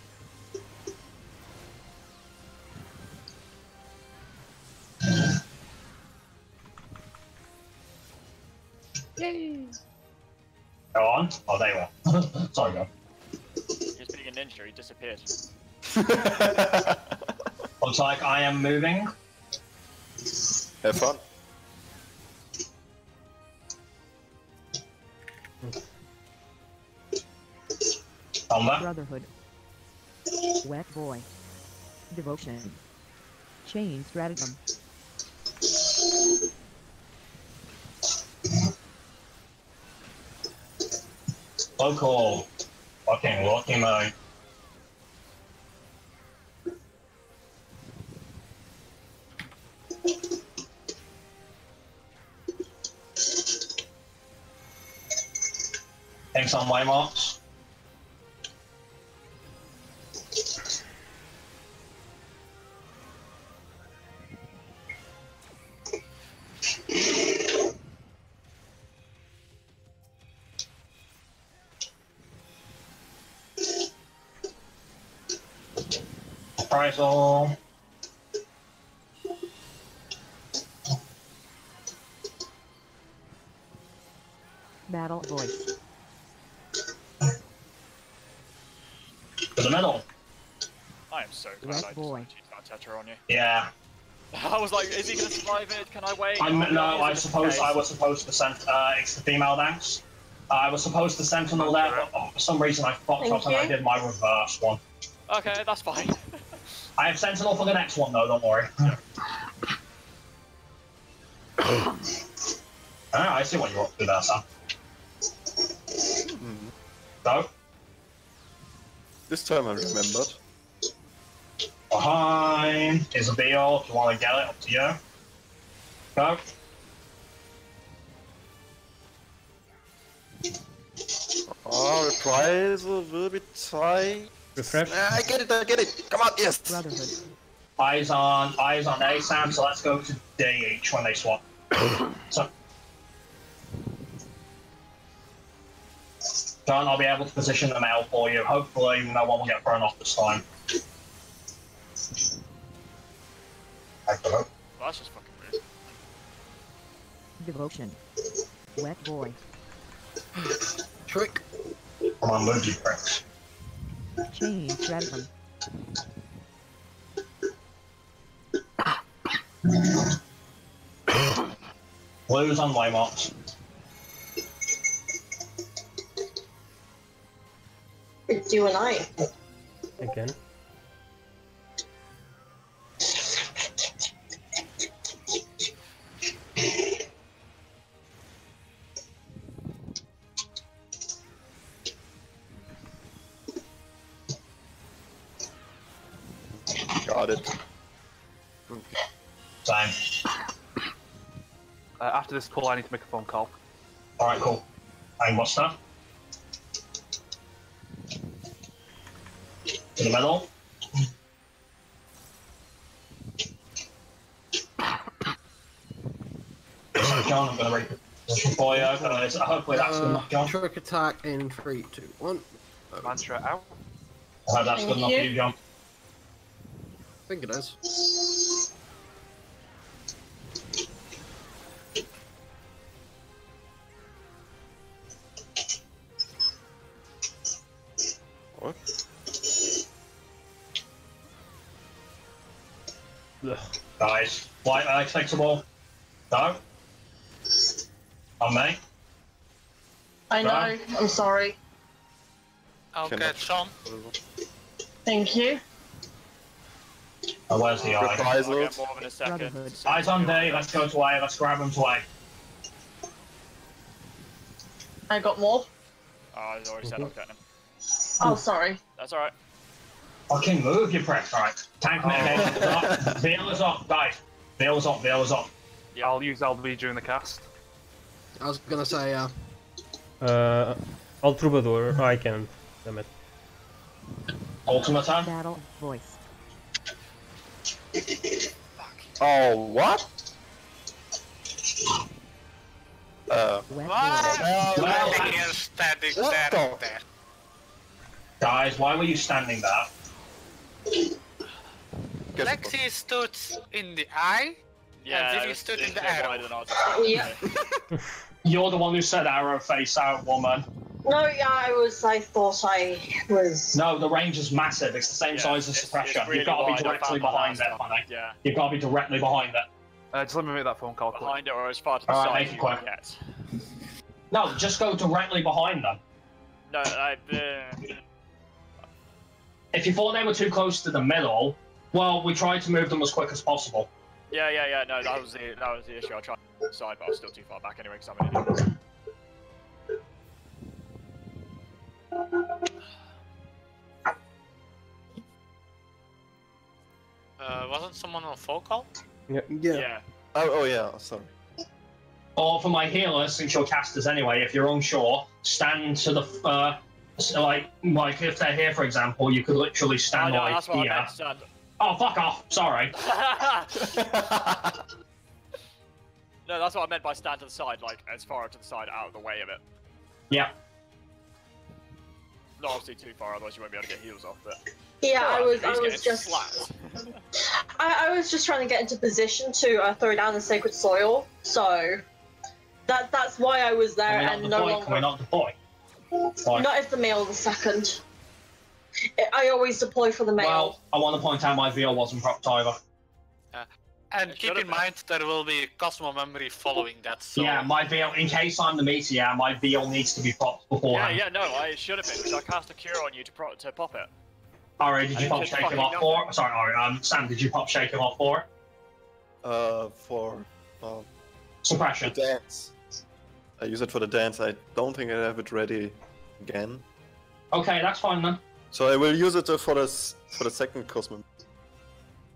Go on. Oh, there you are. Sorry, go. He's being a ninja, he disappeared. Looks like I am moving. Have fun. Brotherhood. Wet boy. Devotion. Chain stratagem. Local. Fucking lucky mode. Thanks on my marks. Appraisal. Battle voice. To the middle. I am so glad I boy. just Tetra on you. Yeah. I was like, is he gonna survive it? Can I wait? No, I was supposed to send. It's the female dance. I was supposed to sentinel there, but for some reason I fucked up and I did my reverse one. Okay, that's fine. I have sentinel for the next one though. Don't worry. I see what you're up to there, Sam. So. This time I remembered. Behind is a BO. If you want to get it, up to you. Go. Oh, reprisal will be tight. Refresh. I get it. Come on, yes. Brotherhood. Eyes on A, Sam. So let's go to D each when they swap. So. John, I'll be able to position the mail for you. Hopefully, no one will get thrown off this time. Well, that's just fucking weird. Devotion. Wet boy. Trick. Come on, move, you pricks. Chain stratagem. Blues on Waymarks. It's you and I. Again. Got it. Same. After this call, I need to make a phone call. Alright, cool. And what's that? To the middle. John, I'm going to reposition for you. Hopefully that's good enough, John. Trick attack in 3, 2, 1. Mantra out. I hope that's good enough for you, John. I think it is. What? Guys, white acceptable. Go. On me. I know. I'm sorry. Okay, Sean. Thank you. Oh, where's the eye? I'll get more in a second. Eyes on D. Let's go to A. Let's grab them to A. I got more. Oh, I already said I was getting him. Oh, sorry. That's alright. Fucking move, you prick. Alright. Tank mitigation is up. Veil is up, guys. Veil is up. Veil is up. Yeah, I'll use LB during the cast. I was gonna say, I'll troubadour. Oh, I can. Damn it. Ultimate time. Battle voice. Oh, what? Wet Well, standing what there. guys, why were you standing there? Lexi stood in the eye, Yeah, and Vivi stood in the arrow. Yeah. You're the one who said arrow face out, woman. No, yeah, I thought I was. No, the range is massive. It's the same size as suppression. really You've got to be wide. I directly found that behind last it, time. honey. Yeah. You've got to be directly behind it. Just let me make that phone call quick. Behind it or as far to the Alright, side make as it you quick. can get. No, just go directly behind them. No, If you thought they were too close to the middle, well, we tried to move them as quick as possible. Yeah. No, that was the issue. I tried to the side, but I was still too far back anyway because I'm an idiot. Wasn't someone on phone call? Yeah. Oh yeah, sorry. Or for my healers, since you're casters anyway, if you're unsure, stand to the like if they're here, for example, you could literally stand like that's what here. I meant, stand. Oh, fuck off! Sorry. No, that's what I meant by stand to the side, like as far to the side, out of the way of it. Yeah. Not obviously too far, otherwise you won't be able to get heals off. But Yeah, I was just. slapped. I was just trying to get into position to throw down the sacred soil, so that's why I was there and no longer. Can we not deploy? Fine. Not if the male the second. I always deploy for the male. Well, I want to point out my VL wasn't propped either. And keep in mind there will be Cosmo memory following that. So... Yeah, my VL, in case I'm the meteor, my VL needs to be propped beforehand. Yeah, no, I should have been, because I cast a cure on you to pop it. Alright, did you pop Shake Him Off for? Sorry, Sam, did you pop Shake Him Off for? For suppression. The dance. I use it for the dance. I don't think I have it ready again. Okay, that's fine then. So I will use it for the second Cosmo.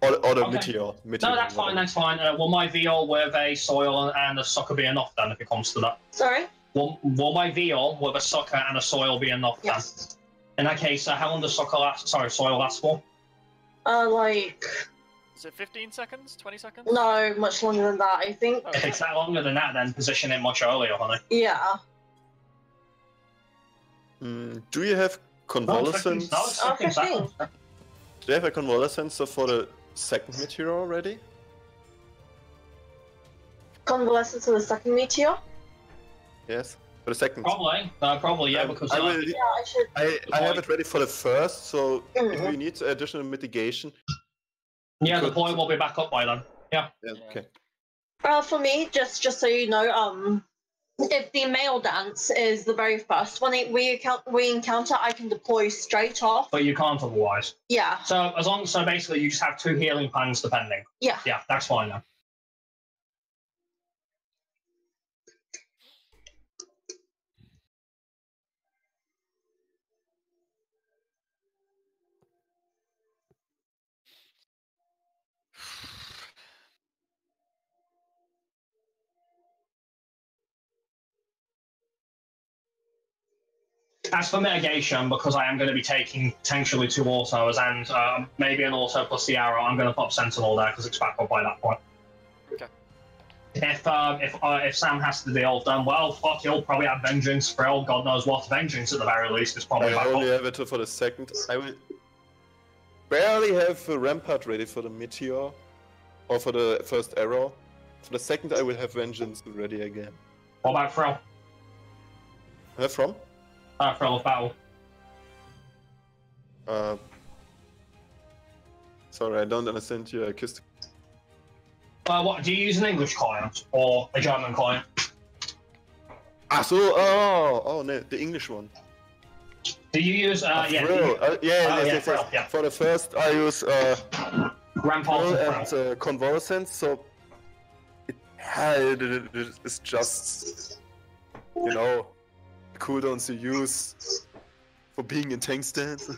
Or the meteor. No, that's fine, that's fine. Will my VL with a soil and a sucker be enough then, if it comes to that? Sorry? Will my VL with a sucker and a soil be enough then? In that case, how long does soil last for? Like... Is it 15 seconds? 20 seconds? No, much longer than that, I think. If it's that longer than that, then position it much earlier, honey. Yeah. Do you have convalescence? Oh, 15. Do you have a convalescence for the second meteor already? Convalescence of the second meteor? Yes, for the second. Probably, yeah, because I should. I have it ready for the first, so if we need additional mitigation. Yeah, the point will be back up by then. Yeah. Okay. For me, just so you know, if the male dance is the very first one we encounter, I can deploy straight off. But you can't otherwise. Yeah. So basically you just have 2 healing pangs depending. Yeah. Yeah, that's fine then. As for mitigation, because I am going to be taking potentially 2 autos and maybe an auto plus the arrow, I'm going to pop Sentinel there because it's back up by that point. Okay. If Sam has to deal with them, well, fuck, he'll probably have Vengeance, Frill, God knows what. Vengeance at the very least is probably back I only up. have it for the second. I will barely have a Rampart ready for the Meteor, or for the first arrow. For the second, I will have Vengeance ready again. What about Frill? From? Frill of Battle. Sorry, I don't understand your acoustic. What, do you use an English client or a German client? No, the English one. Do you use, yes. Frill, yeah. For the first, I use Rampart and Convalescence, so it's just, cooldowns you use for being in tank stance,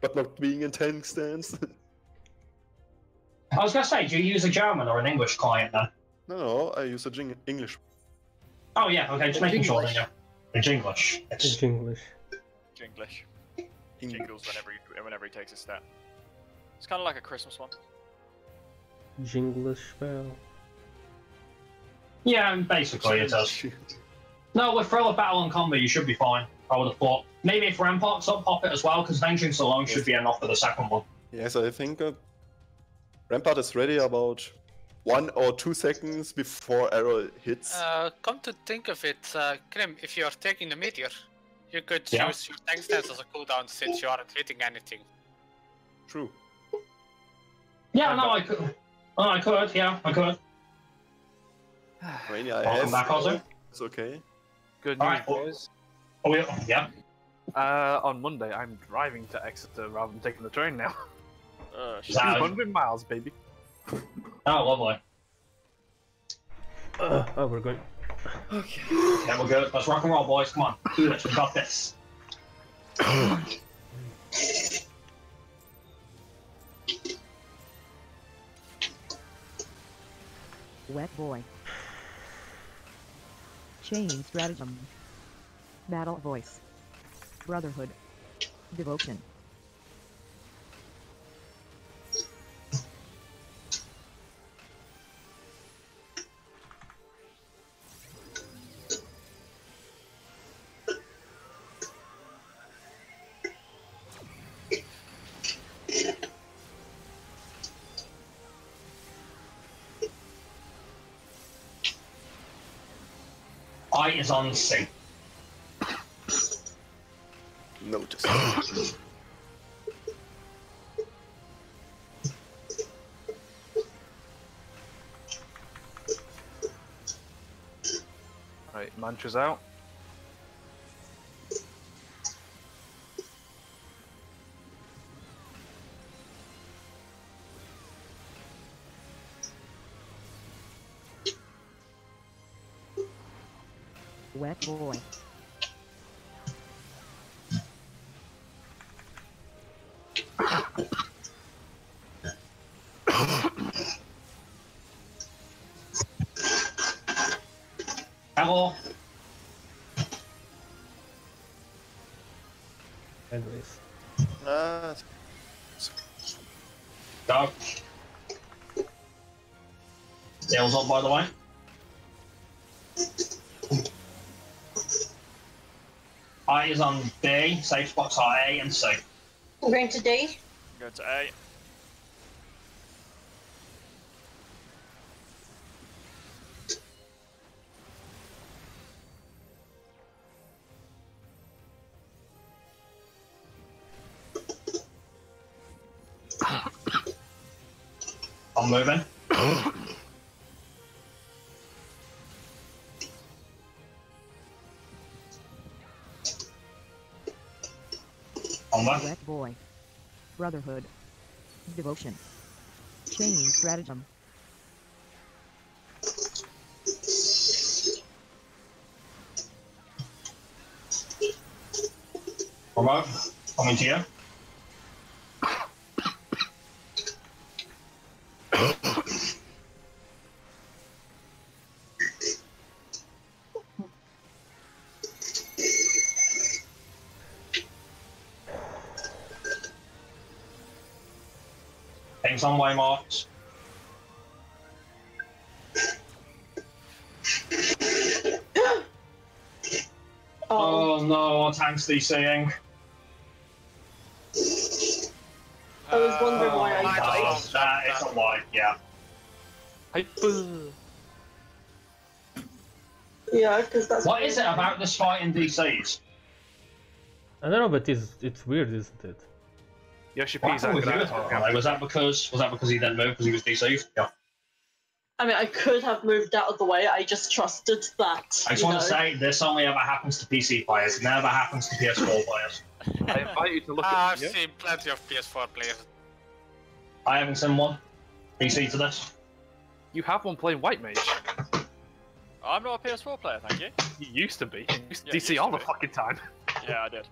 but not being in tank stance. I was going to say, do you use a German or an English client then? No, I use a English. Oh yeah, okay, just making sure then, yeah. It's English. It's English. Jingles whenever he takes a step. It's kind of like a Christmas one. Jinglish bell. Yeah, basically it does. No, with Frill of Battle and Combat, you should be fine, I would have thought. Maybe if Rampart's up, pop it as well, because Vengeance alone should be enough for the second one. Yes, I think Rampart is ready about 1 or 2 seconds before arrow hits. Come to think of it, Grim, if you are taking the meteor, You could choose your tank stance as a cooldown since you aren't hitting anything. True. Yeah, no, I could. Oh, I could. Yeah, I could. I mean, I Welcome back, Ozzy. It's okay. Good news, Alright, boys. Yeah. On Monday, I'm driving to Exeter rather than taking the train now. 200 miles, baby. Oh, lovely. Oh, we're going. Okay. Yeah, we're good. Let's rock and roll, boys. Come on. Do this. We got this. Wet boy. Chain stratagem. Battle voice. Brotherhood. Devotion. I is on sync. Notice. Right, mantras out. Wet boy. Hello. Anyways. Go. Sails up, by the way. I is on B, safe spots are A and C. I'm going to D. Go to A. I'm moving. Wet boy. Brotherhood. Devotion. Chain stratagem. Remote. Coming to you. Things on way marks. Oh no, our tank's DCing. I was wondering why I died. That is a lie, yeah. Yeah, because that's. What is it about this fight in DCs? I don't know, but it's weird, isn't it? Yoshi What P's happened with you? out. Was that because he didn't move because he was DC'd? Yeah. I mean, I could have moved out of the way. I just trusted that. I just want to say this only ever happens to PC players. It never happens to PS4 players. I invite you to look I've at seen plenty of PS4 players. I haven't seen one PC to this. You have one playing White Mage. I'm not a PS4 player, thank you. You used to be. You used to Yeah, DC used all to the be. fucking time. Yeah, I did.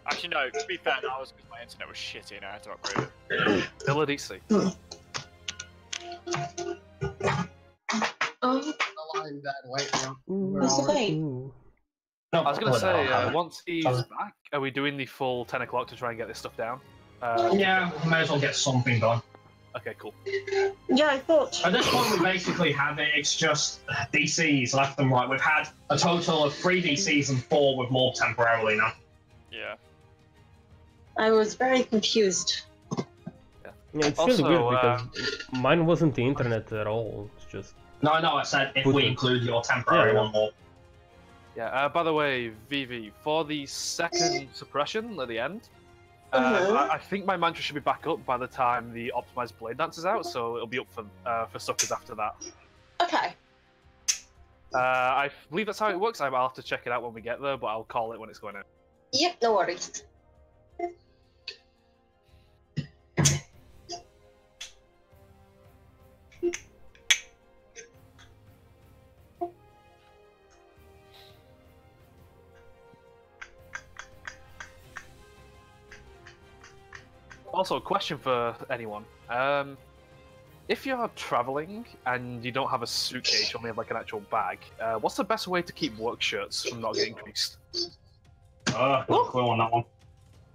Actually, no, to be fair, that was because my internet was shitty and I had to upgrade it. Still a DC. The line bad. Wait, no. What's the thing? Ooh. No, I was going to say, once he's Oh. back, are we doing the full 10 o'clock to try and get this stuff down? Yeah, we may as well get something done. Okay, cool. Yeah, I thought. At this point, we basically have it. It's just DCs left and right. We've had a total of 3 DCs and 4 with morph temporarily now. Yeah. I was very confused. Yeah, it's Also, really weird because mine wasn't the internet at all. It's just No, I said if Put we it. include your temporary Yeah. one more. Yeah, by the way, Vivi, for the second suppression at the end, I think my mantra should be back up by the time the optimized blade dance is out, so it'll be up for suckers after that. Okay. I believe that's how it works. I'll have to check it out when we get there, but I'll call it when it's going out. Yep, no worries. Also, a question for anyone. If you're traveling and you don't have a suitcase, you only have like an actual bag, what's the best way to keep work shirts from not getting creased? No clue on that one.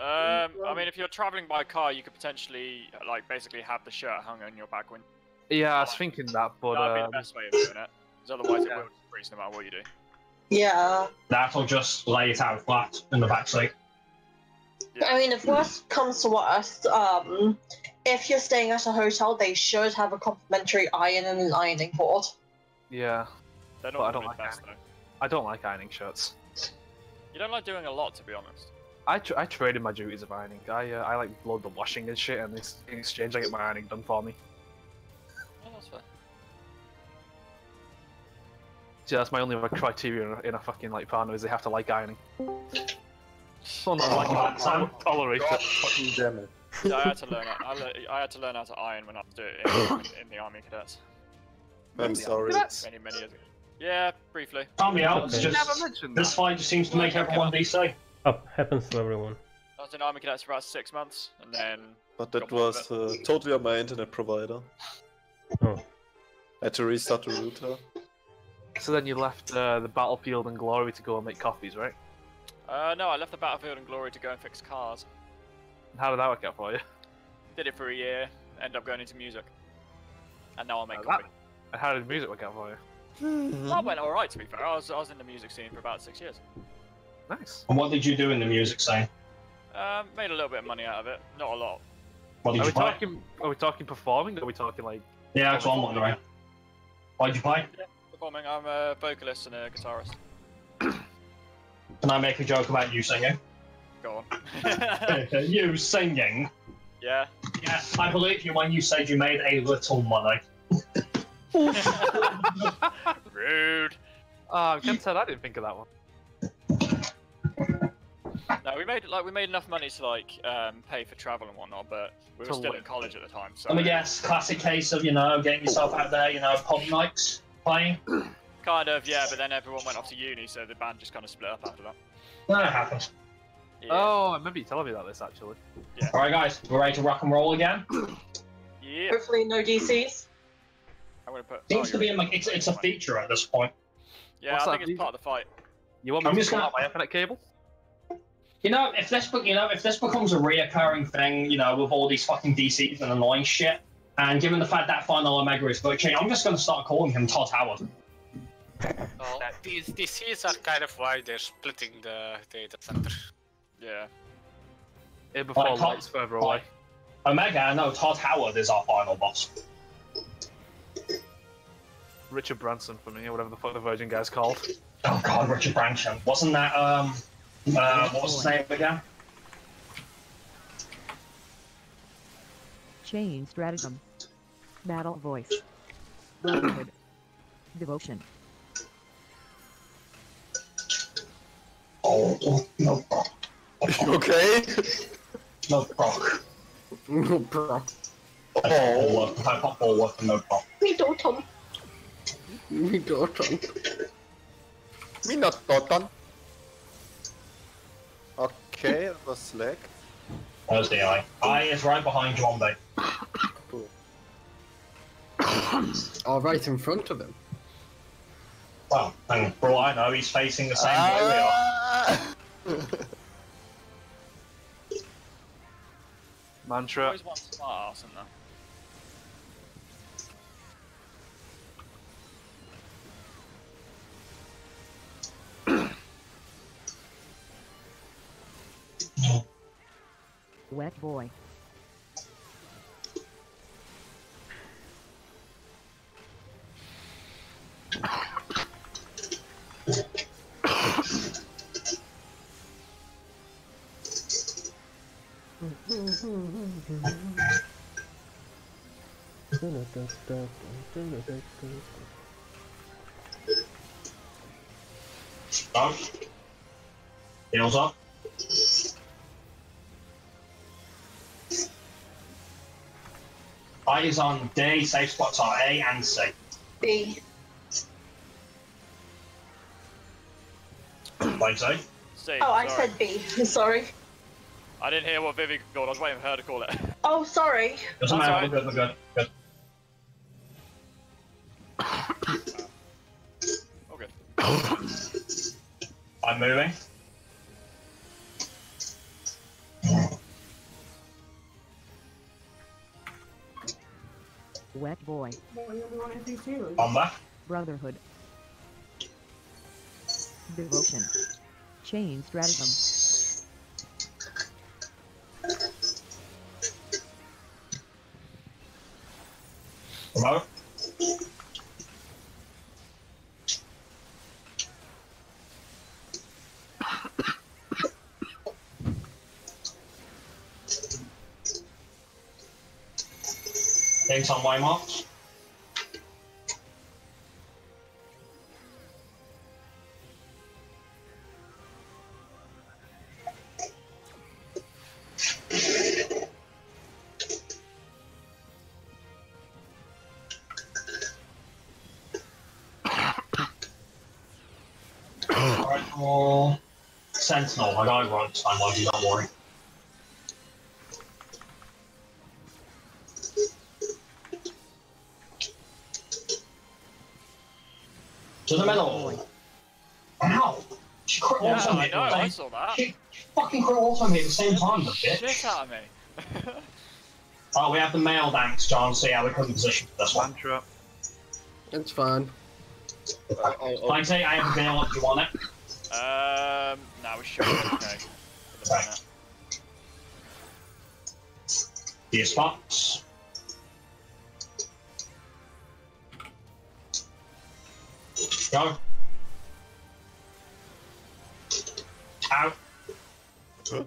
I mean, if you're traveling by car, you could potentially, like, basically have the shirt hung on your back window. Yeah, I was thinking that, but that'd be the best way of doing it. Because otherwise, it will freeze no matter what you do. Yeah. That'll just lay it out flat in the back seat. I mean, if worst comes to worst, if you're staying at a hotel, they should have a complimentary iron and an ironing board. Yeah. They're But I not don't the like best, though. I don't like ironing shirts. You don't like doing a lot, to be honest. I traded my duties of ironing. I like load the washing and shit, and in exchange I get my ironing done for me. Oh, that's fair. See, that's my only criteria in a fucking like partner is they have to like ironing. So not like it, tolerate it. Fucking damn it. Yeah, I had to learn. I had to learn how to iron when I was doing it in the army cadets. I'm sorry. Many years ago. Yeah, briefly. Tell me out. It's You just, never mentioned this that. fight just seems to make everyone DC. Oh, happens to everyone. I was in army cadets for about 6 months, and then. But that was totally on my internet provider. Oh. I had to restart the router. So then you left the battlefield and glory to go and make copies, right? No, I left the battlefield and glory to go and fix cars. How did that work out for you? Did it for a year, ended up going into music. And now I make coffee. And how did music work out for you? That went alright, to be fair. I was in the music scene for about 6 years. Nice. And what did you do in the music scene? Made a little bit of money out of it. Not a lot. What did you play? Are we talking performing, or are we talking like... Yeah, that's what I'm wondering. What did you play? Yeah, performing. I'm a vocalist and a guitarist. Can I make a joke about you singing? Go on. You singing? Yeah. Yeah, I believe you when you said you made a little money. Rude. I can't say I didn't think of that one. No, we made enough money to like pay for travel and whatnot, but we were still in college at the time. So. Let me guess, classic case of getting yourself out there, pub nights, playing. Kind of, yeah, but then everyone went off to uni, so the band just kind of split up after that. That happens. Yeah. Oh, I remember you telling me about this actually. Yeah. Alright guys, we're ready to rock and roll again? Yeah. Hopefully no DCs. I'm gonna put. Seems to be it's a feature at this point. Yeah, What's I think that, it's part of the fight. You want me to pull out my Ethernet cable? If this becomes a reoccurring thing, with all these fucking DCs and annoying shit, and given the fact that Final Omega is glitching, I'm just gonna start calling him Todd Howard. Well, these DCs are kind of why they're splitting the data center. Yeah. Before lights further away. Omega, no, Todd Howard is our final boss. Richard Branson for me, or whatever the fuck the Virgin guy's called. Oh god, Richard Branson. Wasn't that, what was his name again? Chain stratagem. Battle voice. Brotherhood. Devotion. Oh, no Brock. Okay? No Brock. No, bro. Oh, I pop forward and no Brock. Me Doton. Me Doton. Me not Doton. Okay, that was slick. There's the eye. Eye is right behind Jombe. Cool. Oh, right in front of him. Well, and for all I know, he's facing the same way we are. Mantra. Always one smart ass in there. Wet boy. Go. Heals up. Eyes on D, safe spots are A and C. B. Wait, C? C. Oh, I sorry. said B. Sorry. I didn't hear what Vivi called. I was waiting for her to call it. Oh, sorry. Doesn't That's matter, right. we're good. Okay. I'm moving. Wet boy. Bomber. Brotherhood. Devotion. Chain stratagem. Remote. Things on way marks. Alright, well, Sentinel, I got it wrong this time, Logie, don't worry. To the middle. Ow! She crit Yeah, also I hit know, me. I saw that. She fucking crit also me at the same time, the bitch. Shit out of me. Oh, we have the male dance, John, see how we come in position for this one. Trap. It's fine. Like I say, I have a bail if you want it. No, we should be okay. For the minute. Your spots. Go. Out. Huh?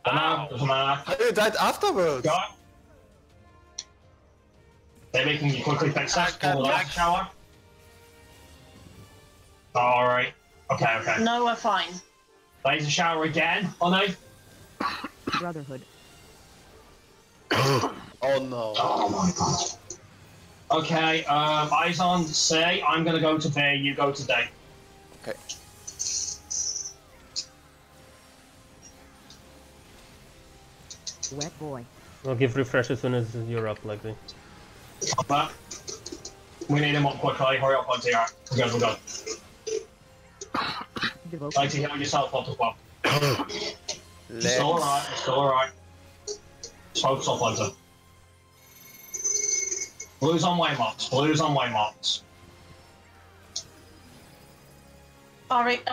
No, doesn't matter. You died afterwards. Go. Maybe can you quickly fix that? Pull the last shower. Alright. Okay. No, we're fine. Laser shower again. Oh no. Brotherhood. Oh no. Oh my god. Okay, eyes on C. I'm gonna go to B, you go to D. Okay. Wet boy. I'll give refresh as soon as you're up, likely. But we need him up quickly. Hurry up, Bugsy. Alright, we're good. Devotion. Like to heal yourself up as well. It's Legs. still alright. Focus up, Bugsy. Blues on way marks. Alright,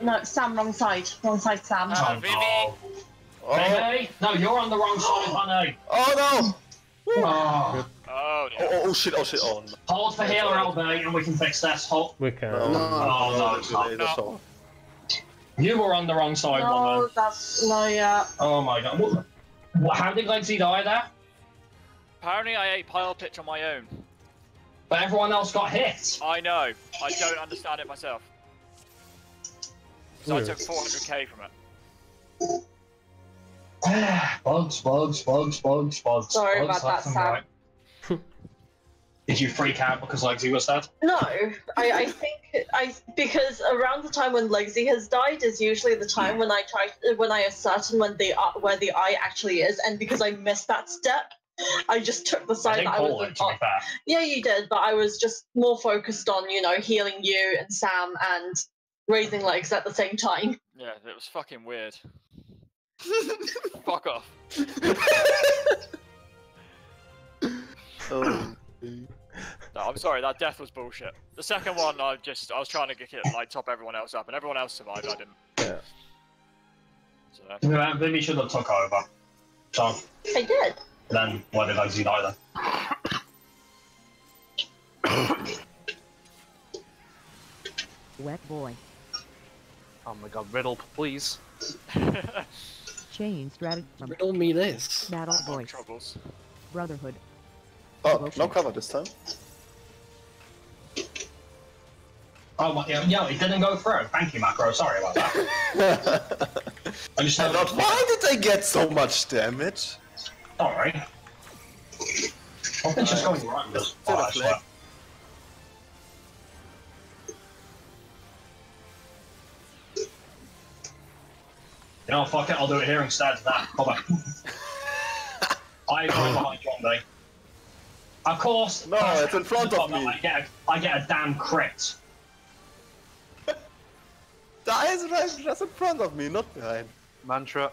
no, Sam, wrong side. Wrong side, Sam. Vivi. Oh. Oh. No, you're on the wrong side, honey. Oh no. Oh. Oh, dear. Oh shit. Oh no. Hold for healer LB and we can fix this. Hold. We can. No, it's not. No. You were on the wrong side, No, woman. that's no, yeah. Oh my god. How did Legsy die there? Apparently I ate pile pitch on my own. But everyone else got hit. I know. I don't understand it myself. So Weird. I took 400k from it. Bugs. Sorry Bugs, about that, left and Sam. right. Did you freak out because Legsy was dead? No, I think because around the time when Legsy has died is usually the time when I ascertain where the eye actually is, and because I missed that step, I just took the I side didn't that I call was it, to be fair. Yeah, you did, but I was just more focused on, healing you and Sam and raising legs at the same time. Yeah, it was fucking weird. Fuck off. Oh. No, I'm sorry, that death was bullshit. The second one, I was trying to get it, top everyone else up, and everyone else survived, I didn't. Yeah. So. Maybe should have took over. So, I did. then why did Legsy die then? Wet boy. Oh my god, riddle, please. Chain strategy. Riddle me this. Battle voice. Troubles. Brotherhood. Oh, Devotion. no cover this time. Oh, yeah, it didn't go through. Thank you, Macro. Sorry about that. I just thought, why did I get so much damage? Sorry. Something's just going right with this. Oh, I swear. You know, fuck it, I'll do it here instead. Nah, cover. I go behind John Day. Of course. No, it's in front of me. I get a damn crit. That is right, just in front of me, not behind. Mantra.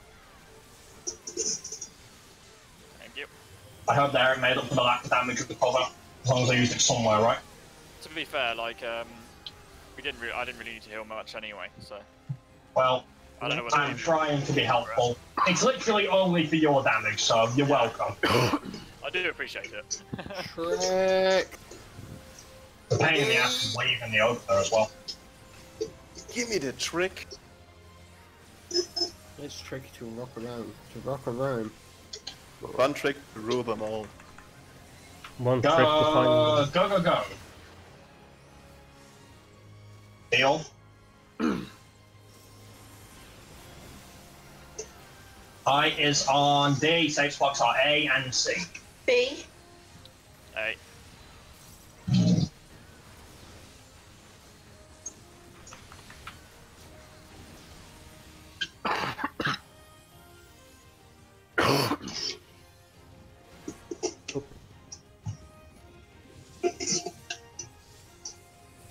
Thank you. I hope they made up for the lack of damage of the cover, as long as I used it somewhere, right? To be fair, like I didn't really need to heal much anyway, so. Well, I don't know what I'm trying to be helpful. It's literally only for your damage, so you're welcome. I do appreciate it. Trick. The pain in the ass is leaving the opener as well. Give me the trick. It's tricky to rock around. One trick to rule them all. One trick to find. Go. Deal. I is on D. Safe spots are A and C. B. A.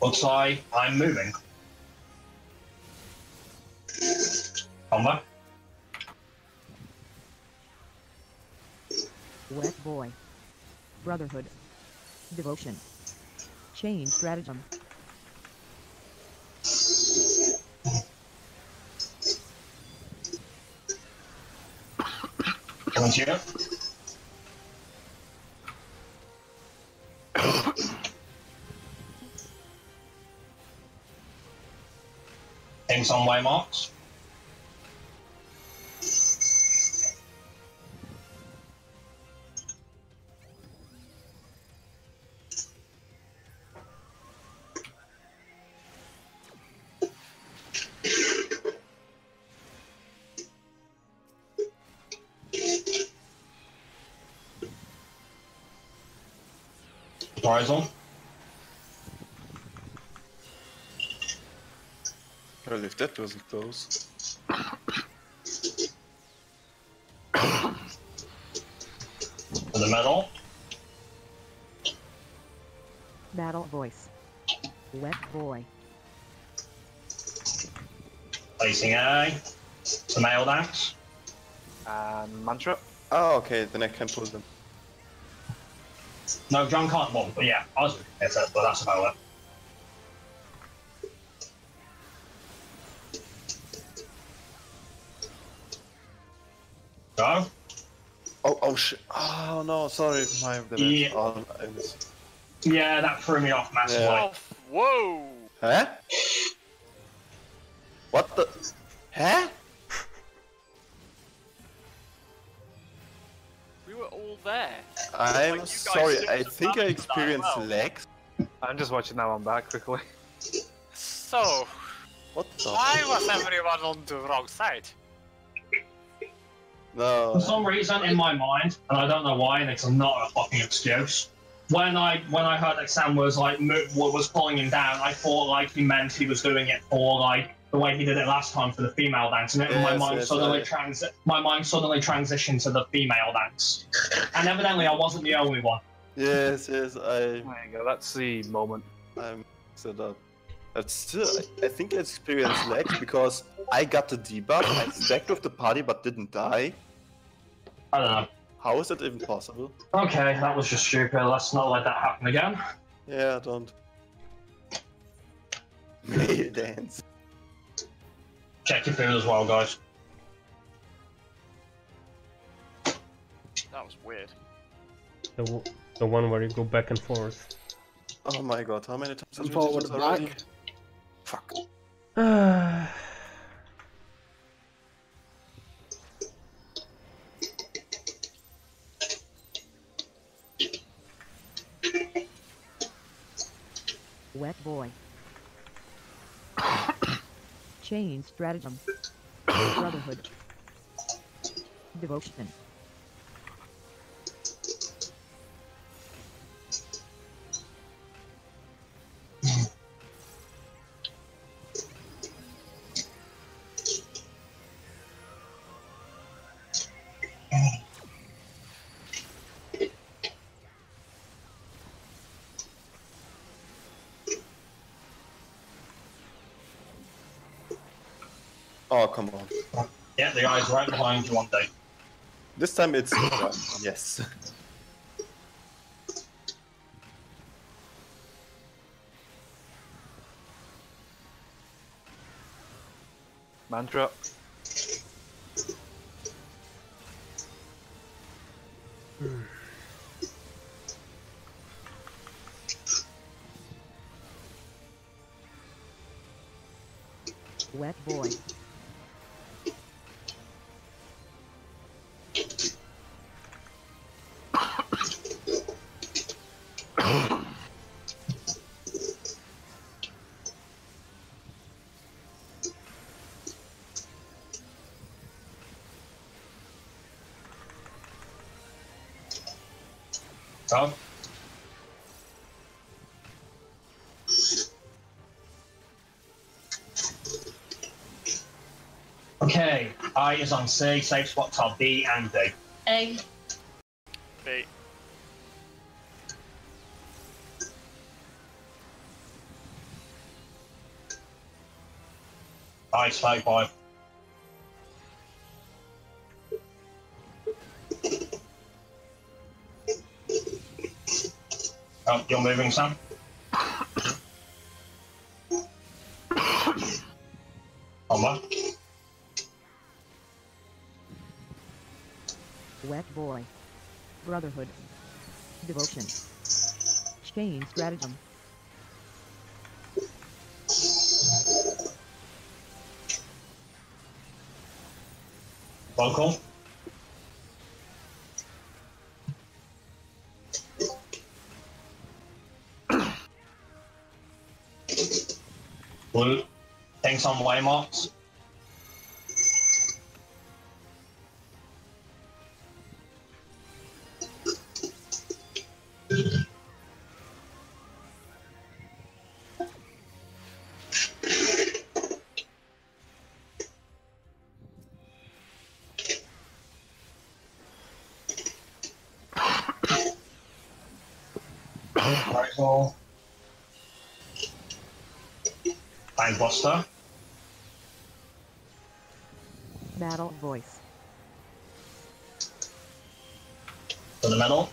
Looks like I'm moving. Combo. Wet boy. Brotherhood. Devotion. Chain stratagem. Coming to you. Things on way marks. Horizon. Well, if that wasn't close. In the middle. Battle voice. Wet boy. Facing A. The mail dance. Mantra. Oh, okay, then I can pull them. No, John can't one, but yeah, I was but that's about it. Go. Oh shit. Oh no, sorry, my Yeah. Oh, I missed. Yeah, that threw me off massively. Yeah. Whoa! Huh? What the? Huh? We were all there. I'm Like, you guys sorry, still I just think I managed that experienced well. lags. I'm just watching now. I'm back quickly. So, What the? why was everyone on the wrong side? No. For some reason in my mind, and I don't know why, and it's not a fucking excuse. When I heard that Sam was like was pulling him down, I thought like he meant he was doing it for like the way he did it last time for the female dance, and then my mind suddenly transitioned to the female dance, and evidently I wasn't the only one. Yes, There you go. That's the moment. I'm set up. But still, I think I experienced lags because I got the debuff, I stacked with the party but didn't die. I don't know. How is that even possible? Okay, that was just stupid. Let's not let that happen again. Yeah, don't. Male dance. Check your food as well, guys. That was weird. The one where you go back and forth. Oh my god, how many times I'm have we forward did and this already? back. Fuck. Wet boy. Chain stratagem. Brotherhood. Devotion. Oh, come on. Yeah, the guy's right behind you one day. This time it's... yes. Mantra. Wet boy. Go. Okay, I is on C, safe spots are B and D. A. B. I slow boy. Oh, you're moving, Sam? On Wet boy. Brotherhood. Devotion. Chain stratagem. Local. Blue. Things on waymarks. Rifle. Time Buster. Battle voice. To the middle.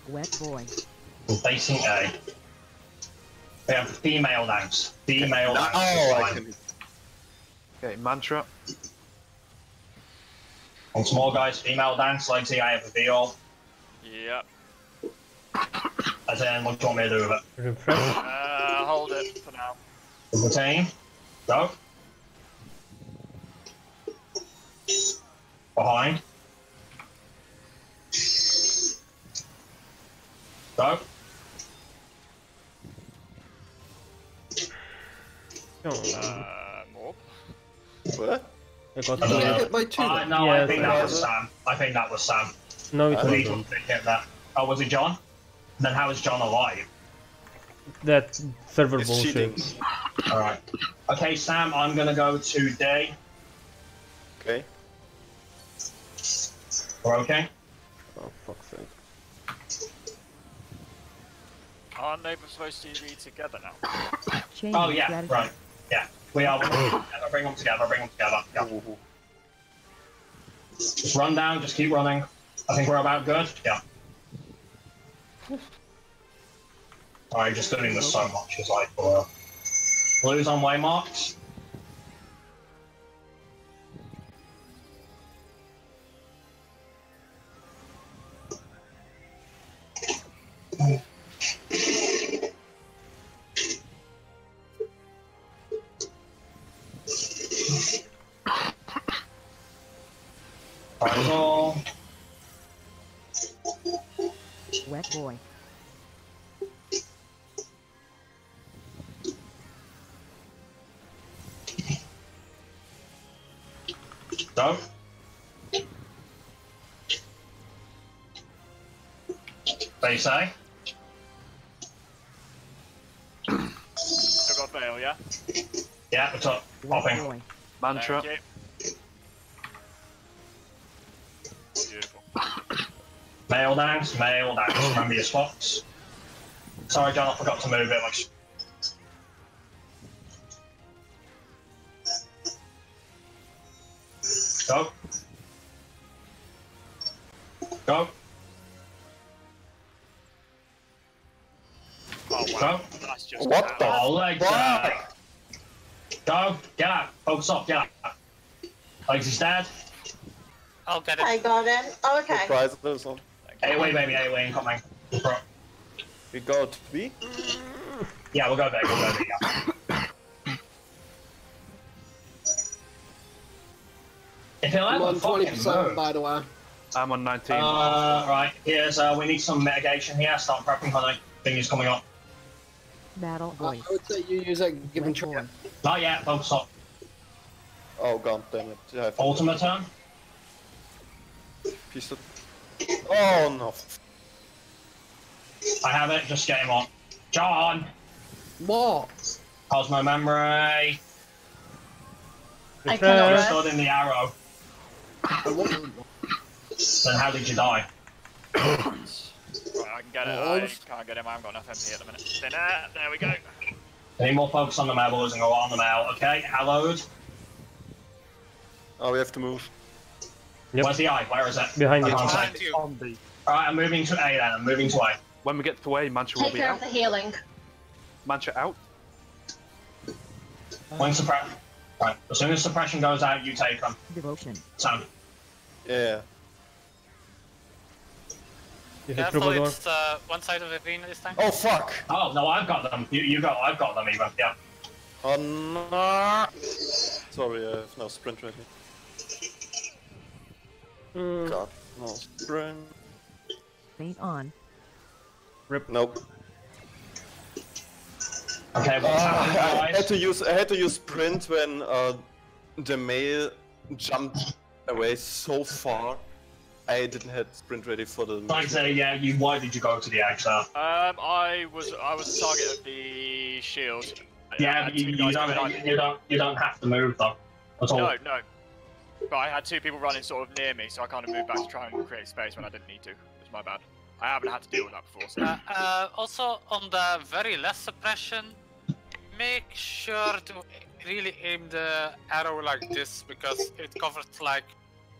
Wet boy. We're facing A. We have female dance. Female dance. Oh, Okay, Mantra. Once more, guys. Female dance. Like see, I have a V-all. Yep. As in, what do you want me to do with it? Refresh. Hold it for now. Retain. Go. Behind. Go. Morb. What? I got Did you get the... hit by two? No, Yeah, I think so- that was Sam. I think that was Sam. No, it He wasn't. hit that. Oh, was it John? Then how is John alive? That server It's bullshit. cheating. Alright. Okay, Sam, I'm gonna go to day. Okay. We're okay? Oh, fuck's sake. Aren't they supposed to be together now? Chain Oh, yeah, stratagem. right. Yeah. We are together. Bring them together, bring them together. Yeah. Just run down, just keep running. I think we're about good. Yeah. Sorry, just doing this so much is like blues on waymarks. Rifle. boy. Go. What you say? Still got fail, yeah? Yeah, what's up? Popping. Boy. Mantra. Thank you. Beautiful. Mail dance, remember your spots. Sorry, John, I forgot to move it. Like... Go. Go. Oh, wow. Go. That's just What the Oh, legs up. Go. Get out. Focus up. Get out. Legs is dead. I'll get it. I got it. Okay. Surprise this one. Hey, wait, baby. Hey, wait, incoming. We go to B? Yeah, we'll go back. Yeah. If he'll I'm ever on fucking 20%, move. by the way. I'm on 19. Right, here's, we need some mitigation here. Start prepping, honey. Thing is coming up. Battle I voice. would say you use it given Red boy. trigger. Not yet, focus up. Oh god damn it. Yeah, Ultimate turn. piece of... Oh no. I have it, just get him on. John! What? Cosmo memory. I cannot You rest. stood in the arrow. I wasn't. Then how did you die? Right, I can get it. I can't get him. I haven't got enough MP at the minute. There we go. Any more focus on the medals and go on the mail, okay? Hallowed. Oh, we have to move. Yep. Where's the eye? Where is it? Behind I you. can't see. Behind you. On B. Alright, I'm moving to A then. I'm moving to A. When we get to A, Mantra will Take be care out. of the healing. Mantra out. When suppression. Right. As soon as suppression goes out, you take them. Devotion. Sam. Yeah. Is it Careful, troubadour? it's one side of the arena this time. Oh fuck! Oh no, I've got them. I've got them even. Yeah. Oh no! Sorry, I have no sprint ready. God, no sprint. Faint on. Nope. Okay, what's happening, I guys? had to use sprint when the male jumped away so far. I didn't have sprint ready for the. Like I say, yeah. Why did you go to the X? I was the target of the shield. Yeah, but you don't have to move though. At all. No. But I had two people running sort of near me, so I kind of moved back to try and create space when I didn't need to. It was my bad. I haven't had to deal with that before. So. Also, on the very less suppression, make sure to really aim the arrow like this because it covers like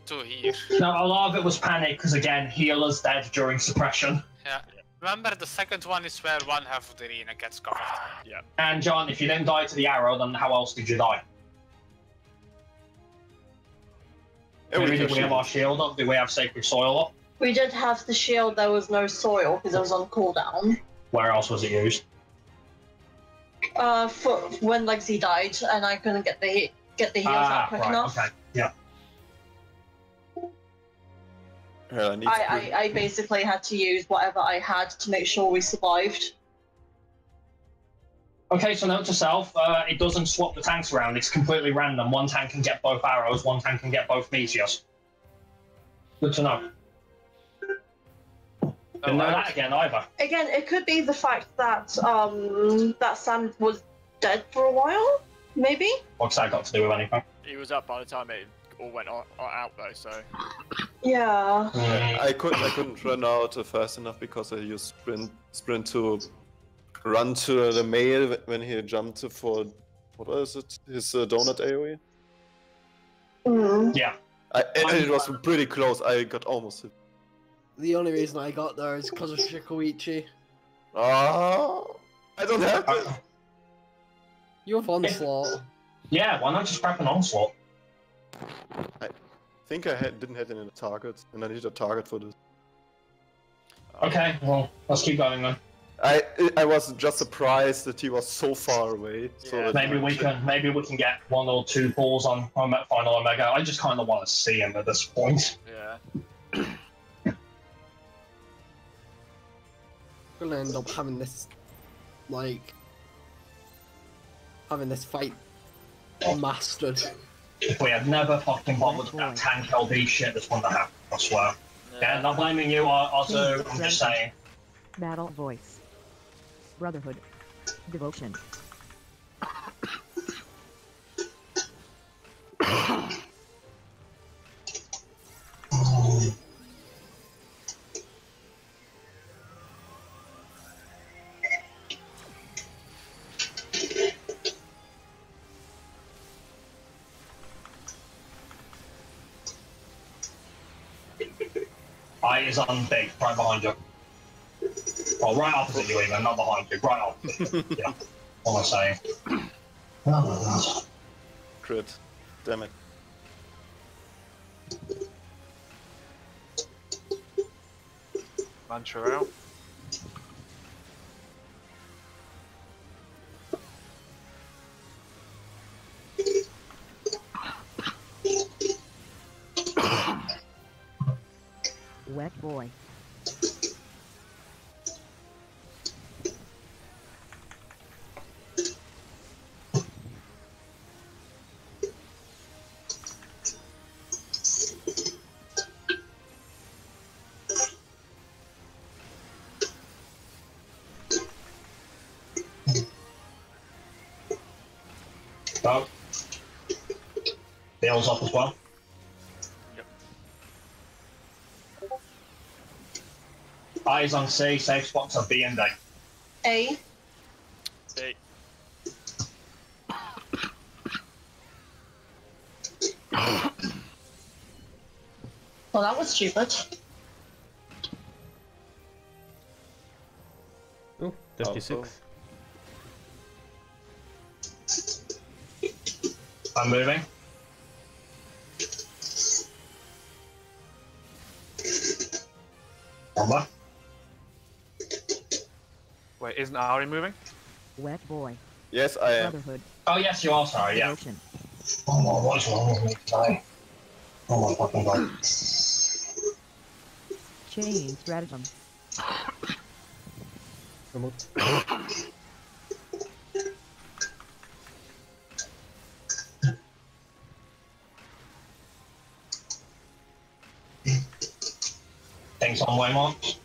to here. No, a lot of it was panic because again, healers dead during suppression. Yeah. Remember, the second one is where one half of the arena gets covered. Yeah. And John, if you didn't die to the arrow, then how else did you die? Maybe did we have our shield up? Did we have sacred soil up? We did have the shield, there was no soil because it was on cooldown. Where else was it used? For when Lexi died and I couldn't get the heals out quick enough. Okay, yeah. I basically had to use whatever I had to make sure we survived. Okay, so note to self, it doesn't swap the tanks around, it's completely random. One tank can get both arrows, one tank can get both meteors. Good to know. Didn't know that again either. Again, it could be the fact that that Sam was dead for a while, maybe? What's that got to do with anything? He was up by the time it all went out though, so. Yeah. I couldn't run out fast enough because I used sprint to run to the male when he jumped for what was it? His donut AoE. Yeah. And it was pretty close. I got almost hit. The only reason I got there is because of Shikoichi. Oh, I don't have it. You have onslaught. Yeah, why not just prep an onslaught? I think I didn't have any targets, and I need a target for this. Okay, well, let's keep going then. I was just surprised that he was so far away. So Yeah, Maybe we can get one or two balls on that final Omega. I just kind of want to see him at this point. Yeah. gonna end up having this, like, fight mastered. If we had never fucking bothered with that tank LB shit, this wouldn't have happened, I swear. Yeah, not blaming you, Arzu, I'm just saying. Battle voice. Brotherhood. Devotion. I is on big, right behind you. Well, right opposite you even, not behind you, right opposite. Yeah, what am I saying? Oh, Crit. Damn it. Mantra out. Wet boy. Go. Bale's off as well. Eyes on C, safe spots are B and D. A. B. Well, that was stupid. Oh, 36. I'm moving. Number. Wait, isn't Ari moving? Wet boy. Yes, I am. Brotherhood. Oh, yes, you are, sorry, yeah. Devotion. Oh my, what is wrong with me today? Oh my fucking god. Chain stratagem. Remote. Things on way marks.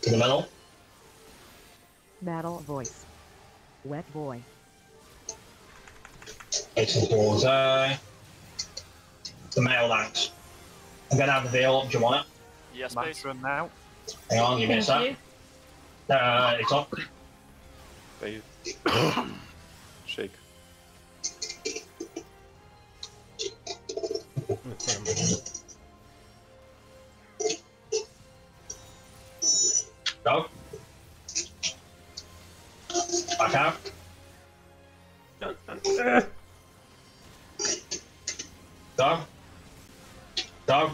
In the middle. Battle voice. Wet boy. Facing towards the male lance. I'm gonna have the veil up, do you want it? Yes, please. Mantra now. Hang on, you missed that. It's up. Wait. Shake. Go. Back out. Go. Go.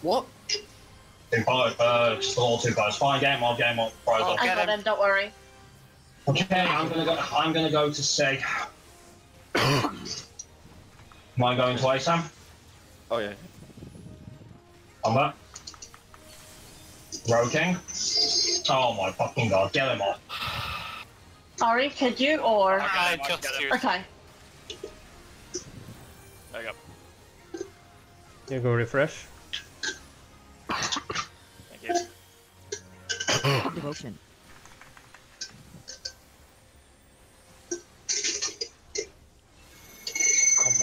What? Just all two guys. Fine, game on, prize off. I got him, don't worry. Okay, I'm gonna go to say. Am I going to A, Sam? Oh yeah. Combat. Road King. Oh my fucking god, get him off. Ari, could you or? I just used. Okay. There you go. You go refresh. Thank you. Devotion.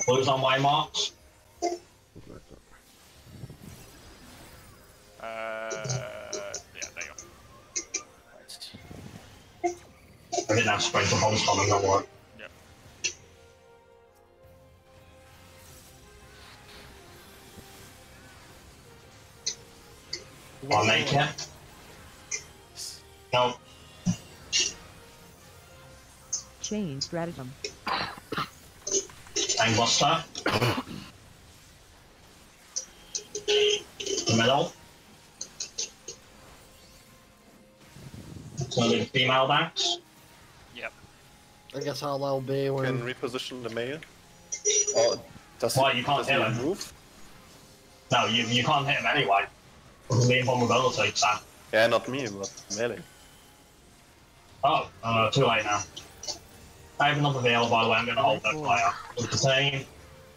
Blues on my marks. Yeah, there you go. Right. I didn't have spray for bombs coming, don't worry. Yep. I'll make it. No. Change stratagem. Gangbuster. The middle. So the female backs. Yep. I guess how that'll be when... Can reposition the male. Or does Why, he, you can't does hit he him. move? No, you can't hit him anyway. Because of the invulnerability, Sam. Yeah, not me, but melee. Oh, too late now. I have another veil, by the way, I'm going to hold that fire. It's the same.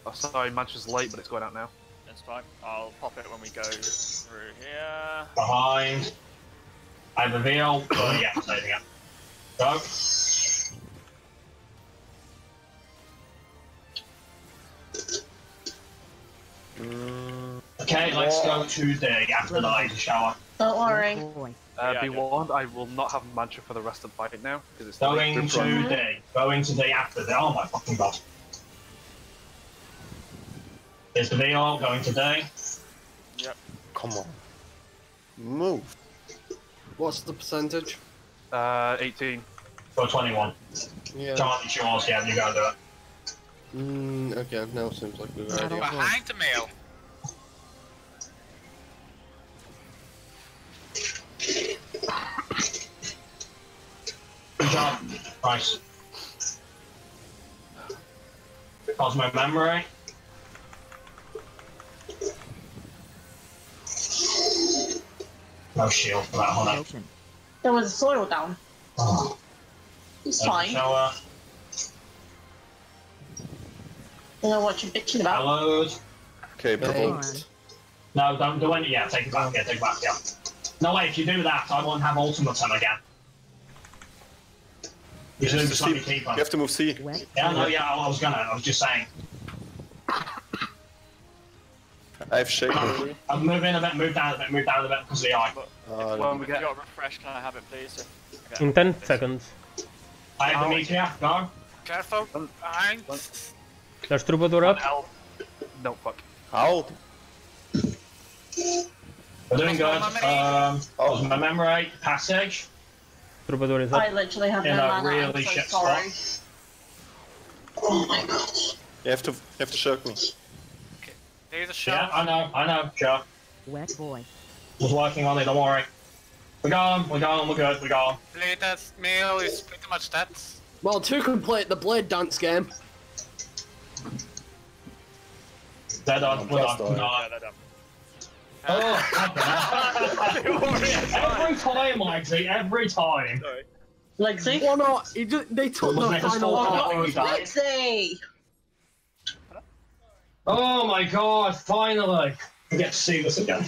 Oh, sorry, match is late, but it's going out now. That's fine. I'll pop it when we go through here. Behind. I have a veil. Oh, yeah, saving it. Go. Okay, let's go to the after the laser shower. Don't worry. Be warned, I will not have mantra for the rest of the fight now because it's Going to the after the. Oh my fucking god! There's the VR going to day. Yep. Come on. Move. What's the percentage? 18. Or 21. Yeah. Charlie, yours. Yeah, you gotta do it. Okay, now it seems like we've already... Behind the mail. Good job. Nice. Cosmo memory. No shield for that, honey. There was soil down. Oh. It's fine. Shower. You know what you're bitching about. Hallowed. Okay, provoked. No, don't do any. Yeah, take it back. Yeah, take it back. Yeah. No way. If you do that, I won't have ultimate on again. You should just let me keep on. You have to move C. Yeah, no, yeah. I was just saying. I have shaken already. I'll move in a bit, move down a bit, because of the eye. When we If you got refresh, can I have it, please? Okay. In 10 seconds. I have the meteor. Go. Careful. Behind. There's Troubadour up. No, fuck. How? We're doing good. My memory passage. Troubadour is I up. literally have no In a mana. really I'm so shit sorry. spot. Oh my god. You have to shirk me. There's a Yeah, shot. I know, sure. Wet boy. Was working on it, don't worry. We're good, we're good. Blade that mail is pretty much dead. Well, to complete the Blade Dance game. They're done, we're done. Yeah, they're done. Oh, every time, Lexi, every time. Sorry. Lexi? Why not? They took the Wasn't it just final all part. about you guys? Lexi! Oh my god, finally! I get to see this again.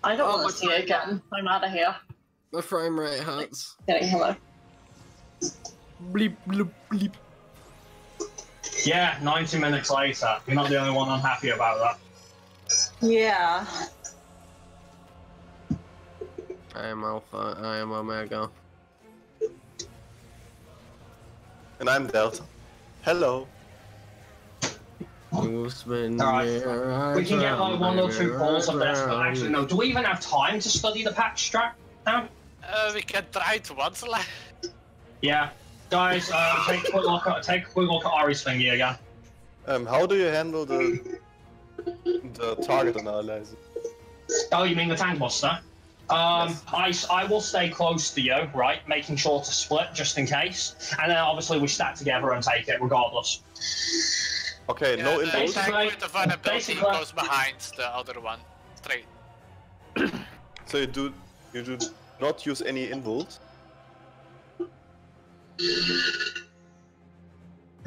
I don't want to see it again. I'm out of here. The frame rate hurts. Okay, hello. Bleep, bleep, bleep. Yeah, 90 minutes later. You're not the only one unhappy about that. Yeah. I am Alpha, I am Omega. And I'm Delta. Hello. Alright. We can get like 1 or 2 balls of this, but actually no. Do we even have time to study the patch strat now? We can try to once. Yeah. Guys, take a quick look at Ari's thingy again. How do you handle the target analyzer? Oh, you mean the tank buster? Yes. I will stay close to you, right, making sure to split just in case, and then obviously we stack together and take it regardless. Okay, Yeah, no the impulse. tank with the vulnerability basically- goes behind the other one. Straight. So you do not use any involts.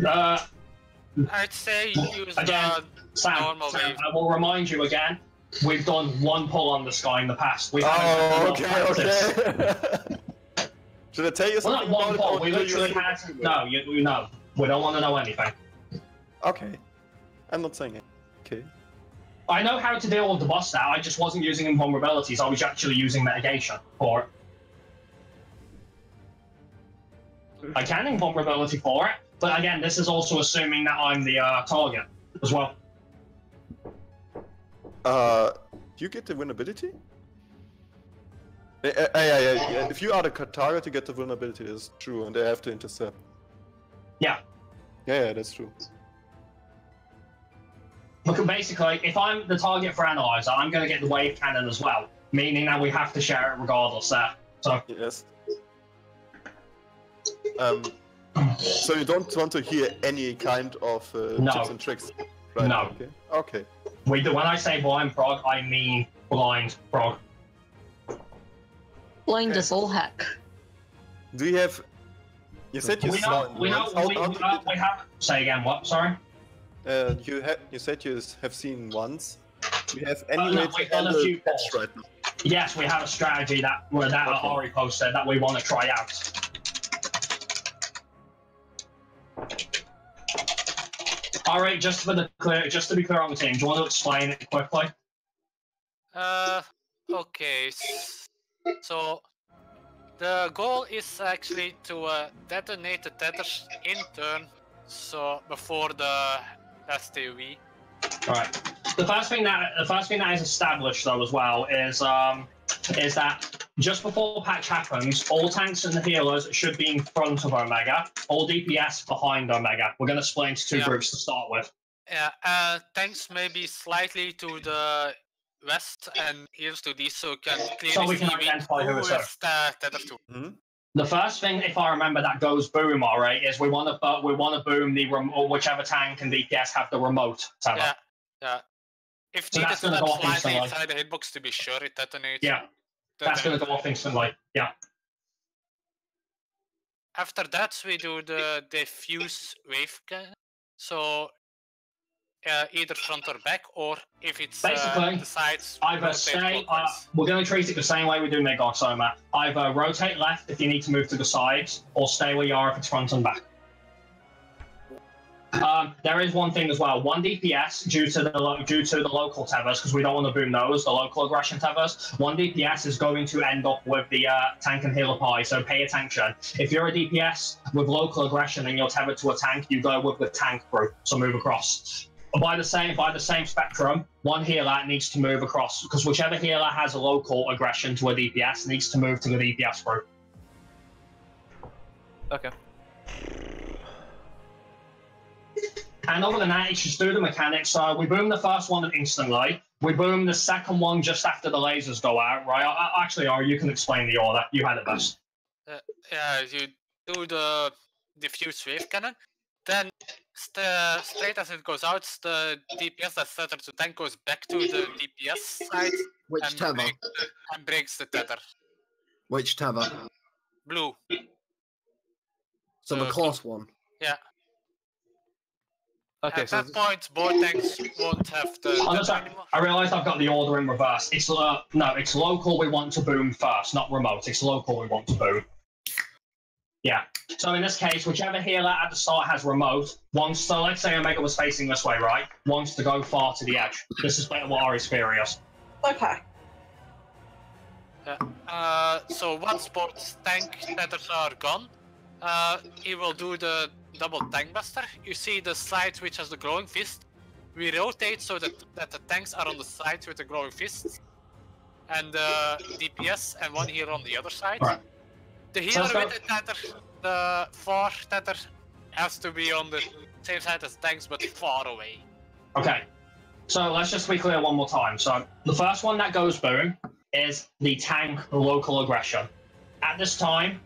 I'd say use Again, the Sam, normal wave. I will remind you again, we've done 1 pull on the sky in the past. We've Oh, had okay. Should I tell you Well, something not 1 about it? pull, or we do you literally think- had... No, you know. We don't want to know anything. Okay. I'm not saying it. Okay. I know how to deal with the boss now, I just wasn't using invulnerabilities, I was actually using mitigation for it. I can invulnerability for it, but again, this is also assuming that I'm the target as well. Do you get the winnability? Yeah. If you are the target, you get the vulnerability. That's true, and they have to intercept. Yeah. Yeah, that's true. Look, basically, if I'm the target for Analyzer, I'm going to get the wave cannon as well, meaning that we have to share it regardless there. So. Yes. So you don't want to hear any kind of tips and tricks, right? No. Okay. When I say blind prog, I mean blind prog. Blind as all heck. Do you have? You said you saw. We have. Say again. What? Sorry. You said you have seen once. Do you have any way to handle a few patch right now? Yes, we have a strategy that Ari posted that we want to try out. All right, just to be clear on the team, do you want to explain it quickly? Okay. So the goal is actually to detonate the tethers in turn, so before the STV. Right. The first thing that is established though as well is that just before patch happens, all tanks and the healers should be in front of Omega, all DPS behind Omega. We're going to split into two groups to start with. Yeah, tanks may be slightly to the west and healers to the east, so we can identify who is who. The first thing, if I remember, that goes boom, alright, is we want to boom the or whichever tank and DPS have the remote. Yeah. If needed, so that's slightly inside the hitbox to be sure it detonates. Yeah. That's going to go off instantly. Yeah. After that, we do the diffuse wave cannon. So either front or back, or if it's basically the sides. Either stay. We're going to treat it the same way we do Megoxoma. Either rotate left if you need to move to the sides, or stay where you are if it's front and back. There is one thing as well. 1 DPS due to the local tethers, because we don't want to boom those. The local aggression tethers. 1 DPS is going to end up with the tank and healer pie. So pay attention. If you're a DPS with local aggression and you're tethered to a tank, you go with the tank group. So move across. By the same spectrum, 1 healer needs to move across, because whichever healer has a local aggression to a DPS needs to move to the DPS group. Okay. And other than that, it's just do the mechanics. So we boom the first one instantly. We boom the second one just after the lasers go out, right? Actually, Ari, you can explain the order. You had it best. Yeah, you do the diffuse wave cannon. Then, straight as it goes out, the DPS that's tethered to tank goes back to the DPS side. Which tether? And breaks the tether. Which tether? Blue. So the close one? Yeah. Okay, at that point, both tanks won't have the. Oh, sorry. I realised I've got the order in reverse. It's it's local we want to boom first, not remote. It's local we want to boom. Yeah. So in this case, whichever healer at the start has remote wants. So let's say Omega was facing this way, right? Wants to go far to the edge. This is what Ari's theory is. Okay. So once both tank tethers are gone, he will do the double tank buster. You see the side which has the glowing fist. We rotate so that the tanks are on the side with the glowing fists, and DPS and 1 healer on the other side. Right. The healer with the tether, the 4 tether, has to be on the same side as tanks but far away. Okay. So let's just be clear one more time. So the first one that goes boom is the tank local aggression. At this time,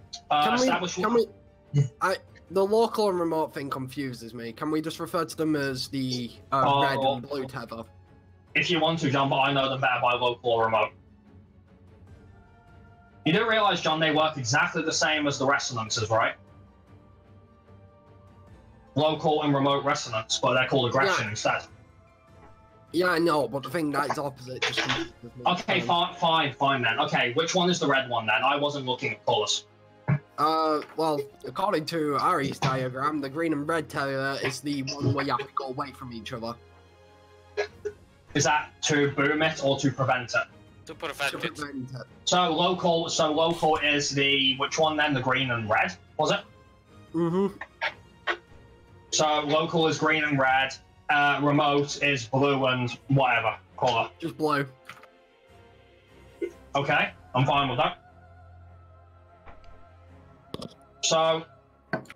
the local and remote thing confuses me. Can we just refer to them as the red and blue tether? If you want to, John, but I know them better by local or remote. You do realise, John, they work exactly the same as the resonances, right? Local and remote resonance, but they're called aggression instead. Yeah, I know, but the thing that is opposite just okay, fine then. Okay, which one is the red one then? I wasn't looking at colours. Well, according to Ari's diagram, the green and red tether is the one where you have to go away from each other. Is that to boom it or to prevent it? To prevent it. So local is the which one then? The green and red, was it? Mm-hmm. So local is green and red. Remote is blue and whatever colour. Just blue. Okay, I'm fine with that. So,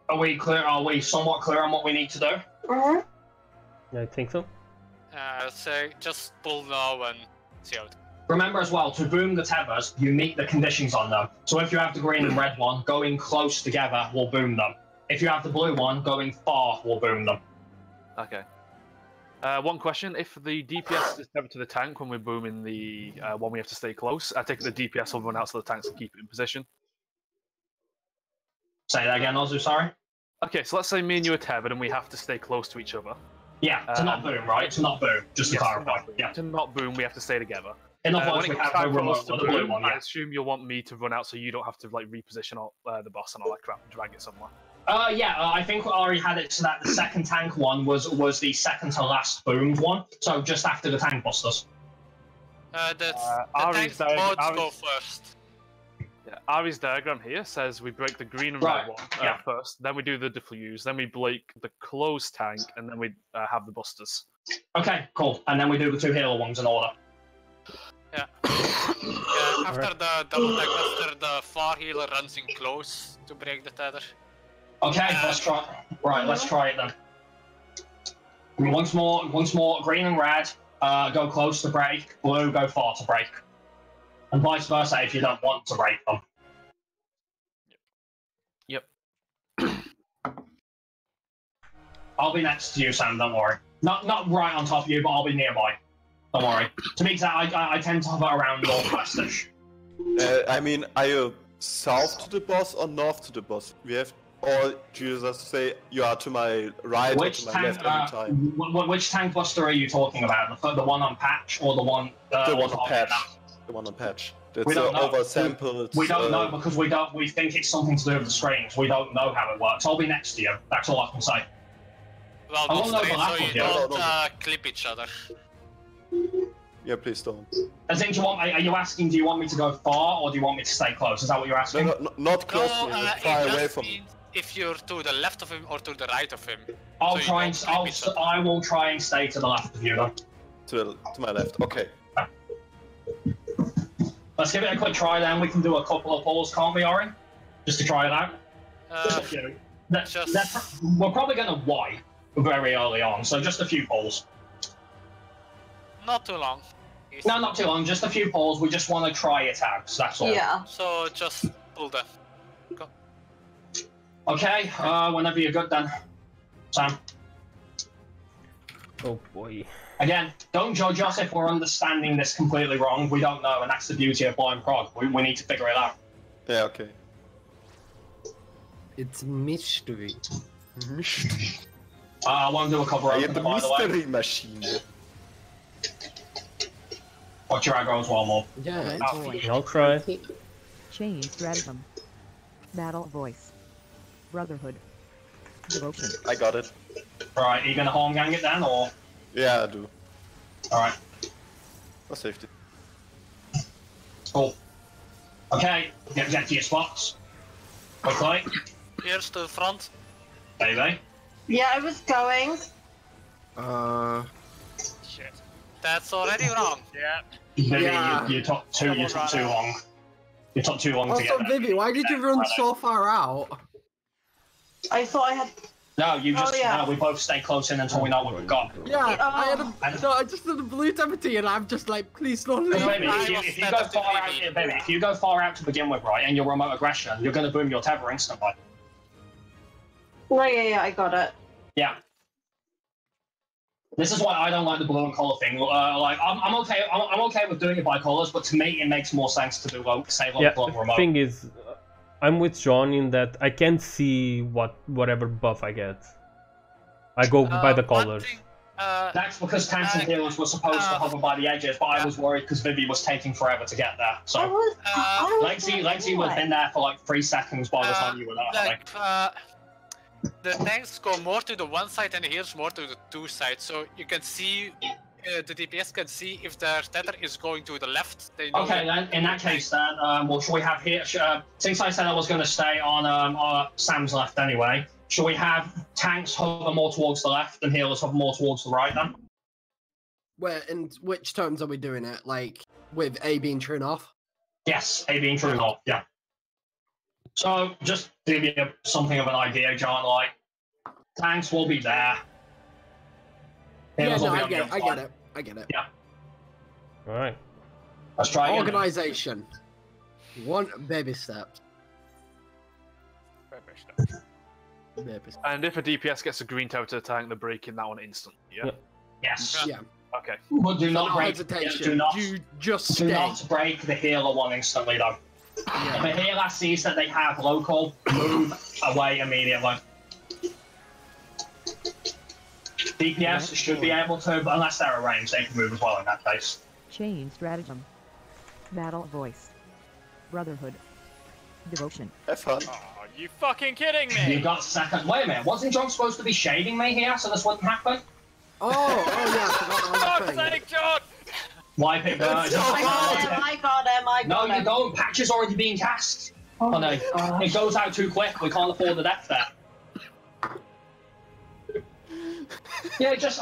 are we clear? Are we somewhat clear on what we need to do? I think so. So just pull now and see out. Remember as well, to boom the tethers, you meet the conditions on them. So if you have the green and red one, going close together will boom them. If you have the blue one, going far will boom them. Okay. One question: if the DPS is tethered to the tank when we're booming the one, we have to stay close. I take it the DPS will run out so the tanks can keep it in position. Say that again, Ozu, sorry? Okay, so let's say me and you are tethered and we have to stay close to each other. Yeah, to not boom, right? To not boom, just to clarify. Yeah. To not boom, we have to stay together. In other words, when we it have comes no time for us remote to or the blue boom, one, yeah. I assume you'll want me to run out so you don't have to like reposition the boss and all that crap and drag it somewhere. I think Ari had it so that the second tank one was the second to last boomed one, so just after the tank busters. The tank mods go first. Yeah, Ari's diagram here says we break the green and red one first, then we do the diffuse, then we break the closed tank, and then we have the busters. Okay, cool. And then we do the two healer ones in order. Yeah. After the double tank buster, the far healer runs in close to break the tether. Okay, let's try. Right, let's try it then. Once more, green and red go close to break, blue go far to break. And vice versa if you don't want to break them. Yep. I'll be next to you, Sam, don't worry. Not right on top of you, but I'll be nearby. Don't worry. To be exact, I tend to hover around northwestish. I mean, are you south to the boss or north to the boss? We have, or do you just say you are to my right or to my left every time? Which tank buster are you talking about? The one on patch or the one? The one on patch. The one on patch. That's we don't know. oversampled. We don't know because we think it's something to do with the screens. We don't know how it works. I'll be next to you. That's all I can say. Well, don't so you don't clip each other. Yeah, please don't. As in, are you asking, do you want me to go far or do you want me to stay close? Is that what you're asking? No, not close to me, far away from me. If you're to the left of him or to the right of him. I will try and stay to the left of you then. To my left, okay. Let's give it a quick try then. We can do a couple of pulls, can't we, Ori? Just to try it out. Just a few. We're probably going to wipe very early on, so just a few pulls. Not too long. No, not too long. Just a few pulls. We just want to try it out. So that's all. Yeah. So just pull them. Go. Okay. Whenever you're good, then, Sam. Oh boy. Again, don't judge us if we're understanding this completely wrong. We don't know, and that's the beauty of blind prog. We need to figure it out. Yeah. Okay. It's mystery. I want to do a cover open, the by the way. mystery machine. Watch your aggro's one more. Yeah, I'll try. Change strategem. Battle voice. Brotherhood. Devotion. I got it. Right, are you gonna home gang it then, or? Yeah, I do. Alright. For safety. Cool. Okay, get to your spots. Quickly. Here's to the front. Baby. Yeah, I was going. Shit. That's already wrong. Yeah. Vivi, Yeah. you took too long. You took too long to get Also, there. Vivi, why did you run so far out? I thought I had. No, you just yeah. we both stay close in until we know what we've got. Yeah, I just did a blue temperature and I'm just like, please don't leave. Baby, if you go far out to begin with, right, and you're remote aggression, you're gonna boom your tether instantly. Oh, yeah, I got it. Yeah. This is why I don't like the blue and color thing. Like I'm okay with doing it by colors, but to me it makes more sense to do say local and remote. The thing is, I'm with John in that I can't see whatever buff I get. I go by the colors. That's because tanks and healers were supposed to hover by the edges, but I was worried because Vivi was taking forever to get there. So Lexi would have been there for like 3 seconds by the time you were there. The tanks go more to the one side and the healers more to the two sides, so you can see, the DPS can see if their tether is going to the left. They know okay, then in that case, then, well, shall we have here? Since I said I was going to stay on Sam's left anyway, shall we have tanks hover more towards the left and healers hover more towards the right then? Where in which terms are we doing it? Like with A being true off? Yes, A being true off. Yeah. So, just to give you something of an idea, John, like, tanks will be there. Yeah, no, I get it. Yeah. Alright. Let's try again. Organization. One baby steps. And if a DPS gets a green tower to the tank, they're breaking that one instantly, yeah? Yes. Yeah. Okay. But do not break. Hesitation. Do not break the healer one instantly, though. Yeah. If a healer sees that they have local, move away immediately. DPS should be able to, but unless they're arranged, they can move as well in that case. Chain stratagem. Battle voice. Brotherhood. Devotion. Have fun. Oh, are you fucking kidding me? You got second. Wait a minute, wasn't John supposed to be shading me here so this wouldn't happen? Oh yeah, I forgot For God's sake, John! Wipe it, guys. I got him. No, you don't. Patch is already being cast. Oh no, it goes out too quick. We can't afford the death there. Yeah, just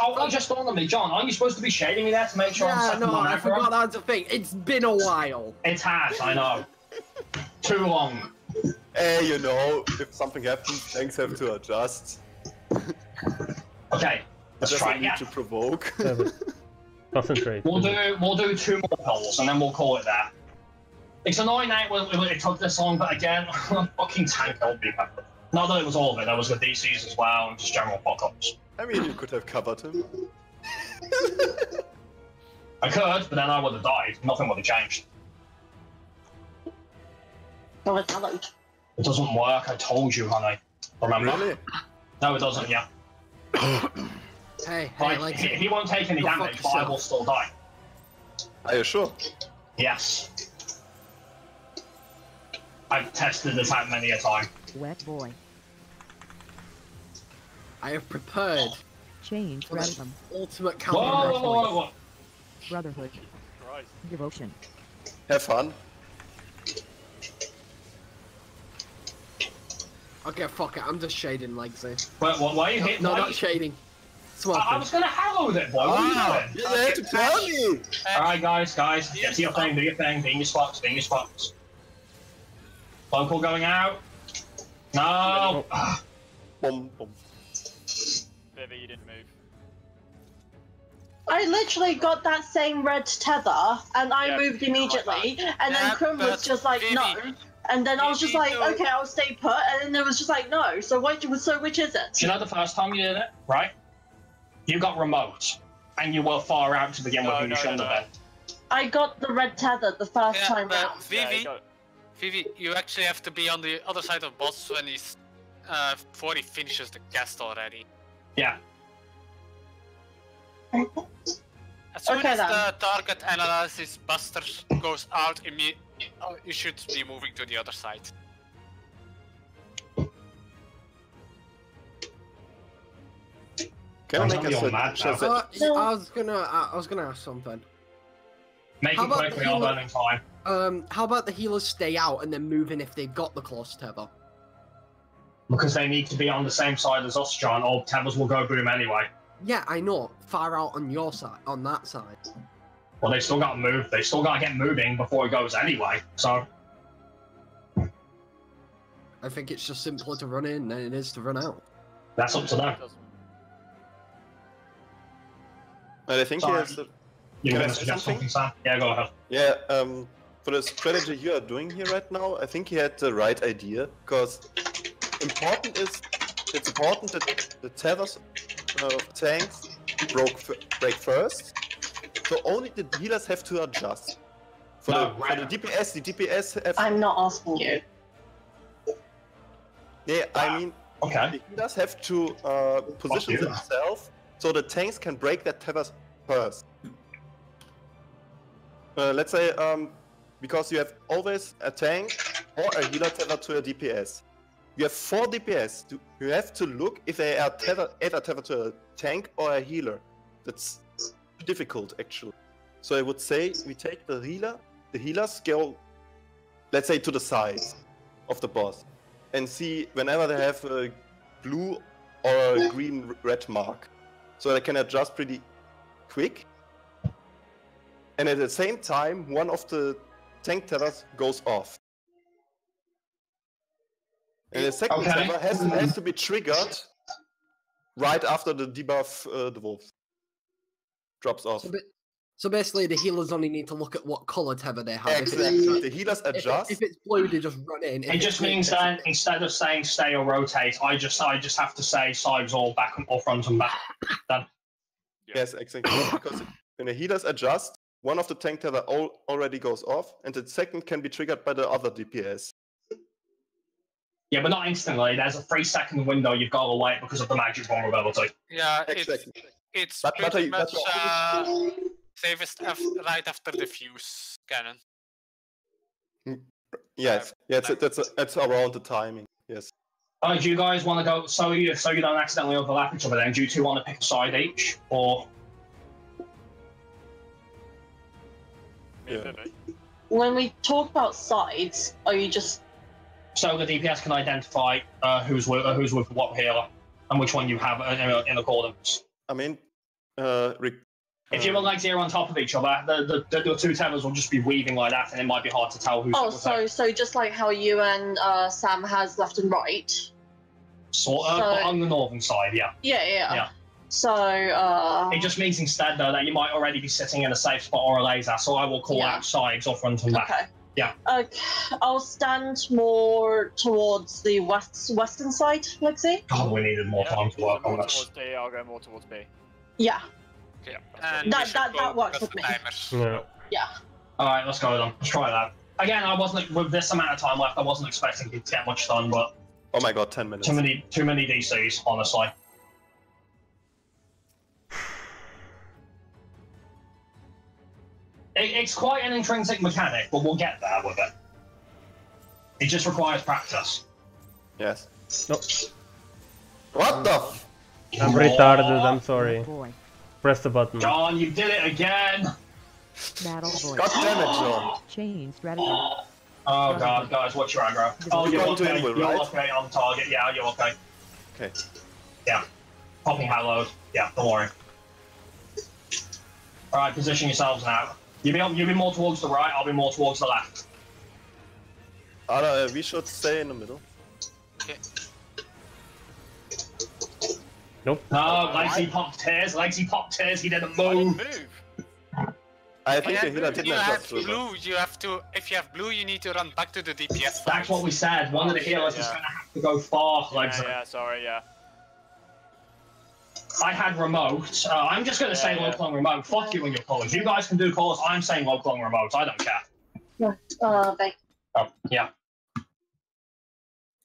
dawned on me, John. Aren't you supposed to be shading me there to make sure I'm Yeah, second no, on I everyone? forgot that's a thing. It's been a while. It has, I know. Too long. Hey, you know, if something happens, tanks have to adjust. Okay, let's try Doesn't need again. to provoke. Concentrate. We'll do 2 more polls and then we'll call it there. It's annoying that it took this long, but again, fucking tank killed me. Not that it was all of it. There was the DCs as well and just general fuck-ups. I mean, you could have covered him. I could, but then I would have died. Nothing would have changed. No, it doesn't. It doesn't work. I told you, honey. Remember? Really? No, it doesn't. Yeah. Hey, Like, he won't take any Go fuck damage, but I will yourself. still die. Are you sure? Yes. I've tested this out many a time. Wet boy. I have prepared Chain for the stratagem. ultimate Whoa, counter. whoa, whoa, whoa. Brotherhood. Christ. Devotion. Have fun. Okay, fuck it. I'm just shading Legsy. Wait, why are you hitting? No, why not you- shading. I Swapping. was gonna hallow it, boy. What are you doing? You have to tell me! Alright, guys, get to your thing, do your thing, be in your spots, Local going out. No! Boom, boom. Vivi, you didn't move. I literally got that same red tether, and I Yeah, moved you know, immediately, like and then Yeah, Krim was but just like, Vivi, no. And then I was just you like, need to- okay, I'll stay put, and then it was just like, no. So which is it? Do you know the first time you did it, right? You got remote, and you were far out to begin with, and you shouldn't have been. I got the red tether the first Yeah, time but round. Vivi, you actually have to be on the other side of boss when he's before he finishes the cast already. Yeah. As soon Okay, as then. the target analysis buster goes out, you should be moving to the other side. Can I Don't make tell me a you're mad suggestion? now. I was gonna ask something. Make How it about quick, the we are healer- burning time. How about the healers stay out and then move in if they've got the close tether? Because they need to be on the same side as us, John, or Tethers will go boom anyway. Yeah, I know. Far out on your side, on that side. Well, they still got to move. They still got to get moving before it goes anyway. So, I think it's just simpler to run in than it is to run out. that's up to them. And I think he Sorry. has the... You Can I going to say suggest something? something, Sam? Yeah, go ahead. Yeah, for the strategy you are doing here right now, I think he had the right idea, because it's important that the tethers of tanks break first, so only the healers have to adjust. For the DPS have... I'm not asking you. Yeah, I mean, Okay. the healers have to position you. themselves so the tanks can break their tethers first. Let's say, because you have always a tank or a healer tethered to a DPS. You have 4 DPS. You have to look if they are either tethered to a tank or a healer. That's difficult, actually. So I would say we take the healer. The healers go, let's say, to the sides of the boss, and see whenever they have a blue or a green-red mark, so they can adjust pretty quick. And at the same time, one of the tank tethers goes off. And the second tether has to be triggered right after the debuff the wolf drops off. So basically, the healers only need to look at what color tether they have. Exactly. The healers adjust. If it's blue, they just run in. It just means that instead of saying stay or rotate, I just have to say sides or back or front and back. Done. Yes, exactly. Because when the healers adjust, one of the tank tether already goes off, and the second can be triggered by the other DPS. Yeah, but not instantly. There's a 3-second window you've got to wait because of the magic vulnerability. Yeah, Exactly. it's But pretty much that's safest right after the fuse cannon. Yes, it's around the timing. Yes. Do you guys want to go so you don't accidentally overlap each other? Then do you two want to pick a side each, or? Yeah. When we talk about sides, are you just So the DPS can identify who's with what healer and which one you have in accordance. I mean, if you were like zero on top of each other, the two tethers will just be weaving like that, and it might be hard to tell who's. Oh, so just like how you and Sam has left and right. Sort of, but on the northern side, yeah. Yeah. So it just means instead though that you might already be sitting in a safe spot or a laser, so I will call out sides or front and back. Okay. Yeah. I'll stand more towards the western side, Lexi. God, we needed more time to work on this. Towards D, I'll go more towards B. Yeah. Yeah. And that works with me. Yeah. All right, let's go then. Let's try that. Again, I wasn't with this amount of time left. I wasn't expecting to get much done, but oh my god, 10 minutes. Too many DCs, honestly. It's quite an intrinsic mechanic, but we'll get there with it. It just requires practice. Yes. Nope. What the? I'm retarded. I'm sorry. Press the button. John, you did it again. Battle voice. God damn it, John. Change strategy. Oh god, guys, what's your aggro? Oh, you're okay. You're okay on target. Yeah, you're okay. Okay. Yeah. Popping hallowed. Yeah, don't worry. All right, position yourselves now. You be more towards the right. I'll be more towards the left. We should stay in the middle. Okay. Nope. No, Legsy popped his. Legsy popped his. He didn't move. I think the healer didn't adjust. Blue, you have to. If you have blue, you need to run back to the DPS. That's what we said. One of the healers is going to have to go far, Legsy. Yeah, sorry, yeah. I had remote. I'm just going to say local and remote. Fuck you and your callers. You guys can do callers. I'm saying local and remote. I don't care. Yeah.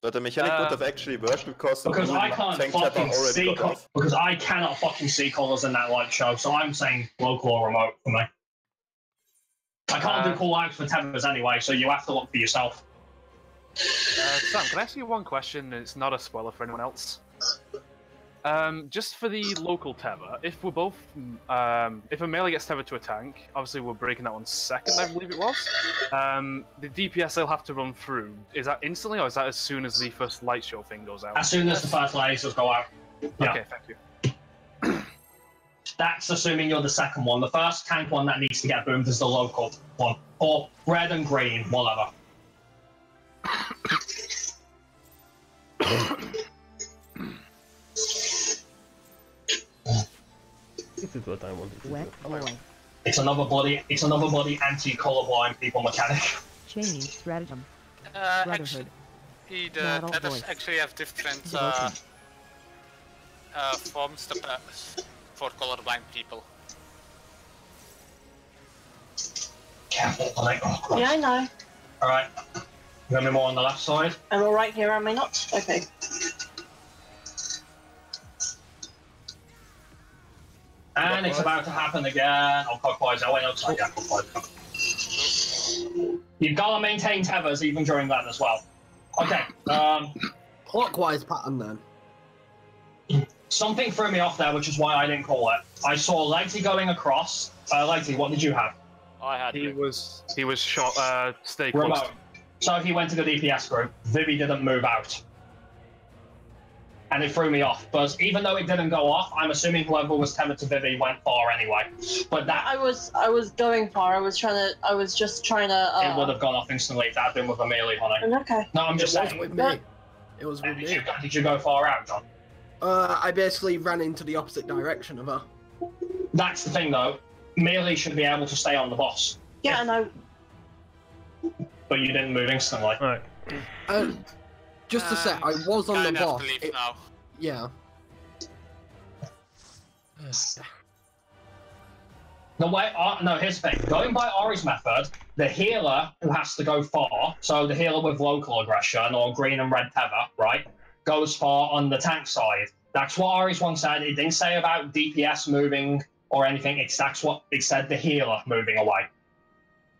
But the mechanic would have actually worked because I can't fucking see because I cannot fucking see callers in that light show. So I'm saying local or remote for me. I can't do call outs for tethers anyway, so you have to look for yourself. Sam, can I ask you one question? It's not a spoiler for anyone else. Just for the local tether, if we're both, if a melee gets tethered to a tank, obviously we're breaking that one second, I believe it was. The DPS they'll have to run through, is that instantly or is that as soon as the first light show thing goes out? As soon as the first lasers go out. Yeah. Okay, thank you. That's assuming you're the second one. The first tank one that needs to get boomed is the local one. Or red and green, whatever. This is what I wanted to do. It's another bloody anti-colorblind people mechanic. Change stratagem. Actually, the tethers actually have different forms for colorblind people. Careful, like, oh, Yeah, I know. Alright. You got me more on the left side? I'm all right here, am I not? Okay. And it's about to happen again. Oh, clockwise. I went outside. Yeah, clockwise. You've got to maintain tethers even during that as well. Okay. Clockwise pattern then. Something threw me off there, which is why I didn't call it. I saw Legsy going across. Legsy, what did you have? I had. He was shot. Stay close. Remote. So he went to the DPS group. Vivi didn't move out. And it threw me off. But even though it didn't go off, I'm assuming whoever was tethered to Vivi went far anyway. But that I was going far. I was just trying to. It would have gone off instantly if that had been with a melee, honey. Okay. No, I'm just saying. With me. It was with me. Did you go far out, John? I basically ran into the opposite direction of her. That's the thing, though. Melee should be able to stay on the boss. Yeah, and I. But you didn't move instantly. Alright. Just to say, I was on the boss. Now. Yeah. The way, no, here's the thing. Going by Ori's method, the healer who has to go far, so the healer with local aggression or green and red tether, right, goes far on the tank side. That's what Ori's one said. It didn't say about DPS moving or anything. That's what it said. The healer moving away.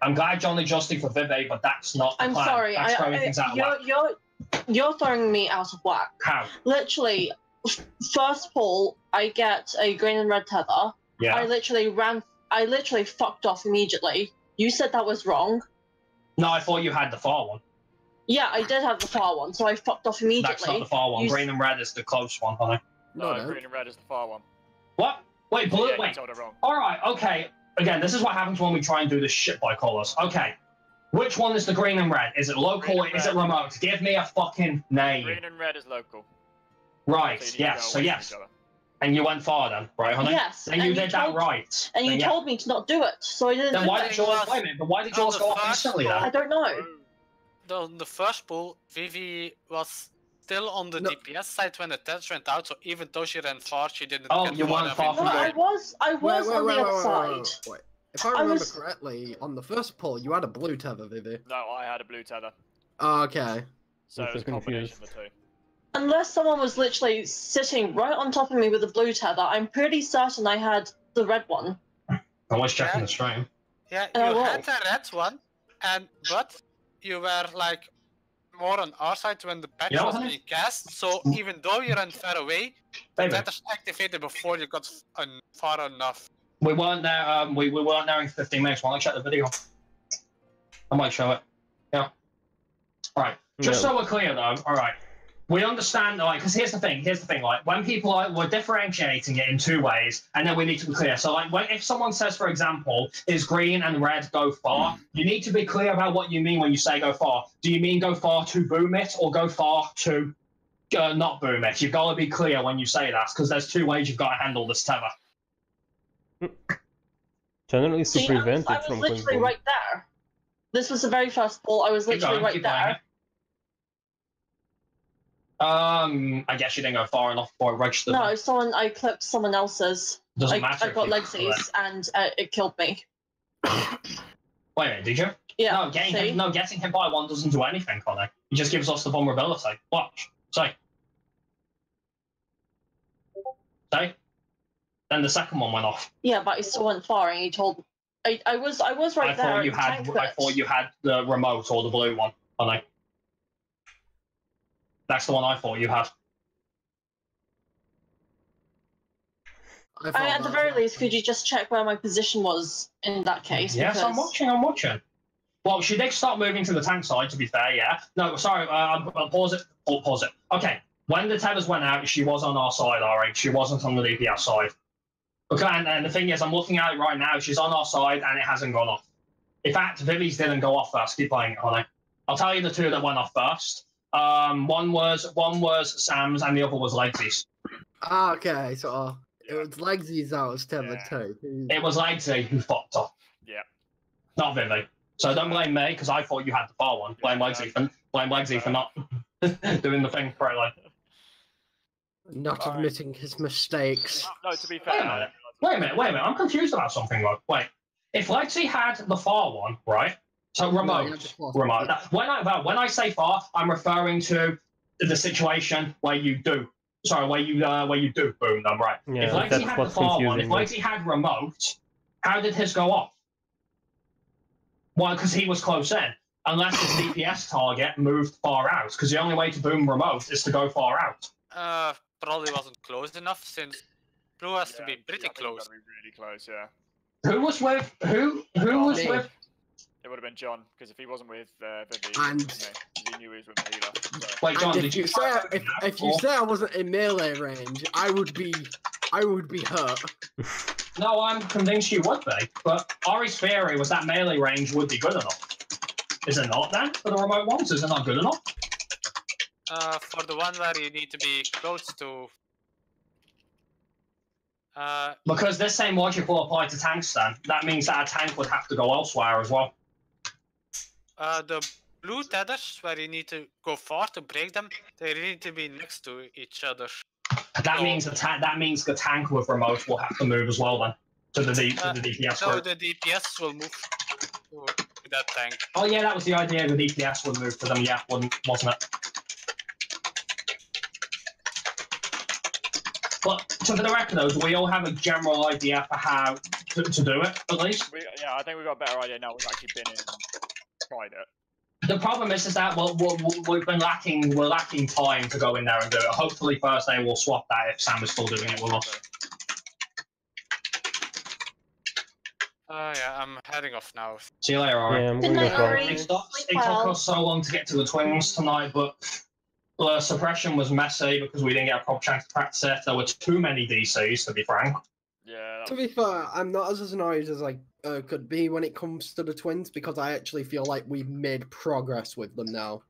I'm glad John adjusted for Vivi, but that's not the plan. I'm sorry. That's throwing things out of whack. You're throwing me out of whack. How? Literally, first pull, I get a green and red tether. Yeah. I literally fucked off immediately. You said that was wrong. No, I thought you had the far one. Yeah, I did have the far one, so I fucked off immediately. That's not the far one. Green and red is the close one, honey. No, green and red is the far one. What? Wait, blue. Yeah, wait. you told it wrong. All right. Okay. Again, this is what happens when we try and do this shit by colors. Okay. Which one is the green and red? Is it local or is it remote? Give me a fucking name. Green and red is local. Right. So yes. So yes. And you went far then, right, honey? Yes. And you did that right. And you told me to not do it, so I didn't. Then why did yours? Wait a minute. But why did yours go off instantly then? I don't know. On the first pull, Vivi was still on the DPS side when the test went out, so even though she ran far, she didn't get you weren't far from I was on the other side. Wait. If I remember correctly, on the first pull, you had a blue tether, Vivi. No, I had a blue tether. Okay. So it was a combination of the two. Unless someone was literally sitting right on top of me with a blue tether, I'm pretty certain I had the red one. I was checking the stream. Yeah, you had the red one, but you were like more on our side when the patch was being cast. So even though you ran far away, the tether's activated before you got far enough. We weren't there. We weren't there in 15 minutes. Why don't I check the video? I might show it. Yeah. All right. Just so we're clear, though. All right. We understand, like, because here's the thing. Like, when people we're differentiating it in two ways, and then we need to be clear. So, like, if someone says, for example, is green and red go far, you need to be clear about what you mean when you say go far. Do you mean go far to boom it, or go far to not boom it? You've got to be clear when you say that, because there's two ways you've got to handle this tether. Generally, to prevent it from going. I was literally right there. This was the very first pull. I was literally right there. I guess you didn't go far enough before it registered. No, I clipped someone else's. Doesn't matter. I got Legsies and it killed me. Wait a minute, did you? Yeah. Getting hit by one doesn't do anything, Connor. It just gives us the vulnerability. Watch. Say. Then the second one went off. Yeah, but he still went far, and he told. I was right there. I thought you had the remote or the blue one, Connor. That's the one I thought you had. At the very least, could you just check where my position was in that case? Yes, because... I'm watching. Well, she did start moving to the tank side, to be fair, yeah. No, sorry, I'll pause it. Pause it. Okay, when the tethers went out, she was on our side, alright? She wasn't on the DPS side. Okay, and the thing is, I'm looking at it right now, she's on our side, and it hasn't gone off. In fact, Vivi's didn't go off first. Keep playing it, honey. I'll tell you the two that went off first. One was Sam's and the other was Legsy's. Ah, okay, so it was Legsy's that was tethered too. It was Legsy who fucked up. Yeah. Not Vivi. So don't blame me because I thought you had the far one. Blame Legsy for not doing the thing correctly. Not admitting his mistakes. No, to be fair. Wait a minute. I'm confused about something though. Wait, if Legsy had the far one, right? So remote. When I say far, I'm referring to the situation where you do. Sorry, where you do boom them, right? Yeah, if Legsy had the far one, if Legsy had remote, how did his go off? Well, because he was close in. Unless his DPS target moved far out, because the only way to boom remote is to go far out. Probably wasn't close enough since blue has to be pretty close. Really close, yeah. Who was with? Who was with? It would have been John, because if he wasn't with Vivi, he knew he was with the healer. So. Wait, John, if you say I wasn't in melee range, I would be hurt. No, I'm convinced you would be. But Ari's theory was that melee range would be good enough. Is it not then for the remote ones? Is it not good enough? For the one where you need to be close to. Because this same logic will apply to tanks then. That means that a tank would have to go elsewhere as well. The blue tethers, where you need to go far to break them, they need to be next to each other. That means the tank with remote will have to move as well then to the DPS. No, the DPS will move to that tank. Oh yeah, that was the idea. The DPS would move to them. Yeah, wasn't it? But for the record, though, we all have a general idea for how to do it, at least. Yeah, I think we've got a better idea now. We've actually been in and tried it. The problem is that we've been lacking. We're lacking time to go in there and do it. Hopefully, Thursday we'll swap that if Sam is still doing it with us. Yeah, I'm heading off now. See you later, Ari. Yeah, I'm going to go. It took us so long to get to the twins tonight, but the suppression was messy because we didn't get a proper chance to practice it. There were too many DCs, to be frank. Yeah. To be fair, I'm not as annoyed as I could be when it comes to the twins because I actually feel like we've made progress with them now.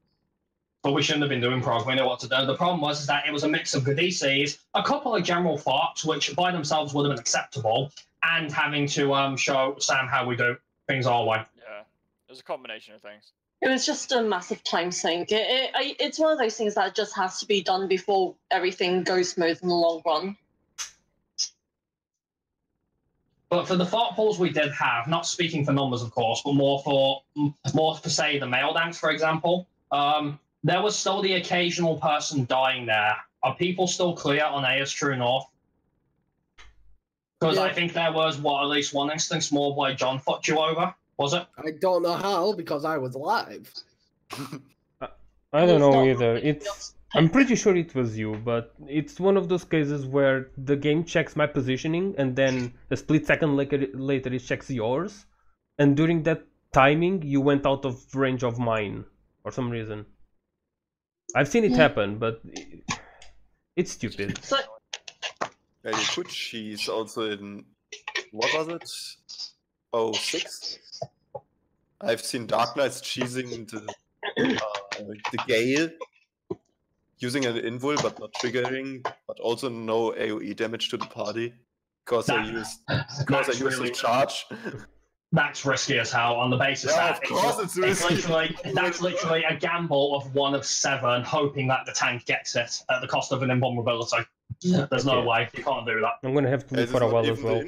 But we shouldn't have been doing prog. We know what to do. The problem was that it was a mix of good DCs, a couple of general farts, which by themselves would have been acceptable, and having to show Sam how we do things our way. Yeah, there's a combination of things. It was just a massive time sink. It's one of those things that just has to be done before everything goes smooth in the long run. But for the fart pools we did have, not speaking for numbers, of course, but more for say the male dance, for example, there was still the occasional person dying there. Are people still clear on AS True North? Because I think there was, at least one instance more where John fucked you over, was it? I don't know how, because I was live. I don't know either. I'm pretty sure it was you, but it's one of those cases where the game checks my positioning and then a split second later it checks yours. And during that timing, you went out of range of mine for some reason. I've seen it happen, but it's stupid. Yeah, you could cheese also in, what was it? 06? I've seen Dark Knights cheesing the Gale, using an invul but not triggering, but also no AoE damage to the party, because I used the charge. That's risky as hell on the basis that that's literally a gamble of 1 of 7, hoping that the tank gets it at the cost of an invulnerability. There's no way, you can't do that. I'm gonna have to leave for a while as well.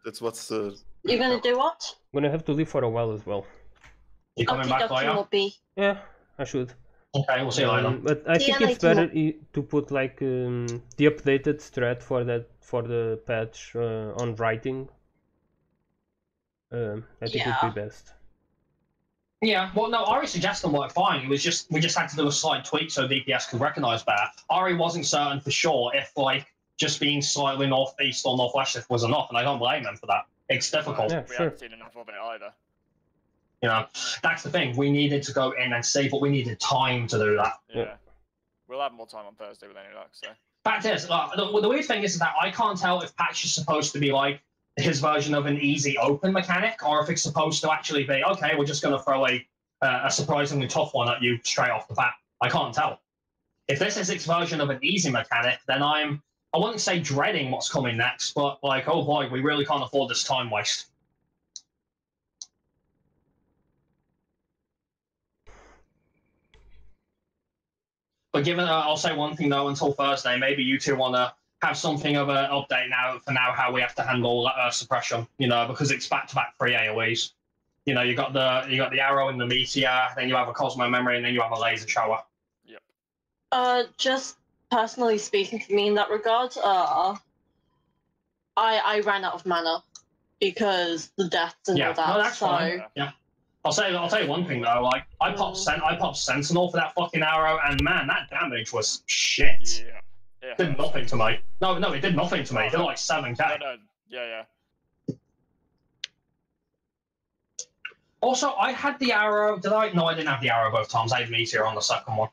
That's what's the... You're gonna do what? I'm gonna have to leave for a while as well. You coming back later? Yeah, I should. Okay, we'll see you later. But I think it's better to put like the updated strat for the patch on writing. I think it would be best. Yeah, well, no, Ari's suggestion worked fine. We just had to do a slight tweak so DPS could recognise better. Ari wasn't certain for sure if just being slightly northeast or northwest was enough, and I don't blame them for that. It's difficult. Yeah, we haven't seen enough of it either. You know, that's the thing. We needed to go in and see, but we needed time to do that. Yeah, we'll have more time on Thursday with any luck. So. Fact is, the weird thing is that I can't tell if patch is supposed to be like his version of an easy open mechanic, or if it's supposed to actually be, okay, we're just going to throw a surprisingly tough one at you straight off the bat. I can't tell. If this is its version of an easy mechanic, then I wouldn't say dreading what's coming next, but like, oh boy, we really can't afford this time waste. But given, I'll say one thing though, until Thursday, maybe you two want to have something of an update now how we have to handle suppression, you know, because it's back-to-back 3 AoEs. You know, you got the arrow and the meteor, then you have a Cosmo memory, and then you have a laser shower. Yep. Just personally speaking for me in that regard, I ran out of mana because the deaths and all that. No, that's fine. Yeah. I'll tell you one thing though, like I popped Sentinel for that fucking arrow, and man, that damage was shit. Yeah. It did nothing to me. No, it did nothing to me. It did like 7k. No. Yeah. Also, I had the arrow. Did I? No, I didn't have the arrow both times. I had Meteor on the second one.